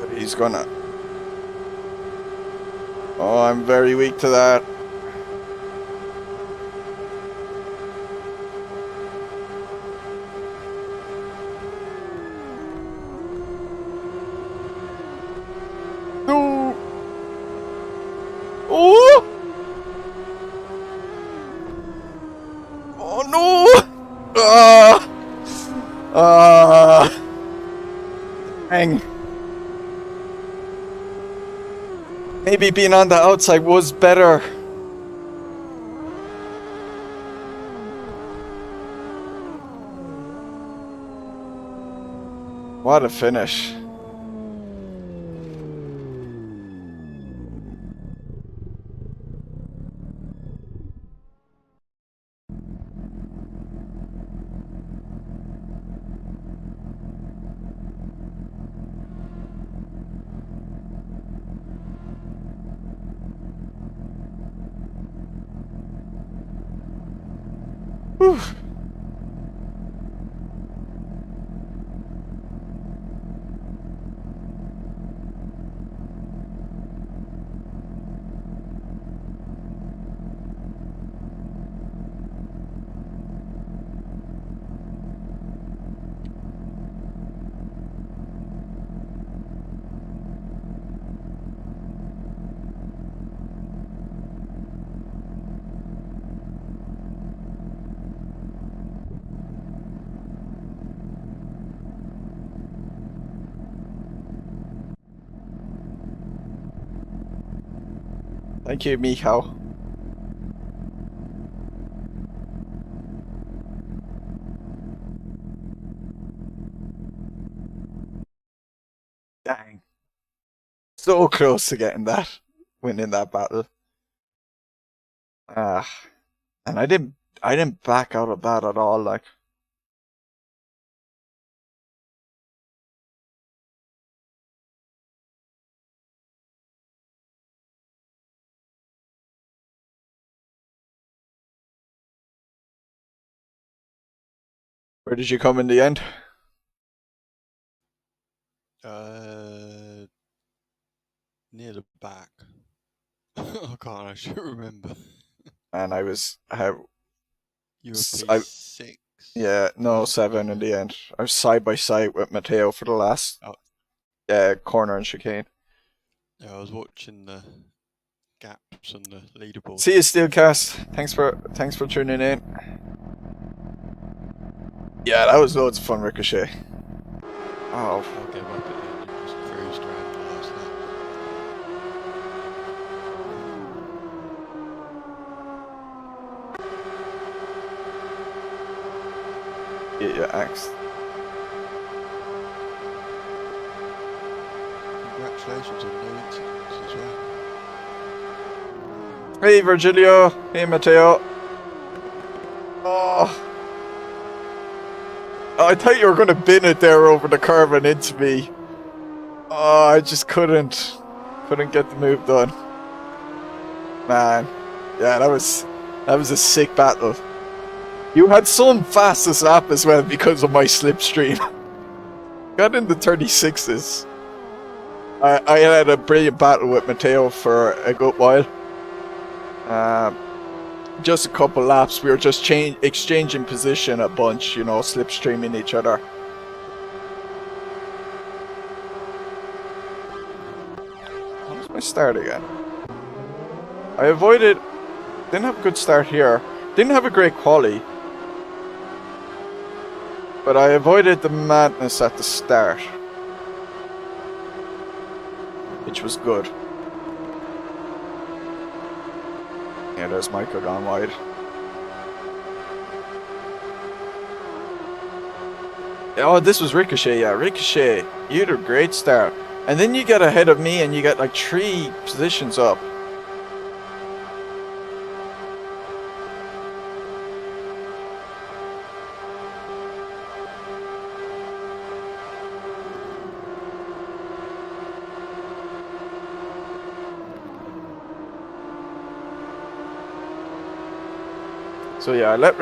But he's gonna... Oh, I'm very weak to that. No! Oh! Oh no! Dang. Maybe being on the outside was better. What a finish. Whew. Thank you, Michał. Dang. So close to getting that, winning that battle. Ah, and I didn't back out of that at all, like. Where did you come in the end? Near the back. I can't actually remember. And I was, You were I- P6. yeah, no, 7 in the end. I was side by side with Matteo for the last corner and chicane. Yeah, I was watching the gaps on the leaderboard. See you, Steelcast. Thanks for tuning in. Yeah, that was loads of fun, Ricochet. Oh, I'll give up at the end and just cruised around the last lap. yeah, axe. Congratulations on no incidents as well. Hey, Virgilio. Hey, Matteo. Oh. I thought you were going to bin it there over the curve and into me. Oh, I just couldn't get the move done. Man, yeah, that was a sick battle. You had some fastest lap as well because of my slipstream. Got in the 36s. I had a brilliant battle with Matteo for a good while. Just a couple laps, we were just exchanging position a bunch, you know, slipstreaming each other. What was my start again? I avoided, didn't have a good start here, didn't have a great quali, but I avoided the madness at the start, which was good. Yeah, there's Michael gone wide. Oh, this was Ricochet, yeah. Ricochet, you had a great start. And then you get ahead of me and you get like 3 positions up. So yeah, I let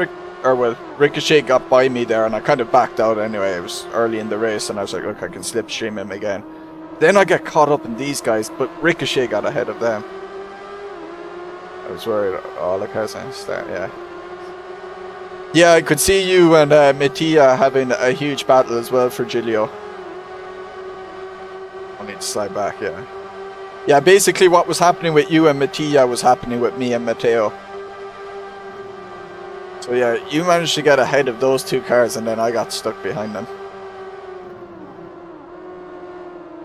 Ricochet got by me there and I kind of backed out anyway. It was early in the race and I was like, look, I can slipstream him again. Then I get caught up in these guys, but Ricochet got ahead of them. I was worried. Oh, look how's I start, yeah. Yeah, I could see you and Mattia having a huge battle as well for Giglio. I need to slide back, yeah. Yeah, basically what was happening with you and Mattia was happening with me and Matteo. So yeah, you managed to get ahead of those 2 cars and then I got stuck behind them.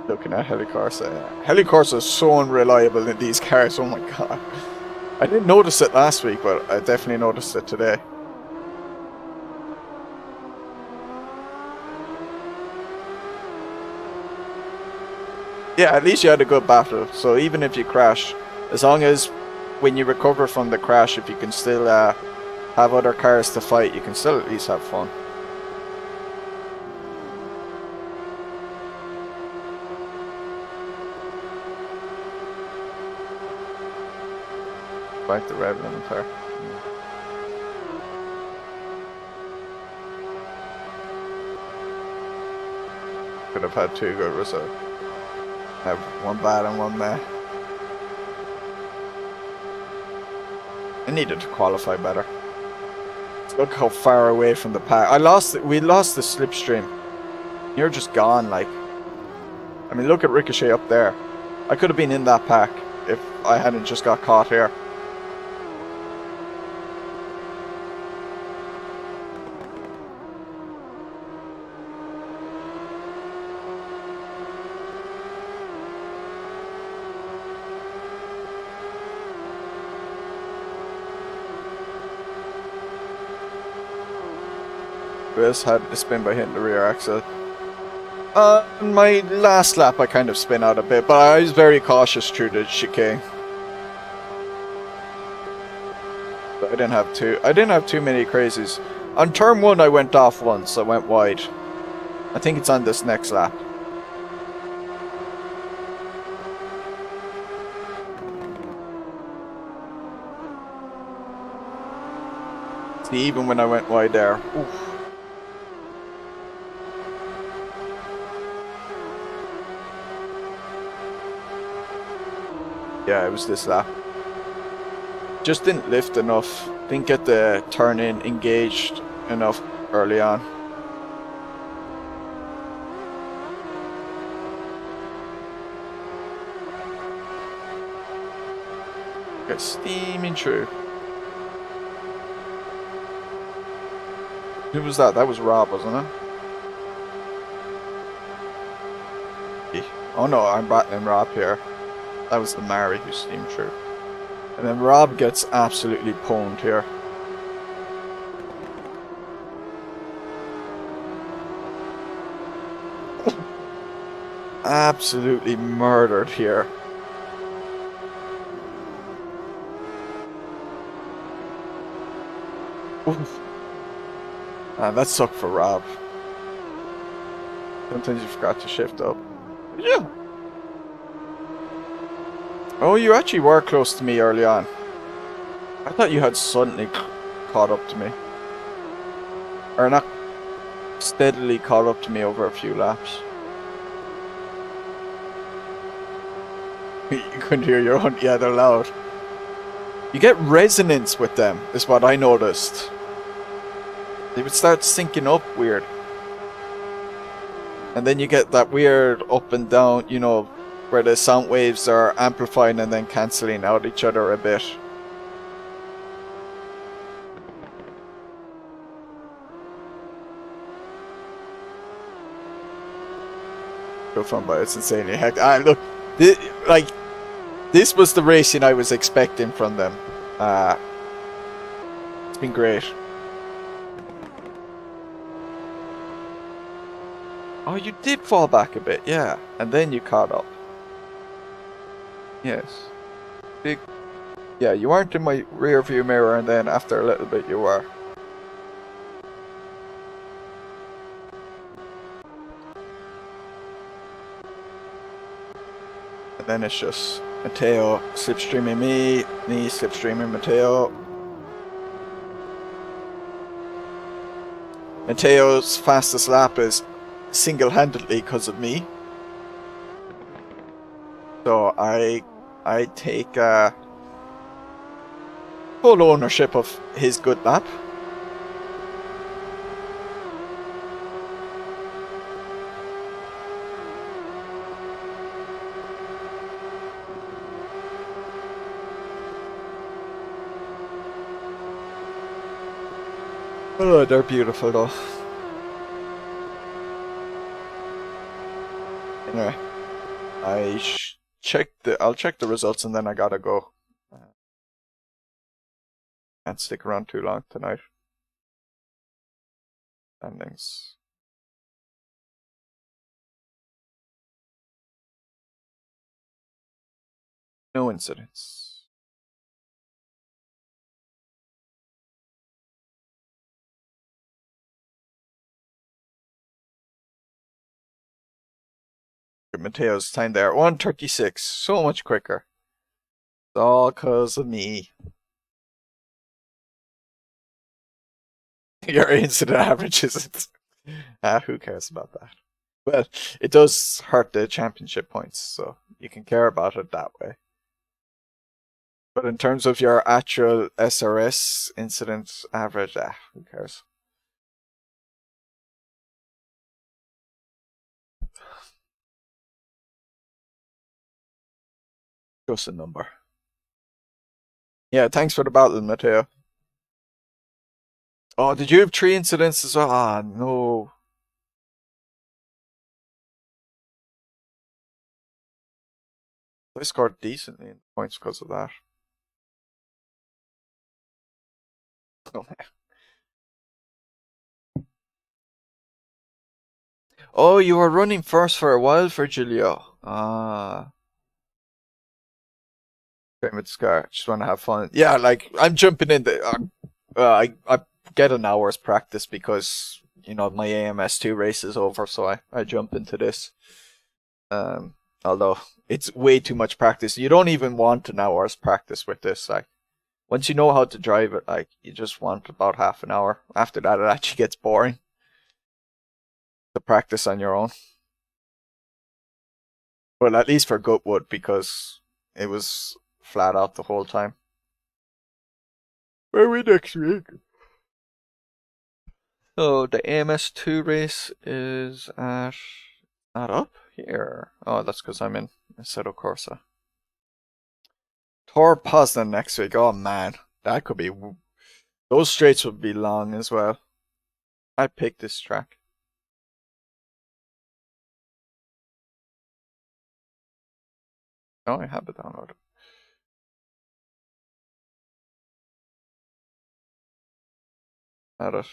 Looking at Helicorsa, yeah. Helicorsa is so unreliable in these cars, oh my god. I didn't notice it last week, but I definitely noticed it today. Yeah, at least you had a good battle. So even if you crash, as long as when you recover from the crash, if you can still have other cars to fight, you can still at least have fun. Back to red limit there. Could have had two good results. Have one bad and one meh. I needed to qualify better. Look how far away from the pack. We lost the slipstream. You're just gone, like. I mean, look at Ricochet up there. I could have been in that pack if I hadn't just got caught here. Had to spin by hitting the rear axle. My last lap I kind of spin out a bit, but I was very cautious through the chicane. But I didn't have too many crazies. On turn 1 I went off once, I went wide. I think it's on this next lap. See, even when I went wide there. Oof. Yeah, it was this lap. Just didn't lift enough. Didn't get the turn in engaged enough early on. Got steaming through. Who was that? That was Rob, wasn't it? Oh no, I'm battling Rob here. That was the Mari who steamed through. And then Rob gets absolutely pwned here. Absolutely murdered here. Oof. Man, that sucked for Rob. Sometimes you forgot to shift up. Yeah. Oh, you actually were close to me early on. I thought you had suddenly caught up to me. Or not steadily caught up to me over a few laps. You couldn't hear your own. Yeah, they're loud. You get resonance with them, is what I noticed. They would start syncing up weird. And then you get that weird up and down, you know, where the sound waves are amplifying and then cancelling out each other a bit. Go fun, but it's insanely hectic. Look, this was the racing I was expecting from them. It's been great. Oh, you did fall back a bit, yeah, and then you caught up. Yes. Big. Yeah, you weren't in my rear view mirror, and then after a little bit you were. And then it's just Matteo slipstreaming me slipstreaming Matteo. Matteo's fastest lap is single-handedly because of me. So I take full ownership of his good lap. Oh, they're beautiful though. Anyway, I'll check the results and then I gotta go. Can't stick around too long tonight. Standings. No incidents. Mateo's time there, 1:36, so much quicker. It's all cause of me. Your incident average isn't. Who cares about that? But it does hurt the championship points, so you can care about it that way. But in terms of your actual SRS incident average, who cares? Just a number. Yeah, thanks for the battle, Mateo. Oh, did you have 3 incidents as well? Ah, no. I scored decently in points because of that. Oh, oh, you were running first for a while, Virgilio. Ah. With Scar, just want to have fun. Yeah, like I'm jumping in. I get an hour's practice because you know my AMS2 race is over, so I jump into this. Although it's way too much practice. You don't even want an hour's practice with this. Like once you know how to drive it, like you just want about half an hour. After that, it actually gets boring to practice on your own. Well, at least for Goodwood because it was flat out the whole time. Where are we next week? So the AMS2 race is at not up here. Oh, that's because I'm in Assetto Corsa. Tor Poznan next week. Oh man, that could be. Those straights would be long as well. I picked this track. Oh, I have it downloaded. Add it.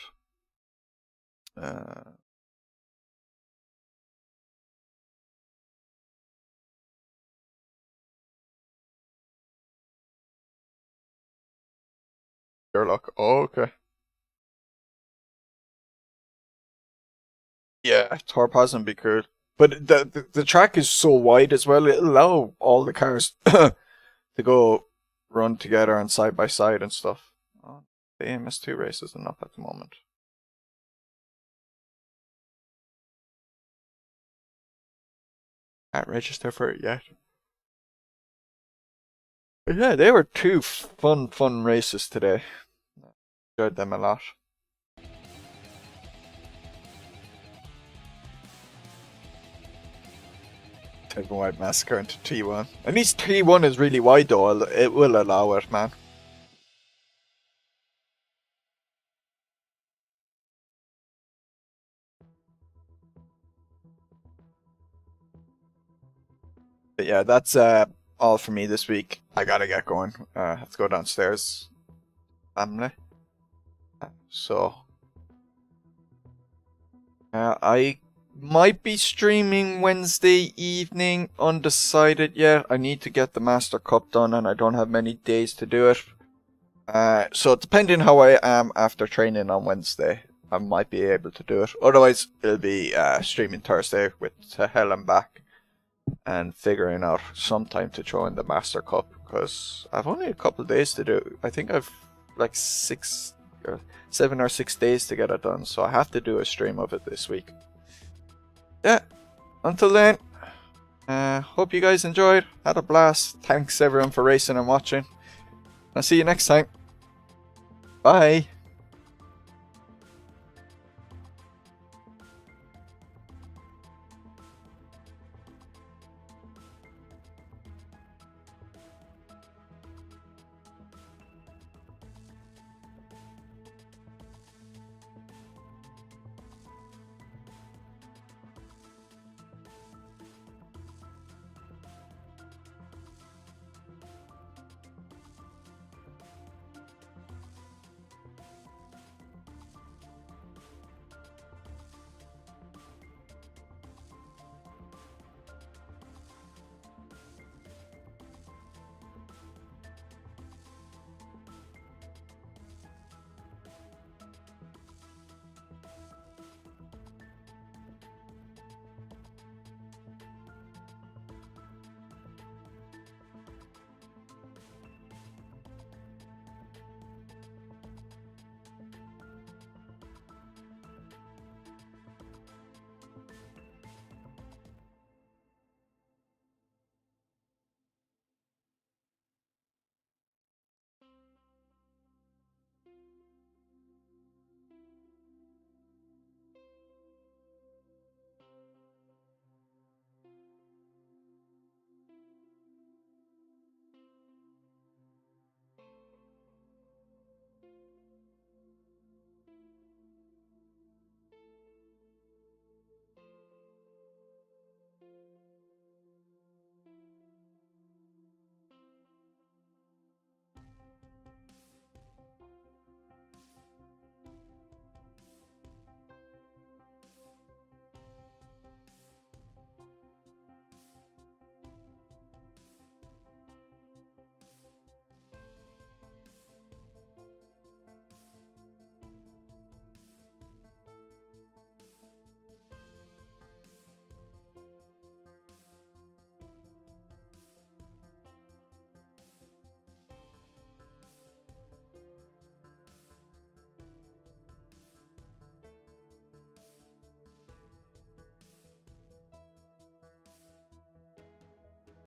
Sherlock. Oh, okay. Yeah, Tor Poznan be cool. But the track is so wide as well, it'll allow all the cars to go run together and side by side and stuff. Oh, the AMS2 race isn't up at the moment. Can't register for it yet. But yeah, they were 2 fun races today. Enjoyed them a lot. Type of wide massacre into T1. At least T1 is really wide though, it will allow it, man. But yeah, that's all for me this week. I gotta get going. Let's go downstairs. Family. So I might be streaming Wednesday evening, undecided yet. I need to get the Master Cup done and I don't have many days to do it. So depending how I am after training on Wednesday, I might be able to do it. Otherwise, it'll be streaming Thursday with To Hell and Back and figuring out some time to throw in the Master Cup because I've only a couple days to do it. I think I've like 7 or 6 days to get it done, so I have to do a stream of it this week. Yeah, until then, hope you guys enjoyed, had a blast. Thanks everyone for racing and watching. I'll see you next time. Bye.